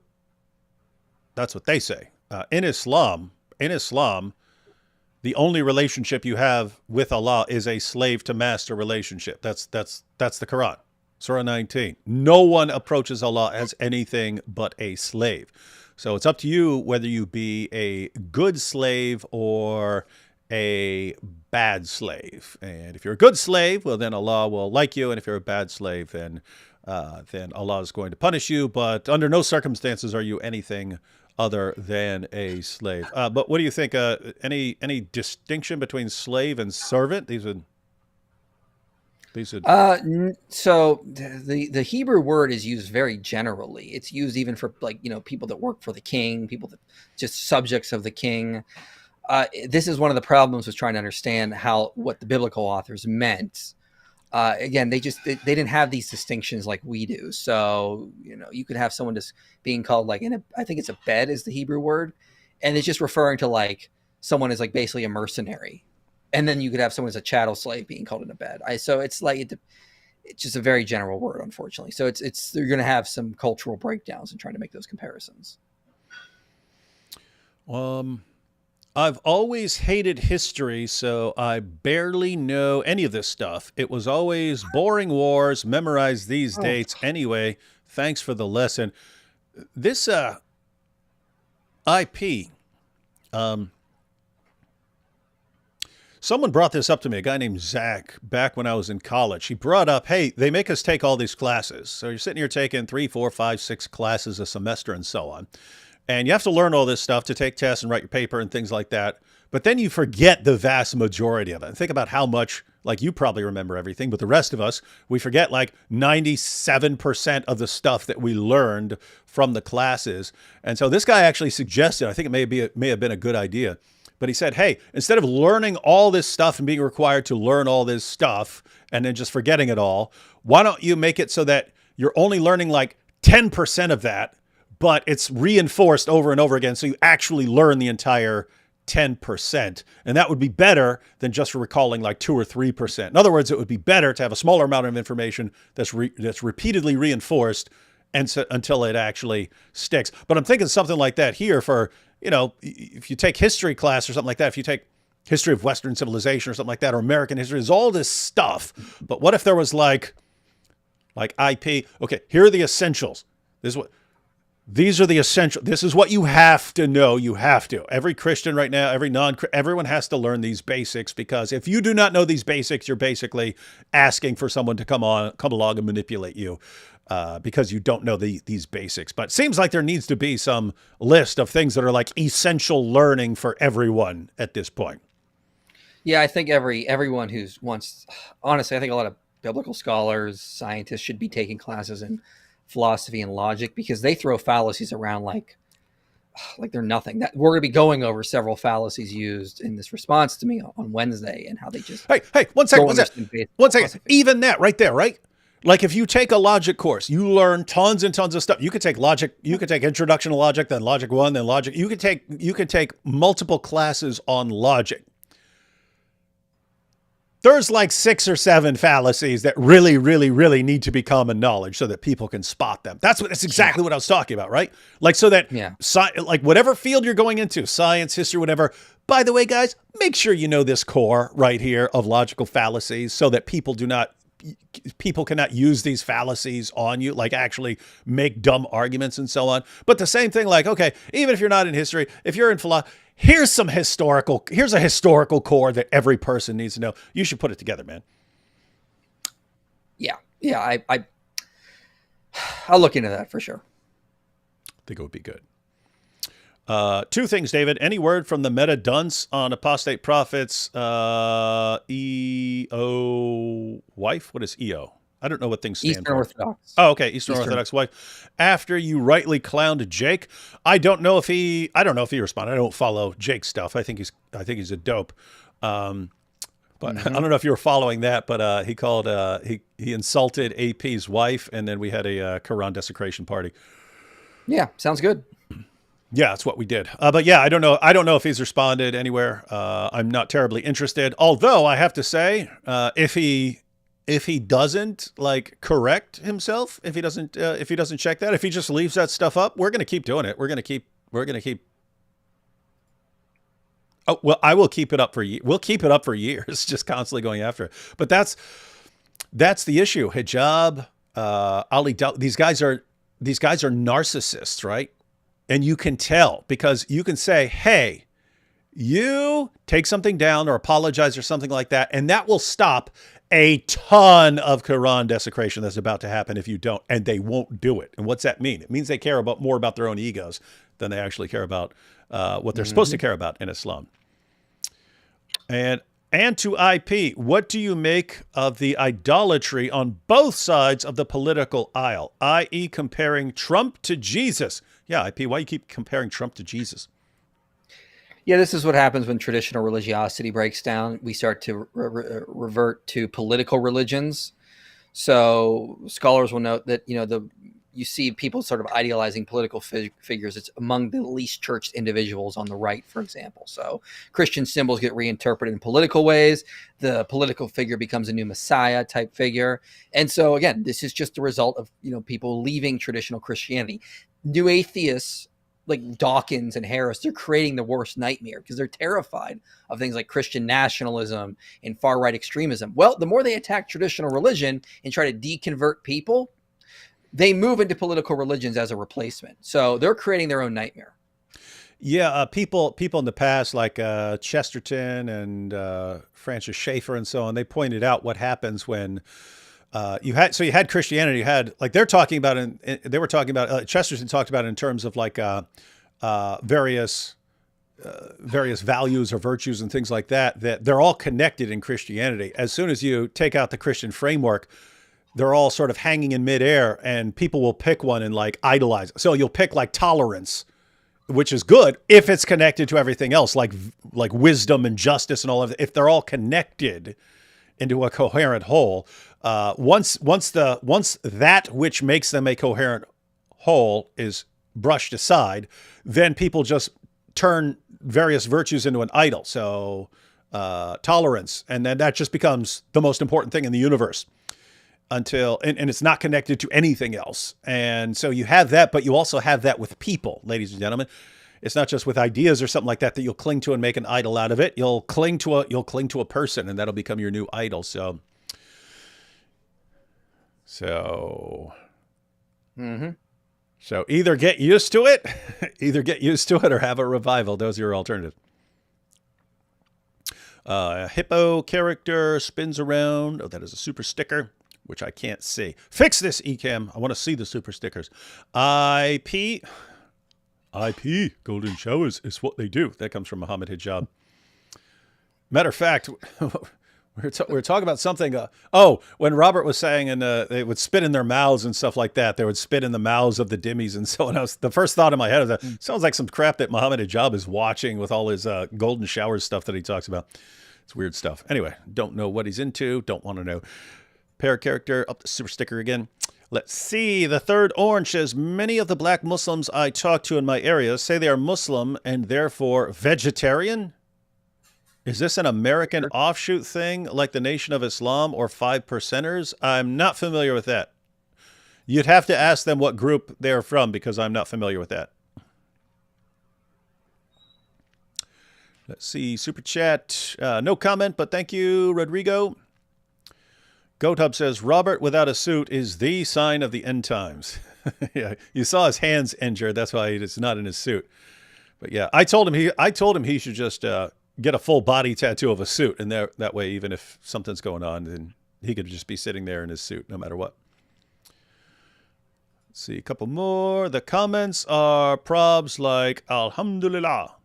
they say. In Islam, the only relationship you have with Allah is a slave to master relationship. That's the Quran. Surah 19. No one approaches Allah as anything but a slave. So it's up to you whether you be a good slave or a bad slave. And if you're a good slave, well, then Allah will like you. And if you're a bad slave, then Allah is going to punish you. But under no circumstances are you anything other than a slave. But what do you think? Any distinction between slave and servant? So the Hebrew word is used very generally. It's used even for people that work for the king, people that just subjects of the king. This is one of the problems with trying to understand what the biblical authors meant. Again, they didn't have these distinctions like we do. So you could have someone just being called I think it's a bed is the Hebrew word, and it's just referring to someone is basically a mercenary. And then you could have someone as a chattel slave being called in a bed. So it's just a very general word, unfortunately. So you're going to have some cultural breakdowns in trying to make those comparisons. I've always hated history, so I barely know any of this stuff. It was always boring wars, memorize these dates anyway. Thanks for the lesson. This IP, someone brought this up to me, a guy named Zach, back when I was in college. He brought up, hey, they make us take all these classes. So you're sitting here taking 3, 4, 5, 6 classes a semester and so on. And you have to learn all this stuff to take tests and write your paper and things like that. But then you forget the vast majority of it. And think about how much, like you probably remember everything, but the rest of us, we forget like 97% of the stuff that we learned from the classes. And so this guy actually suggested, I think it may have been a good idea, but he said, hey, instead of learning all this stuff and being required to learn all this stuff and then just forgetting it all, why don't you make it so that you're only learning like 10% of that, but it's reinforced over and over again, so you actually learn the entire 10%. And that would be better than just recalling like 2 or 3%. In other words, it would be better to have a smaller amount of information that's repeatedly reinforced until it actually sticks. But I'm thinking something like that here for, if you take history class or something like that, if you take history of Western civilization or something like that, or American history, there's all this stuff. But what if there was like IP? Okay, here are the essentials. These are the essential. This is what you have to know. You have to. Every Christian right now, everyone has to learn these basics, because if you do not know these basics, you're basically asking for someone to come along and manipulate you because you don't know these basics. But it seems like there needs to be some list of things that are like essential learning for everyone at this point. Yeah, I think everyone honestly, I think a lot of biblical scholars, scientists should be taking classes in philosophy and logic, because they throw fallacies around like they're nothing. That we're going to be going over several fallacies used in this response to me on Wednesday, and how they just hey, one second. Even that right there, right? Like if you take a logic course, you learn tons and tons of stuff. You could take logic, you could take introduction to logic, then logic 1, then logic. You could take multiple classes on logic. There's like 6 or 7 fallacies that really, really, really need to be common knowledge so that people can spot them. That's exactly what I was talking about, right? Like so that, like whatever field you're going into, science, history, whatever. By the way, guys, make sure you know this core right here of logical fallacies so that people cannot use these fallacies on you, like actually make dumb arguments and so on. But the same thing, like, okay, even if you're not in history, if you're in philosophy, here's a historical core that every person needs to know. You should put it together, man. Yeah. I'll look into that for sure. I think it would be good. 2 things, David. Any word from the meta dunce on apostate prophets? EO wife? What is EO? I don't know what things stand Eastern for. Orthodox. Oh, okay. Eastern Orthodox wife. After you rightly clowned Jake, I don't know if he responded. I don't follow Jake's stuff. I think he's a dope. But I don't know if you were following that, but he called he insulted AP's wife, and then we had a Quran desecration party. Yeah, sounds good. Yeah, that's what we did. But yeah, I don't know if he's responded anywhere. I'm not terribly interested. Although I have to say, if he doesn't like correct himself, if he doesn't check that, if he just leaves that stuff up, we're going to keep doing it. We're going to keep. Oh, well, I will keep it up for we'll keep it up for years, just constantly going after it. But that's the issue. Hijab, Ali, these guys are narcissists, right? And you can tell, because you can say, hey, you take something down or apologize or something like that, and that will stop a ton of Quran desecration that's about to happen if you don't, and they won't do it. And what's that mean? It means they care more about their own egos than they actually care about what they're supposed to care about in Islam. And to IP, what do you make of the idolatry on both sides of the political aisle, i.e. comparing Trump to Jesus? Yeah, IP, why do you keep comparing Trump to Jesus? Yeah, this is what happens when traditional religiosity breaks down. We start to revert to political religions. So scholars will note that, you see people sort of idealizing political figures. It's among the least churched individuals on the right, for example. So Christian symbols get reinterpreted in political ways. The political figure becomes a new Messiah type figure. And so again, this is just a result of, people leaving traditional Christianity. New atheists, like Dawkins and Harris, they're creating the worst nightmare because they're terrified of things like Christian nationalism and far-right extremism. Well, the more they attack traditional religion and try to deconvert people, they move into political religions as a replacement. So they're creating their own nightmare. Yeah, people in the past, like Chesterton and Francis Schaeffer and so on, they pointed out what happens when you had Christianity, you had, like, they're talking about, they were talking about, Chesterton talked about it in terms of like various values or virtues and things like that, that they're all connected in Christianity. As soon as you take out the Christian framework, they're all sort of hanging in midair, and people will pick one and like idolize it. So you'll pick like tolerance, which is good if it's connected to everything else, like wisdom and justice and all of it. If they're all connected into a coherent whole, once that which makes them a coherent whole is brushed aside, then people just turn various virtues into an idol. So tolerance, and then that just becomes the most important thing in the universe until, and it's not connected to anything else. And so you have that, but you also have that with people, ladies and gentlemen. It's not just with ideas or something like that that you'll cling to and make an idol out of it. You'll cling to a person, and that'll become your new idol. So either get used to it, or have a revival. Those are your alternatives. Hippo character spins around. Oh, that is a super sticker, which I can't see. Fix this, Ecamm. I want to see the super stickers. IP, golden showers is what they do. That comes from Muhammad Hijab. Matter of fact, we're talking about something. When Robert was saying, and they would spit in their mouths and stuff like that. They would spit in the mouths of the dhimmis and so on. The first thought in my head is that sounds like some crap that Muhammad Hijab is watching with all his golden showers stuff that he talks about. It's weird stuff. Anyway, don't know what he's into. Don't want to know. Pair character, up the super sticker again. Let's see. The third orange says, many of the black Muslims I talk to in my area say they are Muslim and therefore vegetarian. Is this an American offshoot thing like the Nation of Islam or 5%ers? I'm not familiar with that. You'd have to ask them what group they're from, because I'm not familiar with that. Let's see. Super chat. No comment, but thank you, Rodrigo. Goat Hub says, Robert without a suit is the sign of the end times. Yeah, you saw his hands injured. That's why it's not in his suit. But yeah, I told him he should just get a full body tattoo of a suit, and that way, even if something's going on, then he could just be sitting there in his suit no matter what. Let's see, a couple more. The comments are probs like Alhamdulillah.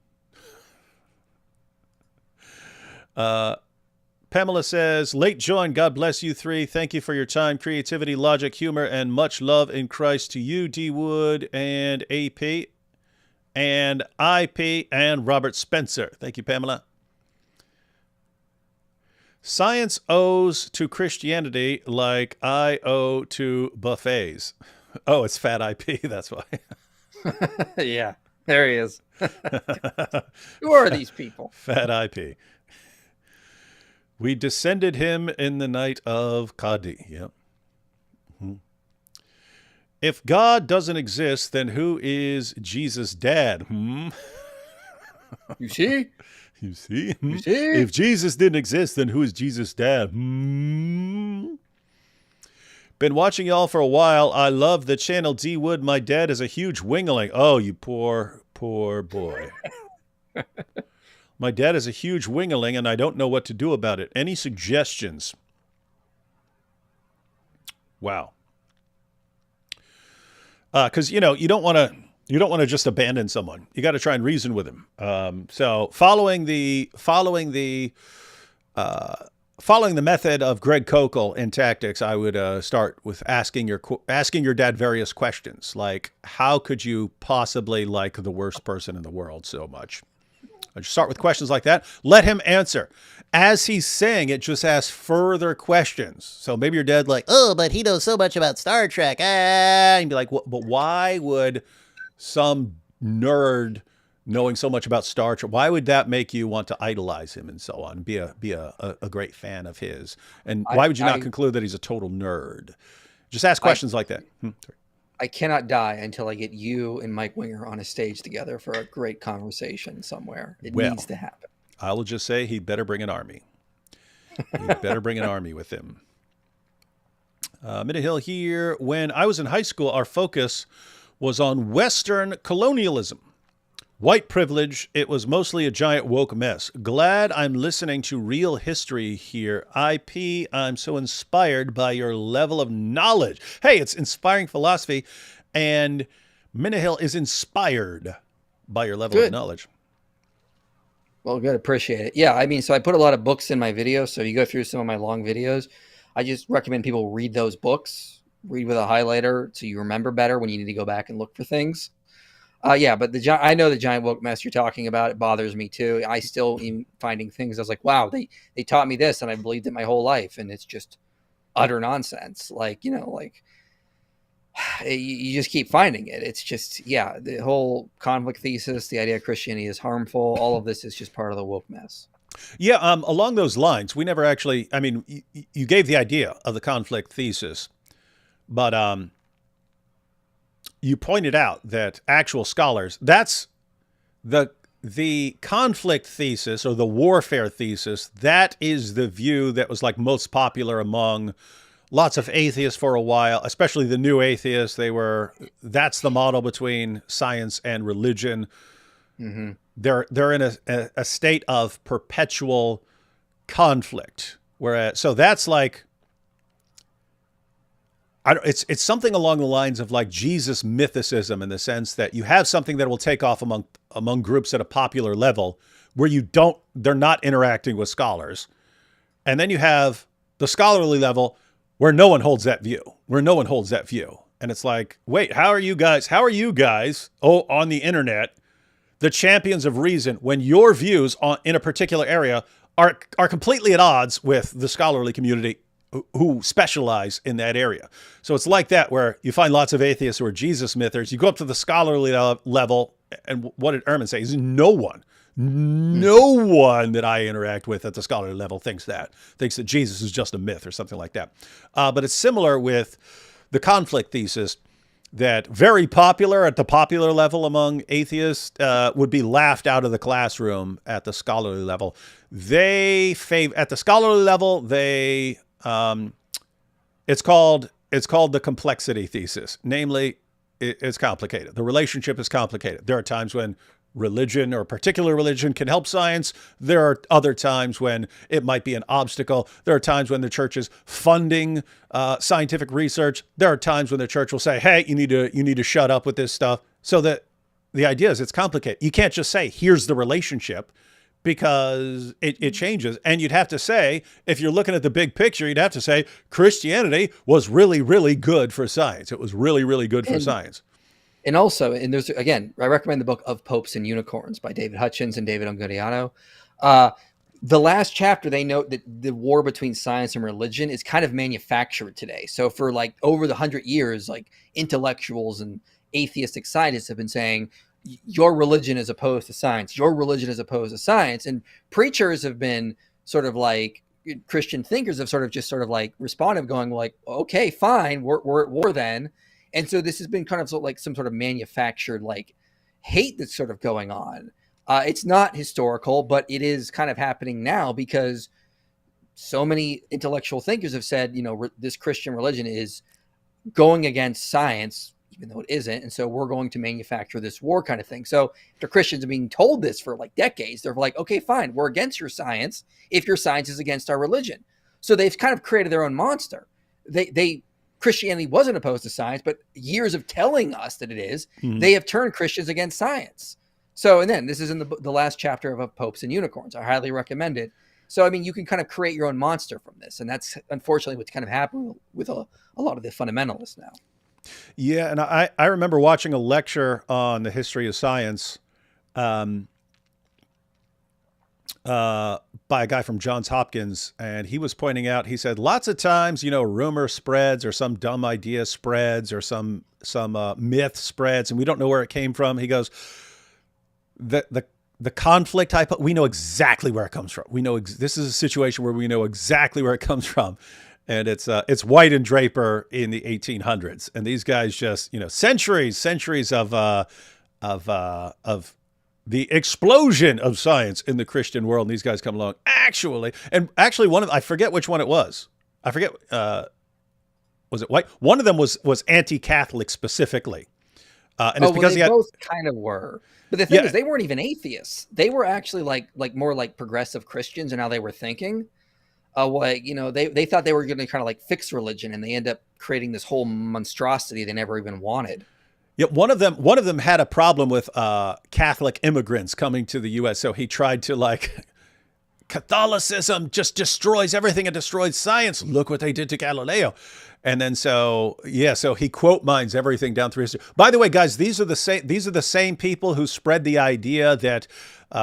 Pamela says, late join, God bless you three. Thank you for your time, creativity, logic, humor, and much love in Christ to you, D. Wood, and AP, and IP, and Robert Spencer. Thank you, Pamela. Science owes to Christianity like I owe to buffets. Oh, it's Fat IP, that's why. Yeah, there he is. Who are these people? Fat IP. We descended him in the night of Qadi. Yep. Mm-hmm. If God doesn't exist, then who is Jesus' dad? You see? You see? You see? If Jesus didn't exist, then who is Jesus' dad? Been watching y'all for a while. I love the channel D Wood. My dad is a huge wingling. Oh, you poor, poor boy. My dad is a huge wingling, and I don't know what to do about it. Any suggestions? Wow. Because you don't want to just abandon someone. You got to try and reason with him. So following the method of Greg Kokel in Tactics, I would start with asking your dad various questions, like how could you possibly like the worst person in the world so much? I just start with questions like that. Let him answer. As he's saying it, just ask further questions. So maybe your dad like, oh, but he knows so much about Star Trek. And be like, but why would some nerd knowing so much about Star Trek, why would that make you want to idolize him and so on, be a great fan of his? And why would you not conclude that he's a total nerd? Just ask questions like that. Sorry. I cannot die until I get you and Mike Winger on a stage together for a great conversation somewhere. It needs to happen. I will just say he'd better bring an army. He'd better bring an army with him. Hill here. When I was in high school, our focus was on Western colonialism. White privilege, it was mostly a giant woke mess. Glad I'm listening to real history here. IP, I'm so inspired by your level of knowledge. Hey, it's inspiring philosophy, and Minahil is inspired by your level of knowledge. Well, good. Appreciate it. Yeah, I mean, so I put a lot of books in my videos. So you go through some of my long videos. I just recommend people read those books, read with a highlighter so you remember better when you need to go back and look for things. Yeah, but I know the giant woke mess you're talking about. It bothers me too. I still am finding things. I was like, wow, they taught me this and I believed it my whole life. And it's just utter nonsense. Like, you just keep finding it. It's just, yeah, the whole conflict thesis, the idea Christianity is harmful. All of this is just part of the woke mess. Yeah. Along those lines, we never actually, I mean, you gave the idea of the conflict thesis, but, you pointed out that actual scholars, that's the conflict thesis or the warfare thesis. That is the view that was like most popular among lots of atheists for a while, especially the new atheists. That's the model between science and religion. Mm-hmm. They're in a state of perpetual conflict. So that's like, it's something along the lines of like Jesus mythicism, in the sense that you have something that will take off among groups at a popular level where they're not interacting with scholars. And then you have the scholarly level where no one holds that view, And it's like, wait, how are you guys on the internet, the champions of reason, when your views in a particular area are completely at odds with the scholarly community who specialize in that area? So it's like that, where you find lots of atheists who are Jesus mythers. You go up to the scholarly level, and what did Ehrman say? No one that I interact with at the scholarly level thinks that Jesus is just a myth or something like that. But it's similar with the conflict thesis, that very popular at the popular level among atheists would be laughed out of the classroom at the scholarly level. At the scholarly level, it's called the complexity thesis. Namely, it's complicated. The relationship is complicated. There are times when religion, or a particular religion, can help science. There are other times when it might be an obstacle. There are times when the church is funding scientific research. There are times when the church will say, hey, you need to shut up with this stuff. So that the idea is, it's complicated. You can't just say, here's the relationship, because it changes. And you'd have to say, if you're looking at the big picture, you'd have to say Christianity was really, really good for science. It was really, really good for science. And also, there's, again, I recommend the book Of Popes and Unicorns by David Hutchins and David Ongodiano. The last chapter, they note that the war between science and religion is kind of manufactured today. So for like over the 100 years, like intellectuals and atheistic scientists have been saying, your religion is opposed to science. Your religion is opposed to science. And preachers have been sort of like, Christian thinkers have sort of like responded, going like, okay, fine, we're at war then. And so this has been kind of like some sort of manufactured like hate that's sort of going on. It's not historical, but it is kind of happening now, because so many intellectual thinkers have said, this Christian religion is going against science, even though it isn't. And so we're going to manufacture this war kind of thing. So after Christians are being told this for like decades, they're like, okay, fine, we're against your science if your science is against our religion. So they've kind of created their own monster. Christianity wasn't opposed to science, but years of telling us that it is, they have turned Christians against science. So, and then this is in the last chapter of Popes and Unicorns. I highly recommend it. So, I mean, you can kind of create your own monster from this. And that's unfortunately what's kind of happening with a lot of the fundamentalists now. Yeah. And I remember watching a lecture on the history of science by a guy from Johns Hopkins, and he was pointing out, he said, lots of times, rumor spreads, or some dumb idea spreads, or some myth spreads, and we don't know where it came from. He goes, the conflict we know exactly where it comes from. We know this is a situation where we know exactly where it comes from. And it's White and Draper in the 1800s, and these guys just, you know, centuries of the explosion of science in the Christian world. And these guys come along, actually I forget which one it was. I forget. Was it White? One of them was anti-Catholic specifically, and it's because they both kind of were. But the thing is, they weren't even atheists. They were actually like more like progressive Christians, and how they were thinking. They thought they were going to kind of like fix religion, and they end up creating this whole monstrosity they never even wanted. Yeah, one of them had a problem with Catholic immigrants coming to the U.S., so he tried to like, Catholicism just destroys everything and destroys science. Look what they did to Galileo. And then so he quote mines everything down through history. By the way, guys, these are the same people who spread the idea that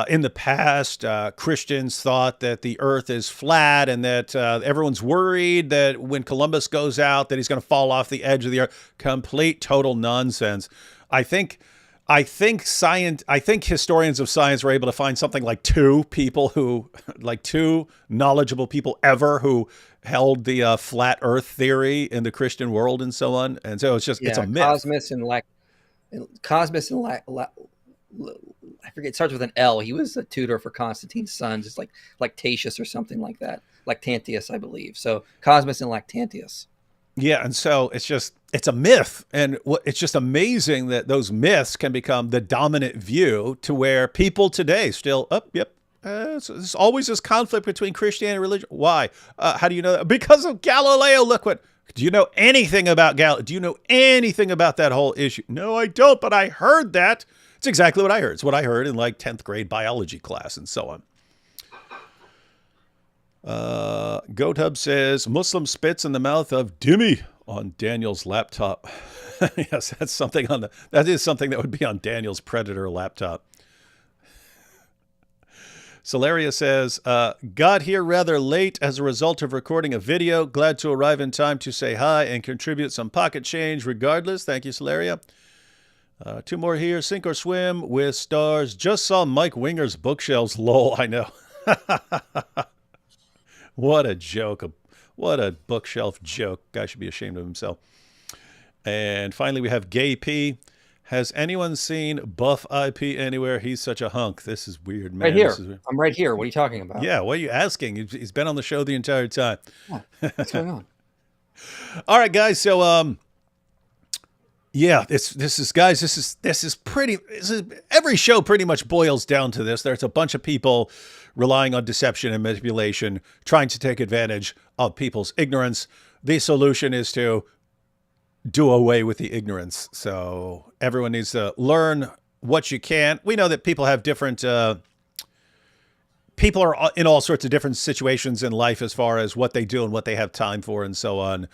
in the past Christians thought that the earth is flat, and that everyone's worried that when Columbus goes out that he's going to fall off the edge of the earth. Complete total nonsense. I think historians of science were able to find something like two knowledgeable people ever who held the flat earth theory in the Christian world and so on. And so it's a myth. Cosmas and I forget, it starts with an L. He was a tutor for Constantine's sons. It's like Lactantius or something like that. Lactantius, I believe. So Cosmas and Lactantius. Yeah, and so it's a myth, and it's just amazing that those myths can become the dominant view to where people today still, there's always this conflict between Christianity and religion. Why? How do you know that? Because of Galileo. Look what. Do you know anything about Galileo? Do you know anything about that whole issue? No, I don't, but I heard that. It's exactly what I heard. It's what I heard in like 10th grade biology class and so on. GoatHub says Muslim spits in the mouth of Dimmy on Daniel's laptop. Yes, that is something that would be on Daniel's Predator laptop. Celeria says, got here rather late as a result of recording a video. Glad to arrive in time to say hi and contribute some pocket change regardless. Thank you, Celeria. Two more here. Sink or swim with stars. Just saw Mike Winger's bookshelves. Lol, I know. What a joke. What a bookshelf joke. Guy should be ashamed of himself. And finally, we have Gay P. Has anyone seen Buff IP anywhere? He's such a hunk. This is weird, man. Right here. I'm right here. What are you talking about? Yeah, what are you asking? He's been on the show the entire time. What's going on? All right, guys. So, every show pretty much boils down to this. There's a bunch of people relying on deception and manipulation, trying to take advantage of people's ignorance. The solution is to do away with the ignorance. So everyone needs to learn what you can. We know that people have different, people are in all sorts of different situations in life as far as what they do and what they have time for and so on.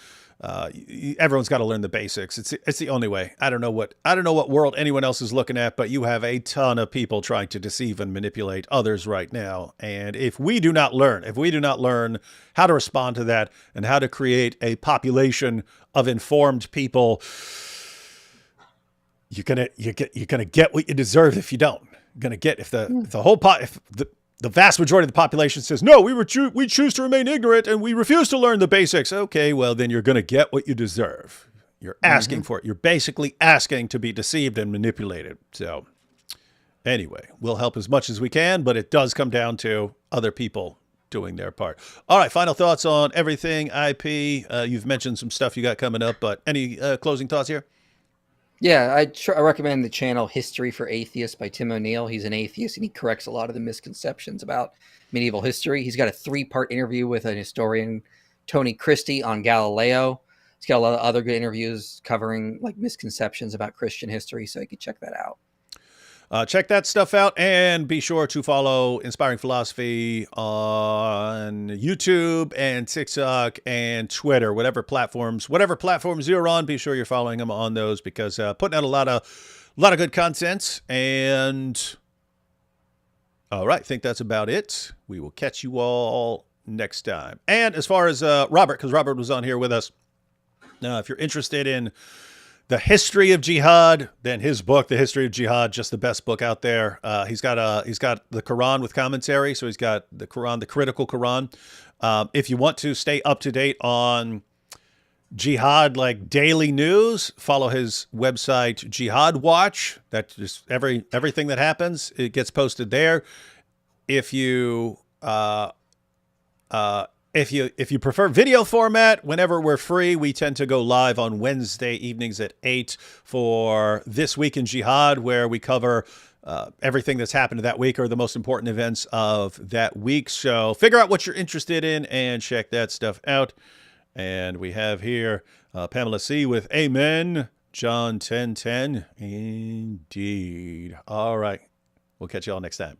Everyone's got to learn the basics. It's the only way. I don't know what world anyone else is looking at, but you have a ton of people trying to deceive and manipulate others right now. And if we do not learn how to respond to that and how to create a population of informed people, you're gonna get what you deserve if you don't. You're gonna get if the vast majority of the population says, no, we choose to remain ignorant and we refuse to learn the basics. Okay, well, then you're going to get what you deserve. You're asking for it. You're basically asking to be deceived and manipulated. So anyway, we'll help as much as we can, but it does come down to other people doing their part. All right, final thoughts on everything IP. You've mentioned some stuff you got coming up, but any closing thoughts here? Yeah, I recommend the channel History for Atheists by Tim O'Neill. He's an atheist, and he corrects a lot of the misconceptions about medieval history. He's got a 3-part interview with an historian, Tony Christie, on Galileo. He's got a lot of other good interviews covering like misconceptions about Christian history, so you can check that out. Check that stuff out, and be sure to follow Inspiring Philosophy on YouTube and TikTok and Twitter, whatever platforms you're on. Be sure you're following them on those, because putting out a lot of good content. And all right, I think that's about it. We will catch you all next time. And as far as Robert, because Robert was on here with us, if you're interested in the history of jihad, then his book, The History of Jihad, just the best book out there. He's got the Quran with commentary, so he's got the Quran, the critical Quran. If you want to stay up to date on jihad, like daily news, follow his website, Jihad Watch. That just everything that happens, it gets posted there. If you if you prefer video format, whenever we're free, we tend to go live on Wednesday evenings at 8 for This Week in Jihad, where we cover everything that's happened that week or the most important events of that week. So figure out what you're interested in and check that stuff out. And we have here Pamela C. with Amen, John 10:10. Indeed. All right. We'll catch you all next time.